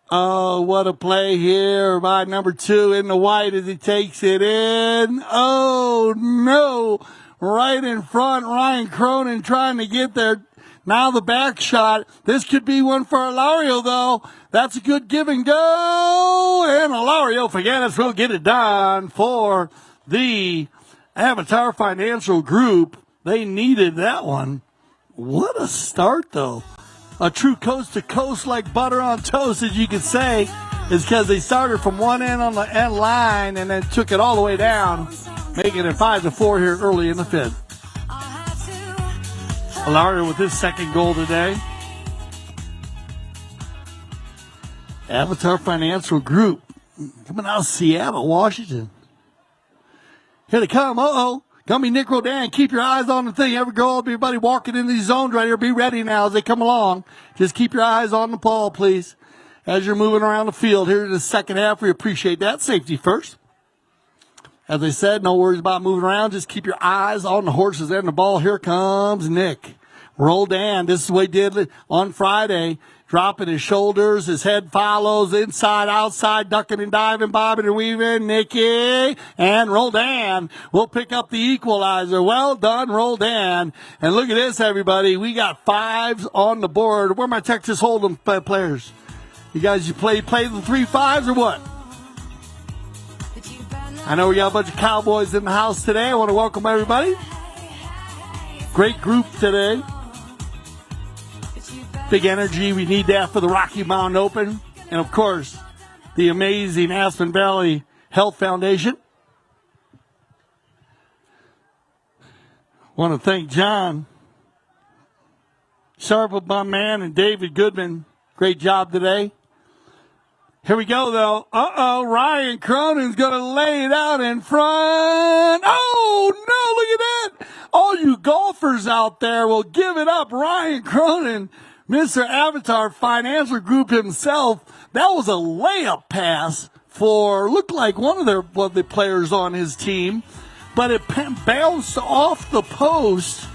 Oh, what a play here by number 2 in the white as he takes it in. Oh, no. Right in front, Ryan Cronin trying to get there. Now the back shot. This could be one for Ilario, though. That's a good give and go. And Ilario Faganis will get it done for the Avatar Financial Group. They needed that one. What a start, though. A true coast-to-coast like butter on toast, as you could say, is because they started from one end on the end line and then took it all the way down, making it 5-4 here early in the fifth. Ilario with his second goal today. Avatar Financial Group coming out of Seattle, Washington. Here they come. Uh-oh. Gonna be Nick Rodan. Keep your eyes on the thing. Everybody walking in these zones right here. Be ready now as they come along. Just keep your eyes on the ball, please. As you're moving around the field here in the second half, we appreciate that. Safety first. As I said, no worries about moving around. Just keep your eyes on the horses and the ball. Here comes Nick Rodan. This is what he did on Friday. Dropping his shoulders, his head follows, inside, outside, ducking and diving, bobbing and weaving. Nicky and Roldan will pick up the equalizer. Well done, Roldan. And look at this, everybody. We got 5s on the board. Where are my Texas Hold'em players? You guys, you play the 3 5s or what? I know we got a bunch of Cowboys in the house today. I want to welcome everybody. Great group today. Big energy. We need that for the Rocky Mountain Open. And, of course, the amazing Aspen Valley Health Foundation. Want to thank John Sharp, my man, and David Goodman. Great job today. Here we go, though. Ryan Cronin's going to lay it out in front. Oh, no, look at that. All you golfers out there will give it up. Ryan Cronin, Mr. Avatar Financial Group himself, that was a layup pass for, looked like one of the players on his team, but it bounced off the post,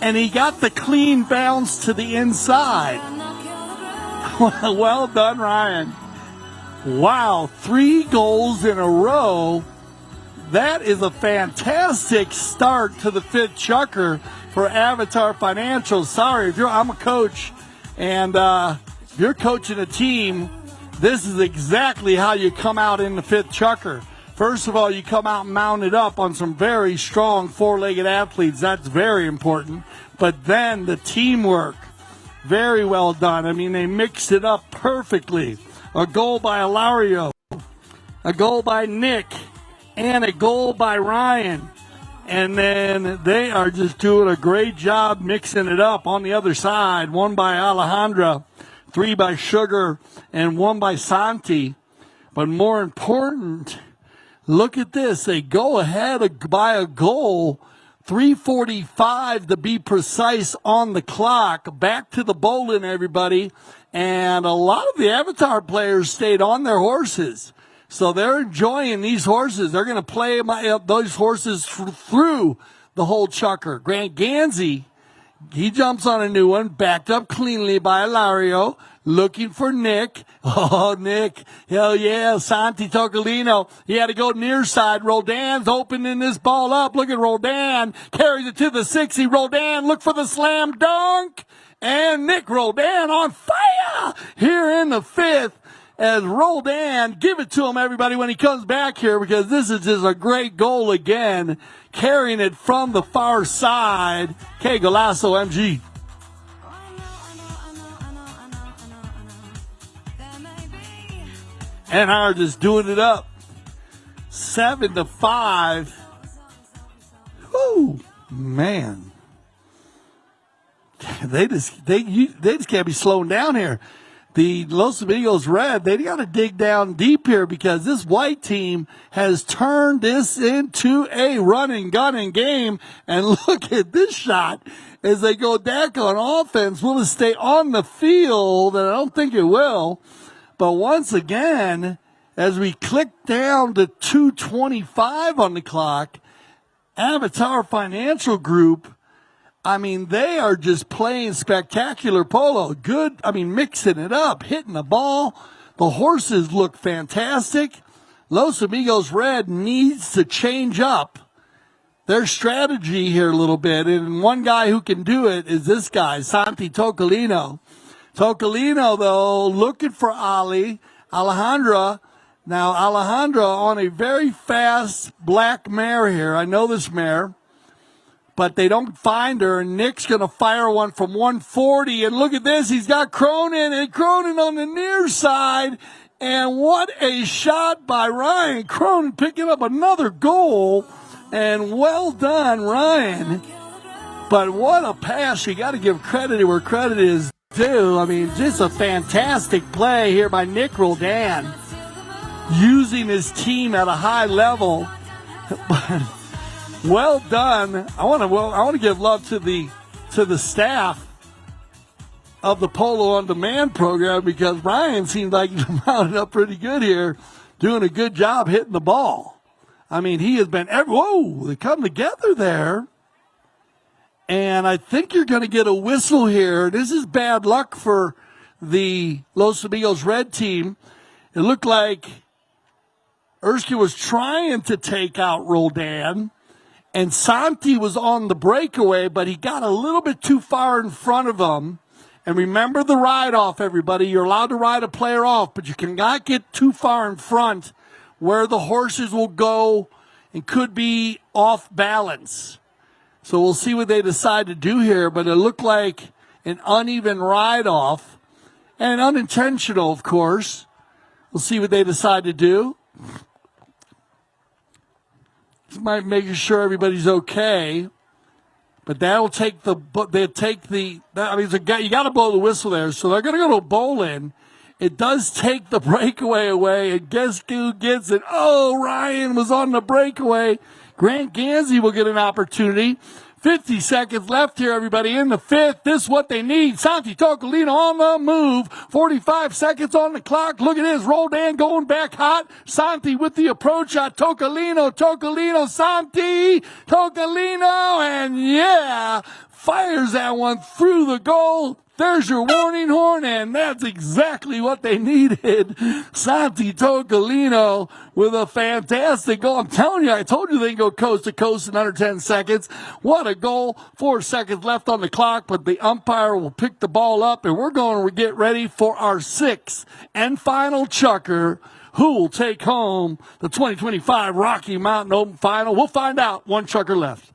and he got the clean bounce to the inside. Well done, Ryan. Wow, 3 goals in a row. That is a fantastic start to the 5th chukker for Avatar Financial. Sorry, I'm a coach. And if you're coaching a team, this is exactly how you come out in the 5th chukker. First of all, you come out mounted up on some very strong 4-legged athletes. That's very important. But then the teamwork, very well done. I mean, they mixed it up perfectly. A goal by Ilario, a goal by Nick, and a goal by Ryan. And then they are just doing a great job mixing it up on the other side. 1 by Alejandra, 3 by Sugar, and 1 by Santi. But more important, look at this. They go ahead by a goal, 3:45 to be precise on the clock. Back to the bowling, everybody. And a lot of the Avatar players stayed on their horses. So they're enjoying these horses. They're going to play those horses through the whole chukker. Grant Gansey, he jumps on a new one, backed up cleanly by Ilario, looking for Nick. Oh, Nick. Hell yeah. Santi Tocolino. He had to go near side. Roldan's opening this ball up. Look at Roldan. Carries it to the 60. Roldan, look for the slam dunk. And Nick Roldan on fire here in the 5th. As Roldan, give it to him, everybody, when he comes back here, because this is just a great goal again, carrying it from the far side. Okay, Golasso MG. And are just doing it up. 7-5. Whoo, man. They just can't be slowing down here. The Los Amigos Red, they got to dig down deep here because this white team has turned this into a running, gunning game. And look at this shot as they go back on offense. Will it stay on the field? And I don't think it will. But once again, as we click down to 2:25 on the clock, Avatar Financial Group, I mean, they are just playing spectacular polo. Good, I mean, mixing it up, hitting the ball. The horses look fantastic. Los Amigos Red needs to change up their strategy here a little bit. And one guy who can do it is this guy, Santi Tocolino. Tocolino, though, looking for Alejandra. Now, Alejandra on a very fast black mare here. I know this mare. But they don't find her, and Nick's going to fire one from 140. And look at this. He's got Cronin, and Cronin on the near side. And what a shot by Ryan Cronin, picking up another goal. And well done, Ryan. But what a pass. You got to give credit where credit is due. I mean, just a fantastic play here by Nick Roldan, using his team at a high level. But well done. I want to give love to the staff of the Polo on Demand program, because Ryan seemed like he mounted up pretty good here, doing a good job hitting the ball. I mean, he has been whoa, they come together there. And I think you're going to get a whistle here. This is bad luck for the Los Amigos Red team. It looked like Erskine was trying to take out Roldan, and Santi was on the breakaway, but he got a little bit too far in front of him. And remember the ride-off, everybody. You're allowed to ride a player off, but you cannot get too far in front where the horses will go and could be off balance. So we'll see what they decide to do here, but it looked like an uneven ride-off, and unintentional, of course. We'll see what they decide to do. Might make sure everybody's okay, but that'll take the. I mean, you got to blow the whistle there, so they're going to go to a bowl-in. It does take the breakaway away, and guess who gets it? Oh, Ryan was on the breakaway. Grant Gansey will get an opportunity. 50 seconds left here, everybody, in the fifth. This is what they need. Santi Tocolino on the move. 45 seconds on the clock. Look at this. Roldan going back hot. Santi with the approach shot. Tocolino, Santi, Tocolino, and yeah, fires that one through the goal. There's your warning horn, and that's exactly what they needed. Santi Tocolino with a fantastic goal. I'm telling you, I told you they can go coast to coast in under 10 seconds. What a goal. 4 seconds left on the clock, but the umpire will pick the ball up, and we're going to get ready for our sixth and final chucker. Who will take home the 2025 Rocky Mountain Open Final? We'll find out. One chucker left.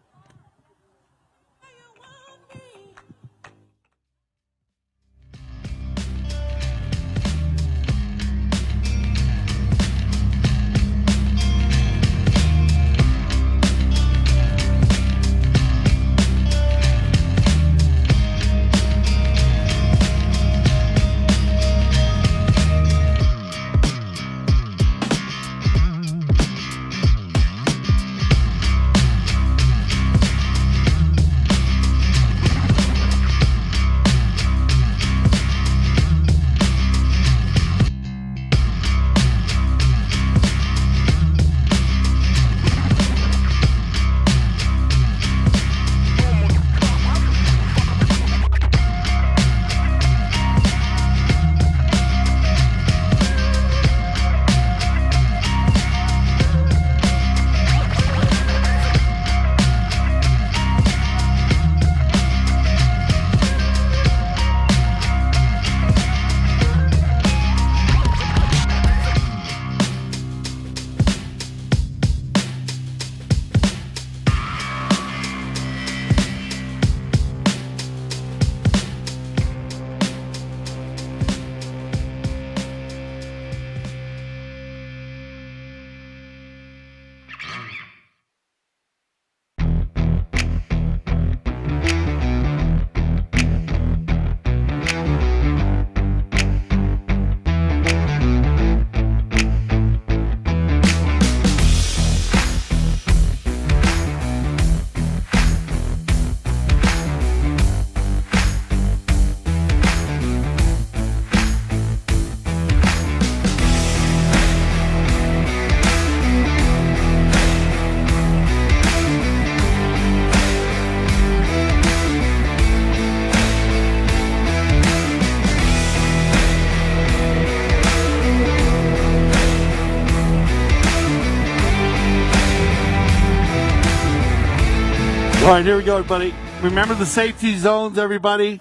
right, here we go, everybody. Remember the safety zones, everybody.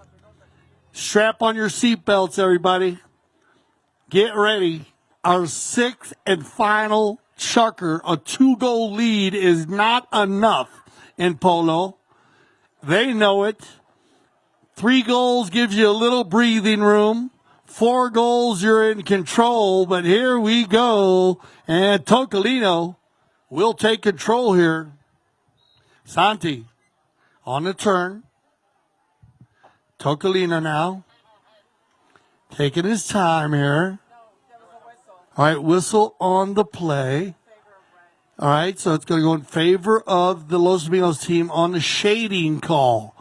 Strap on your seatbelts, everybody. Get ready. Our sixth and final chucker, a 2-goal lead is not enough in polo. They know it. 3 goals gives you a little breathing room. 4 goals, you're in control. But here we go. And Tocolino will take control here. Santi on the turn. Tocolino now. Taking his time here. All right, whistle on the play. All right, so it's going to go in favor of the Los Amigos team on the shading call.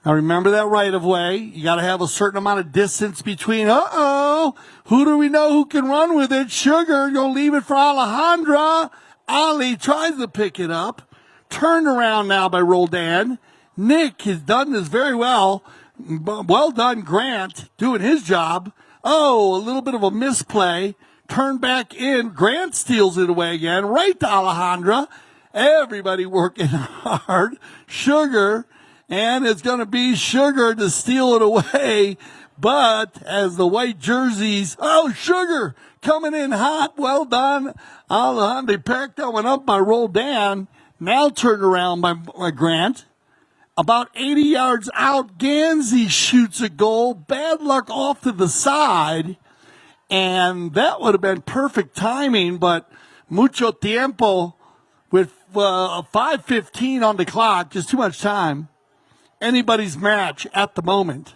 Now remember that right of way. You got to have a certain amount of distance between. Who do we know who can run with it? Sugar, you'll leave it for Alejandra. Ali tries to pick it up. Turned around now by Roldan. Nick has done this very well. Well done, Grant, doing his job. Oh, a little bit of a misplay. Turn back in. Grant steals it away again. Right to Alejandra. Everybody working hard. Sugar. And it's going to be Sugar to steal it away. But as the white jerseys, Sugar coming in hot. Well done. Alejandra packed that one up by Roldan. Now turned around by Grant. About 80 yards out, Ganzi shoots a goal. Bad luck off to the side. And that would have been perfect timing, but mucho tiempo with 5:15 on the clock, just too much time. Anybody's match at the moment.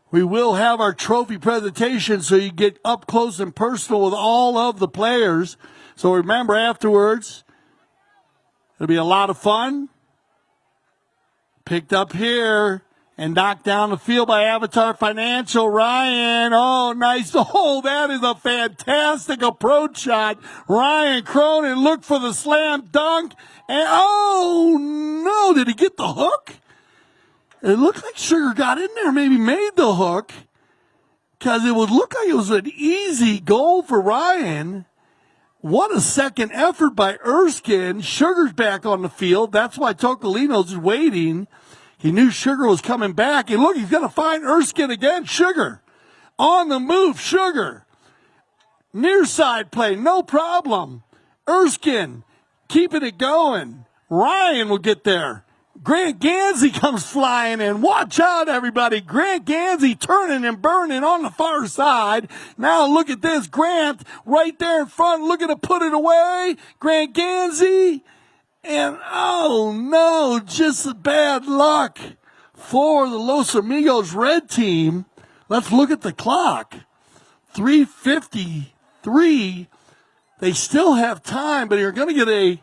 We will have our trophy presentation so you get up close and personal with all of the players. So remember afterwards, it'll be a lot of fun. Picked up here. And knocked down the field by Avatar Financial. Ryan, nice. That is a fantastic approach shot. Ryan Cronin looked for the slam dunk. And, no, did he get the hook? It looked like Sugar got in there, maybe made the hook. Because it would look like it was an easy goal for Ryan. What a second effort by Erskine. Sugar's back on the field. That's why Tocolino's waiting. He knew Sugar was coming back. And look, he's going to find Erskine again. Sugar. On the move, Sugar. Near side play, no problem. Erskine keeping it going. Ryan will get there. Grant Ganzi comes flying in. Watch out, everybody. Grant Ganzi turning and burning on the far side. Now look at this. Grant right there in front looking to put it away. Grant Ganzi. And, no, just bad luck for the Los Amigos red team. Let's look at the clock. 3:53. They still have time, but you're going to get a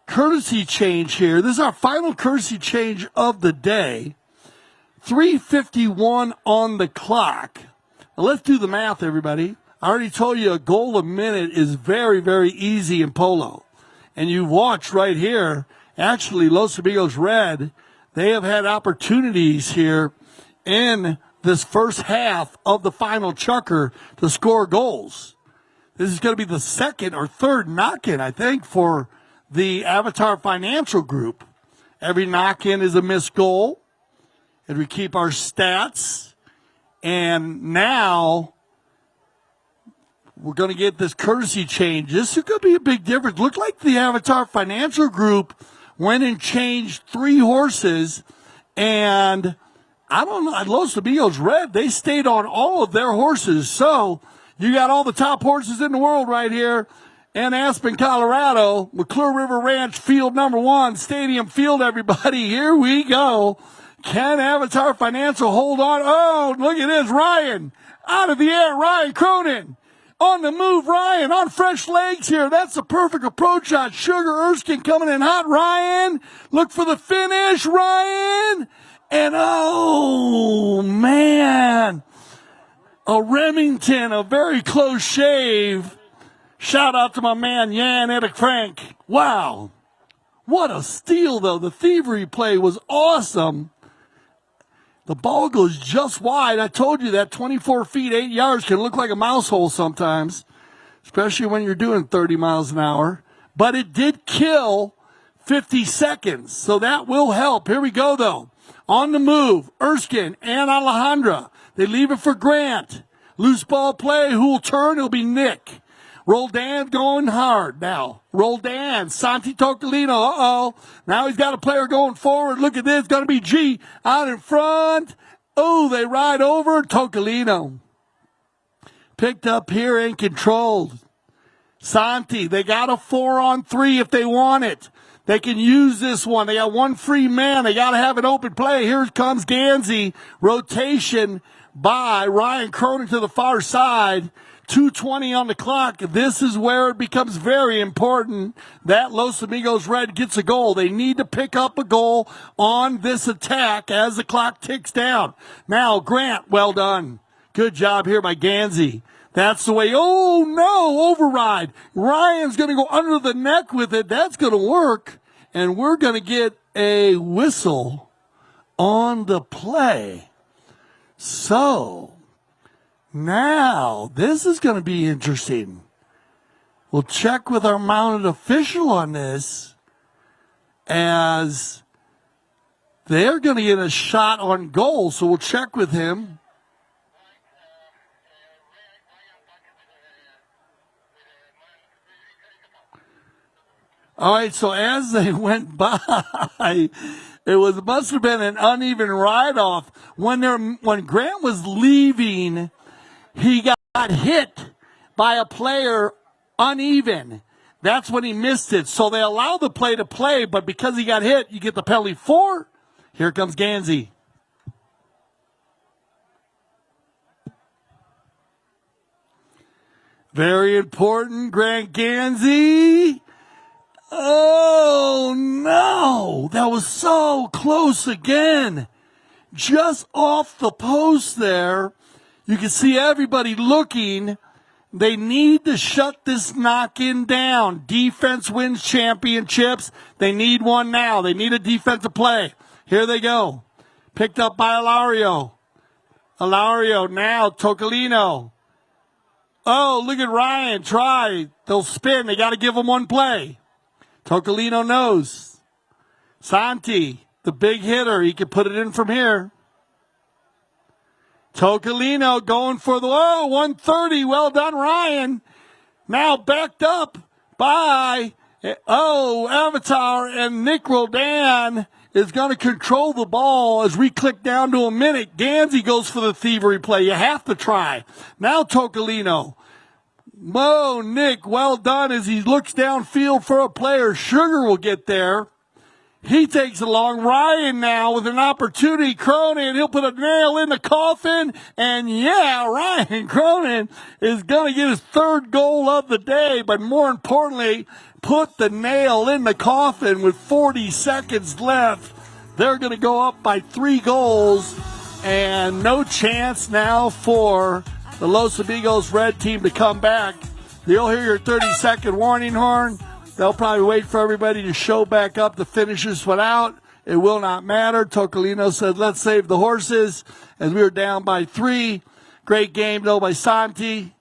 courtesy change here. This is our final courtesy change of the day. 3:51 on the clock. Now let's do the math, everybody. I already told you a goal a minute is very, very easy in polo. And you watch right here, actually, Los Amigos Red, they have had opportunities here in this first half of the final chucker to score goals. This is going to be the second or third knock-in, I think, for the Avatar Financial Group. Every knock-in is a missed goal. And we keep our stats. And now we're going to get this courtesy change. This is going to be a big difference. Looked like the Avatar Financial Group went and changed 3 horses. And I don't know, Los Amigos Red, they stayed on all of their horses. So you got all the top horses in the world right here in Aspen, Colorado. McClure River Ranch Field number 1, Stadium Field, everybody. Here we go. Can Avatar Financial hold on? Look at this. Ryan out of the air. Ryan Cronin. On the move, Ryan, on fresh legs here. That's a perfect approach shot. Sugar Erskine coming in hot. Ryan, look for the finish, Ryan. And, man, a Remington, a very close shave. Shout out to my man, Jan Edik Frank. Wow. What a steal, though. The thievery play was awesome. The ball goes just wide. I told you that 24 feet, 8 yards can look like a mouse hole sometimes, especially when you're doing 30 miles an hour. But it did kill 50 seconds. So that will help. Here we go, though. On the move, Erskine and Alejandra. They leave it for Grant. Loose ball play. Who will turn? It'll be Nick. Roldan going hard now. Roldan. Santi Tocolino. Uh-oh. Now he's got a player going forward. Look at this. It's going to be G out in front. Oh, they ride over Tocolino. Picked up here and controlled. Santi. They got a 4-on-3 if they want it. They can use this one. They got one free man. They got to have an open play. Here comes Gansey. Rotation by Ryan Cronin to the far side. 2:20 on the clock. This is where it becomes very important that Los Amigos Red gets a goal. They need to pick up a goal on this attack as the clock ticks down. Now, Grant, well done. Good job here by Gansey. That's the way. Oh, no, override. Ryan's going to go under the neck with it. That's going to work. And we're going to get a whistle on the play. So, now, this is going to be interesting. We'll check with our mounted official on this, as they're going to get a shot on goal. So we'll check with him. All right, so as they went by, it must have been an uneven ride-off. When Grant was leaving, he got hit by a player uneven. That's when he missed it. So they allowed the play to play, but because he got hit, you get the penalty 4. Here comes Gansey. Very important, Grant Gansey. Oh, no. That was so close again. Just off the post there. You can see everybody looking. They need to shut this knock-in down. Defense wins championships. They need one now. They need a defensive play. Here they go. Picked up by Ilario. Ilario now, Tocolino. Oh, look at Ryan. Try. They'll spin. They got to give them one play. Tocolino knows. Santi, the big hitter. He can put it in from here. Tocolino going for the 130. Well done, Ryan. Now backed up by Avatar, and Nick Roldan is going to control the ball as we click down to a minute. Gansey goes for the thievery play. You have to try. Now Tocolino. Whoa, Nick, well done as he looks downfield for a player. Sugar will get there. He takes it along. Ryan now with an opportunity. Cronin, he'll put a nail in the coffin. And yeah, Ryan Cronin is going to get his 3rd goal of the day. But more importantly, put the nail in the coffin with 40 seconds left. They're going to go up by 3 goals. And no chance now for the Los Amigos Red team to come back. You'll hear your 30-second warning horn. They'll probably wait for everybody to show back up to finish this one out. It will not matter. Tocolino said, let's save the horses, as we were down by 3. Great game, though, by Santi,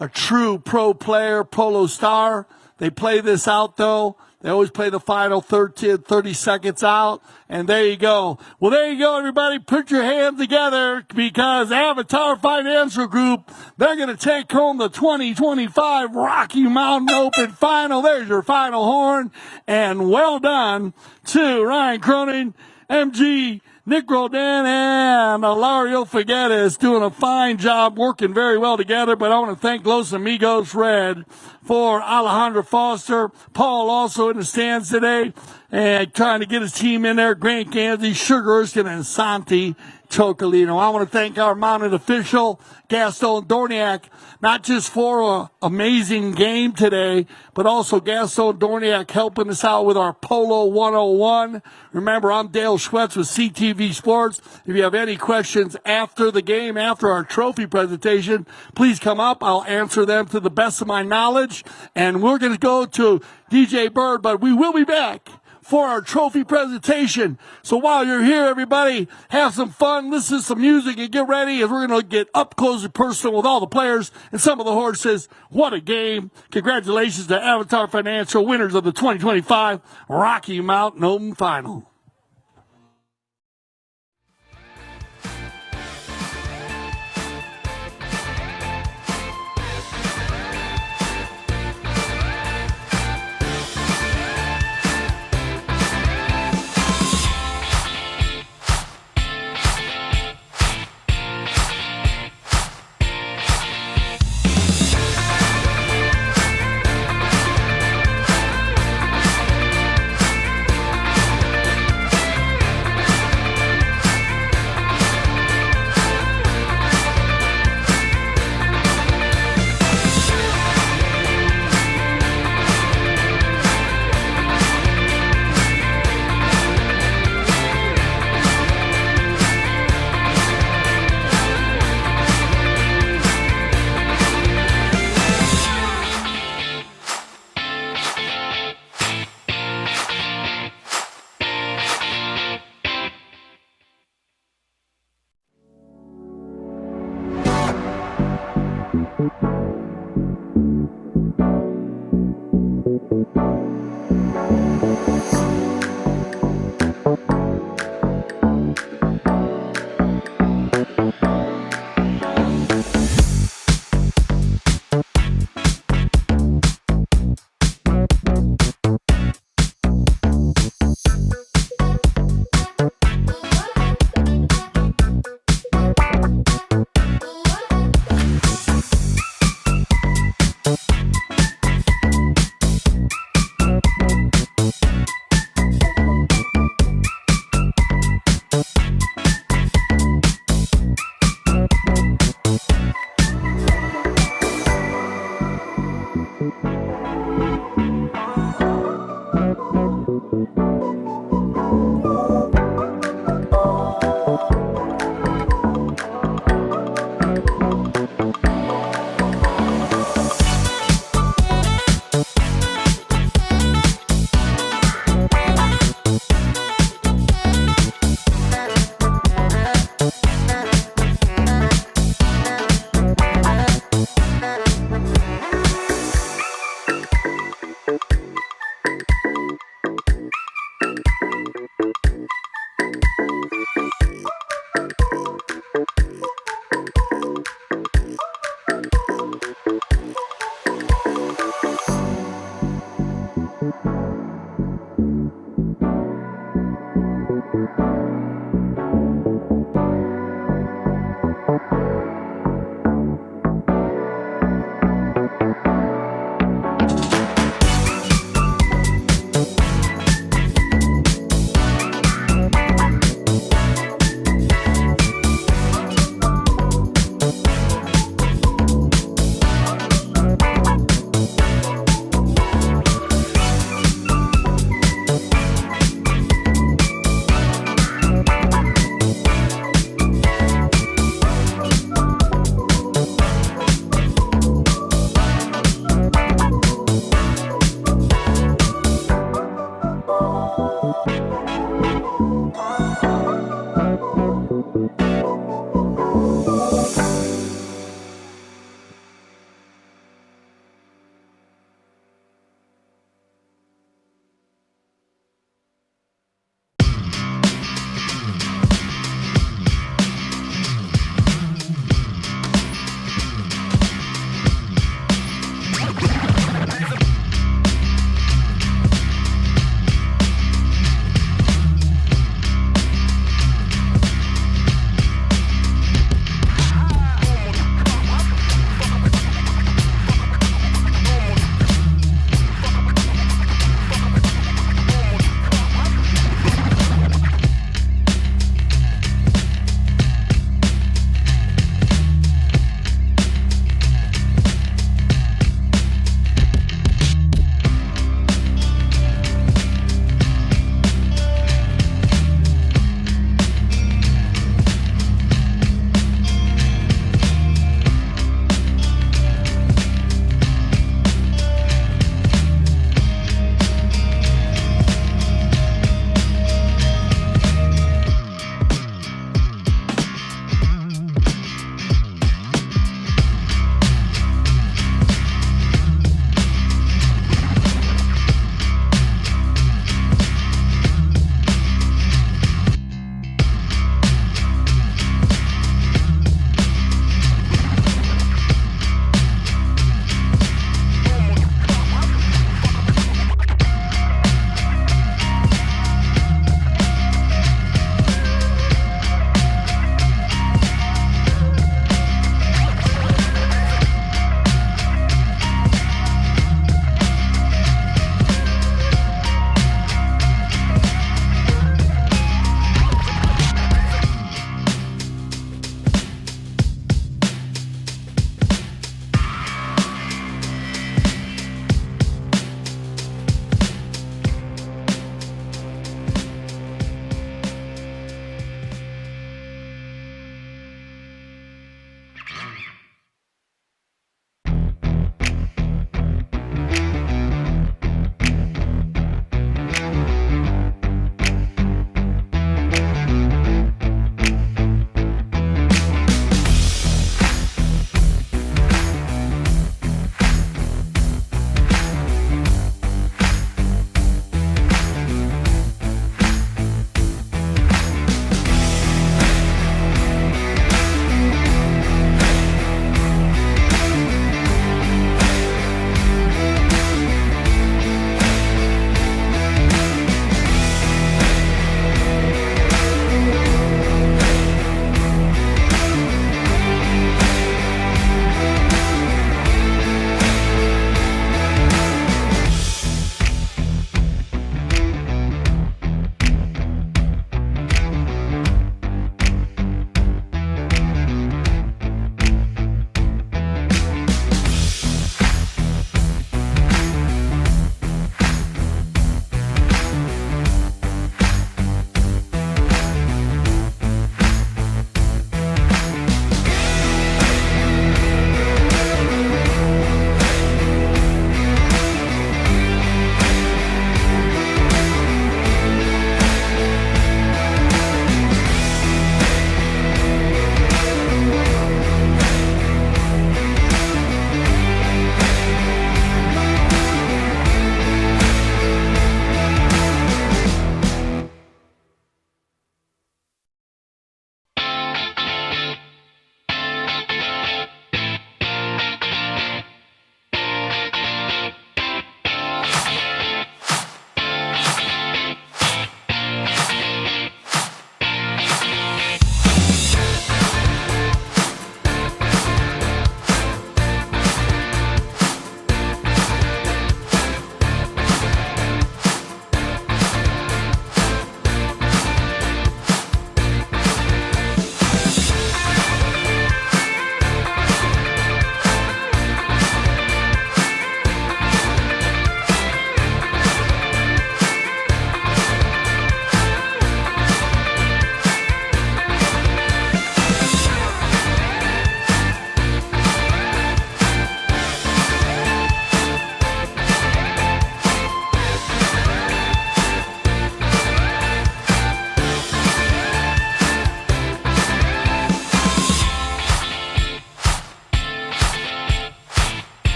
a true pro player, Polo star. They play this out, though. They always play the final 30 seconds out. And there you go. Well, there you go, everybody. Put your hands together, because Avatar Financial Group, they're going to take home the 2025 Rocky Mountain Open Final. There's your final horn. And well done to Ryan Cronin, MG, Nick Roldan, and Ilario Figueres doing a fine job, working very well together. But I want to thank Los Amigos Red for Alejandro Foster. Paul also in the stands today and trying to get his team in there. Grant Gansey, Sugar Erskine, and Santi Tocolino. I want to thank our mounted official, Gaston Dorniak, not just for an amazing game today, but also Gaston Dorniak helping us out with our Polo 101. Remember, I'm Dale Schwetz with CTV Sports. If you have any questions after the game, after our trophy presentation, please come up. I'll answer them to the best of my knowledge. And we're going to go to DJ Bird, but we will be back for our trophy presentation. So while you're here, everybody, have some fun, listen to some music, and get ready as we're going to get up close and personal with all the players and some of the horses. What a game. Congratulations to Avatar Financial, winners of the 2025 Rocky Mountain Open Final.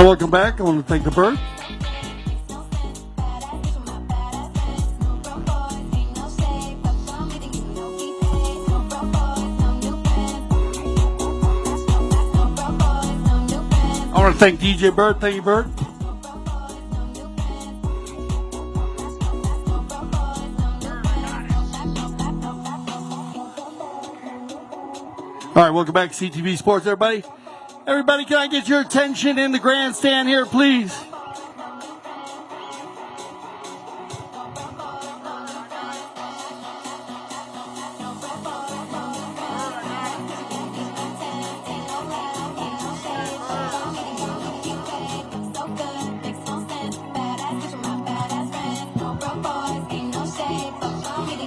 Welcome back. I want to thank the bird. I want to thank DJ Bird. Thank you, Bird. All right, welcome back to CTV Sports, everybody. Everybody, can I get your attention in the grandstand here, please?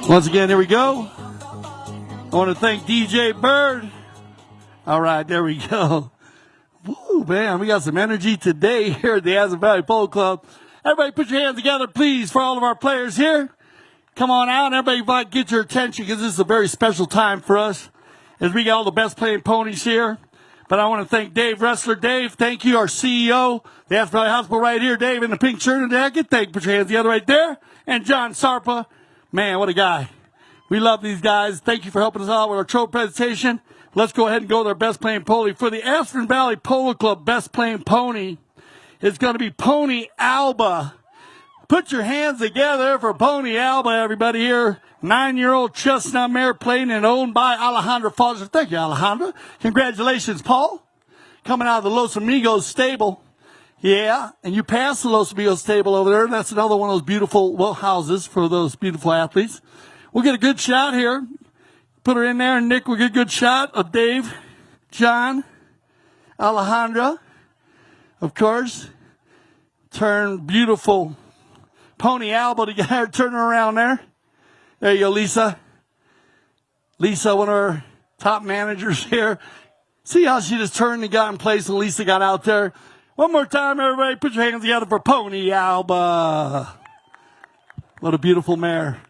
Once again, here we go. I want to thank DJ Bird. All right, there we go. Woo, man, we got some energy today here at the Aspen Valley Polo Club. Everybody put your hands together, please, for all of our players here. Come on out, everybody get your attention, because this is a very special time for us as we got all the best playing ponies here. But I want to thank Dave Wrestler. Dave, thank you, our CEO, the Aspen Valley Hospital right here. Dave in the pink shirt and jacket. Thank you. Put your hands together right there. And John Sarpa. Man, what a guy. We love these guys. Thank you for helping us out with our trophy presentation. Let's go ahead and go with our best playing pony. For the Aspen Valley Polo Club best playing pony, it's going to be Pony Alba. Put your hands together for Pony Alba, everybody here. 9-year-old chestnut mare playing and owned by Alejandra Foster. Thank you, Alejandra. Congratulations, Paul. Coming out of the Los Amigos stable. Yeah, and you passed the Los Amigos stable over there. That's another one of those beautiful houses for those beautiful athletes. We'll get a good shot here. Put her in there, and Nick will get a good shot of Dave, John, Alejandra, of course. Turn beautiful Pony Alba together. Turn her around there. There you go, Lisa. Lisa, one of our top managers here. See how she just turned and got in place, and Lisa got out there. One more time, everybody. Put your hands together for Pony Alba. What a beautiful mare.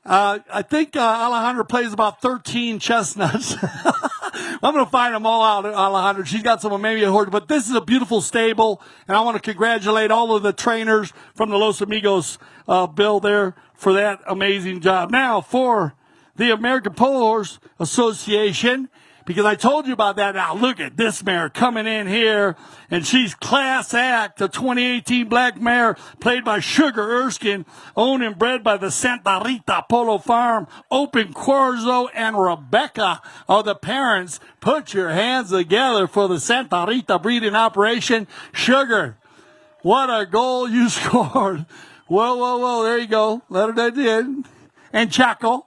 I think Alejandra plays about 13 chestnuts. I'm going to find them all out, Alejandra. She's got some maybe a horse, but this is a beautiful stable, and I want to congratulate all of the trainers from the Los Amigos Bill there for that amazing job. Now, for the American Polo Horse Association, because I told you about that. Now, look at this mare coming in here, and she's Class Act, a 2018 black mare played by Sugar Erskine, owned and bred by the Santa Rita Polo Farm. Open Corzo and Rebecca are the parents. Put your hands together for the Santa Rita breeding operation. Sugar, what a goal you scored. Whoa, there you go. Let her that in. And Chaco.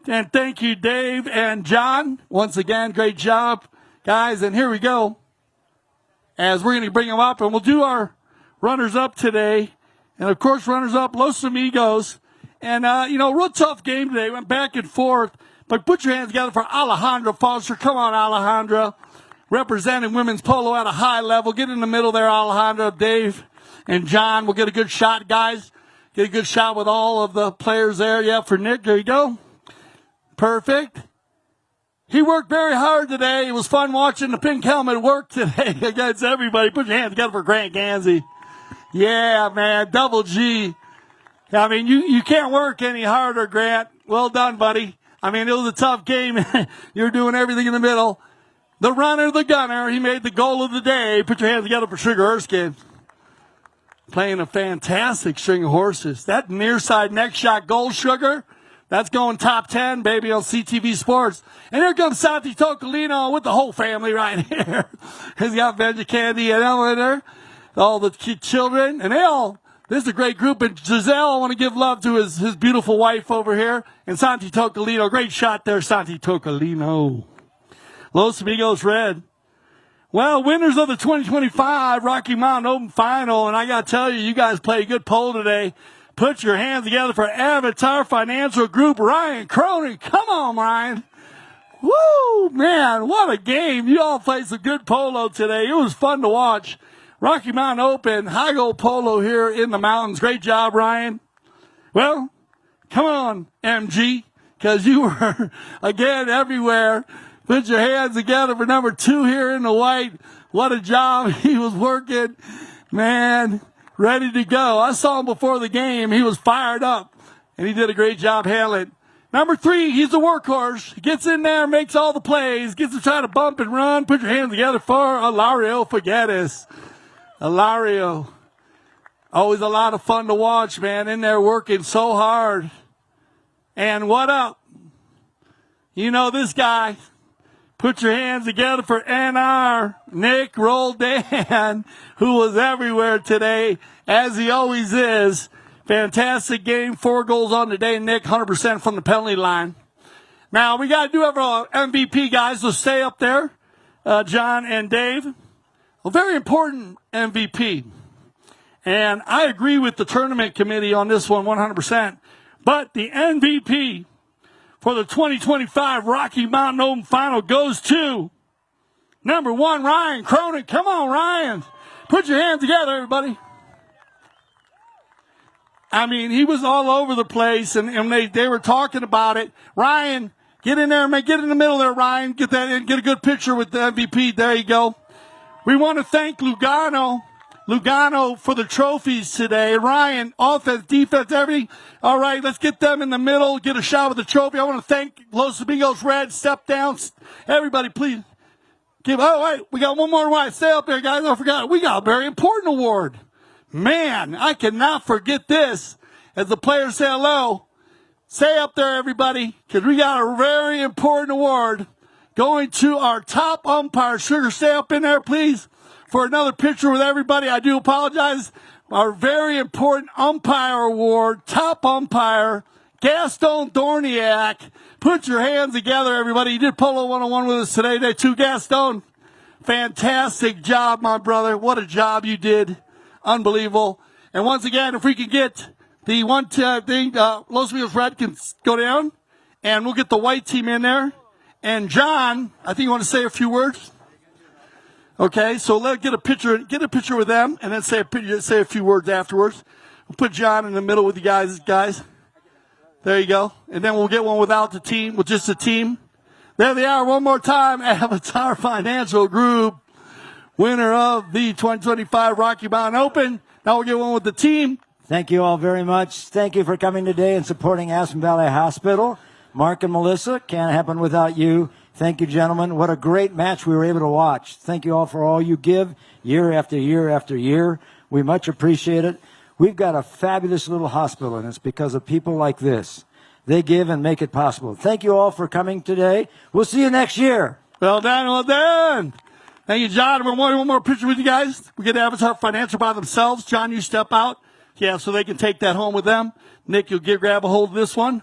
And thank you, Dave and John. Once again, great job, guys. And here we go. As we're going to bring them up, and we'll do our runners-up today. And, of course, runners-up, Los Amigos. And, real tough game today. Went back and forth. But put your hands together for Alejandra Foster. Come on, Alejandra. Representing women's polo at a high level. Get in the middle there, Alejandra, Dave, and John. We'll get a good shot, guys. Get a good shot with all of the players there. Yeah, for Nick. There you go. Perfect. He worked very hard today. It was fun watching the pink helmet work today against everybody. Put your hands together for Grant Gansey. Yeah, man. Double G. I mean, you can't work any harder, Grant. Well done, buddy. I mean, it was a tough game. You're doing everything in the middle. The runner, the gunner. He made the goal of the day. Put your hands together for Sugar Erskine. Playing a fantastic string of horses. That near side neck shot goal, Sugar. That's going top 10, baby, on CTV Sports. And here comes Santi Tocolino with the whole family right here. He's got Benji Candy and Eleanor, all the children. And this is a great group. And Giselle, I want to give love to his beautiful wife over here. And Santi Tocolino, great shot there, Santi Tocolino. Los Amigos Red. Well, winners of the 2025 Rocky Mountain Open Final. And I got to tell you, you guys played good pole today. Put your hands together for Avatar Financial Group, Ryan Cronin. Come on, Ryan. Woo, man, what a game. You all played some good polo today. It was fun to watch. Rocky Mountain Open, high goal polo here in the mountains. Great job, Ryan. Well, come on, MG, because you were, again, everywhere. Put your hands together for number 2 here in the white. What a job he was working. Man, ready to go. I saw him before the game. He was fired up, and he did a great job handling. Number 3, he's a workhorse. He gets in there, makes all the plays, gets to try to bump and run. Put your hands together for Ilario Figueres. Ilario, always a lot of fun to watch, man, in there working so hard. And what up? You know this guy. Put your hands together for NR, Nick Roldan, who was everywhere today, as he always is. Fantastic game, 4 goals on the day, Nick, 100% from the penalty line. Now, we got to do have our MVP, guys, so stay up there, John and Dave. A very important MVP. And I agree with the tournament committee on this one 100%. But the MVP for the 2025 Rocky Mountain Open Final goes to number 1, Ryan Cronin. Come on, Ryan. Put your hands together, everybody. I mean, he was all over the place, and they were talking about it. Ryan, get in there, man. Get in the middle there, Ryan. Get that in. Get a good picture with the MVP. There you go. We want to thank Lugano for the trophies today. Ryan, offense, defense, everything. All right, let's get them in the middle. Get a shot with the trophy. I want to thank Los Amigos Red. Step down. Everybody, please. Wait, we got one more. Right, stay up there, guys. I forgot. We got a very important award. Man, I cannot forget this. As the players say hello, stay up there, everybody, because we got a very important award going to our top umpire. Sugar, stay up in there, please, for another picture with everybody. I do apologize. Our very important umpire award, top umpire, Gaston Dorniak. Put your hands together, everybody. You did Polo 101 with us today. Day 2, Gaston. Fantastic job, my brother. What a job you did. Unbelievable. And once again, if we can get the one thing, Los Amigos Red can go down, and we'll get the white team in there. And John, I think you want to say a few words. Okay, so let's get a picture with them, and then say a few words afterwards. We'll put John in the middle with you guys. There you go. And then we'll get one without the team, with just the team. There they are. One more time. Avatar Financial Group, winner of the 2025 Rocky Mountain Open. Now we'll get one with the team. Thank you all very much. Thank you for coming today and supporting Aspen Valley Hospital. Mark and Melissa, can't happen without you. Thank you, gentlemen. What a great match we were able to watch. Thank you all for all you give year after year after year. We much appreciate it. We've got a fabulous little hospital, and it's because of people like this. They give and make it possible. Thank you all for coming today. We'll see you next year. Well done, well done. Thank you, John. We're one more picture with you guys. We get Avatar Financial by themselves. John, you step out. Yeah, so they can take that home with them. Nick, you'll grab a hold of this one.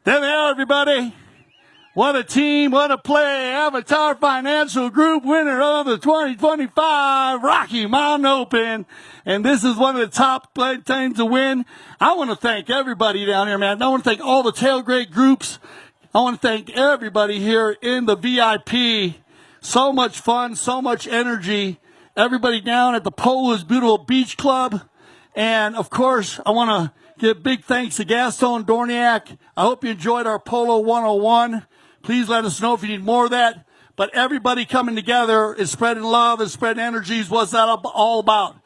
There they are, everybody. What a team, what a play. Avatar Financial Group, winner of the 2025 Rocky Mountain Open. And this is one of the top things to win. I want to thank everybody down here, man. I want to thank all the tailgate groups. I want to thank everybody here in the VIP. So much fun, so much energy. Everybody down at the Polo's Beautiful Beach Club. And, of course, I want to give big thanks to Gaston Dorniak. I hope you enjoyed our Polo 101. Please let us know if you need more of that. But everybody coming together is spreading love and spreading energies. What's that all about?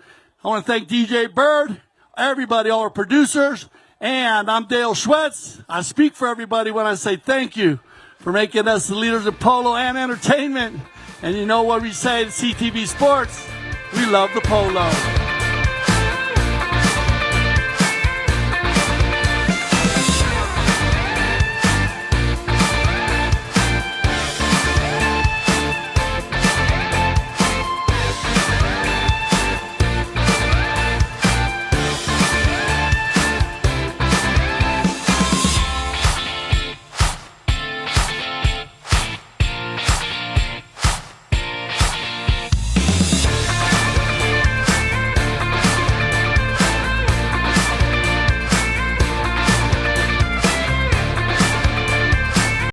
I want to thank DJ Bird, everybody, all our producers. And I'm Dale Schwetz. I speak for everybody when I say thank you for making us the leaders of polo and entertainment. And you know what we say at CTV Sports? We love the polo.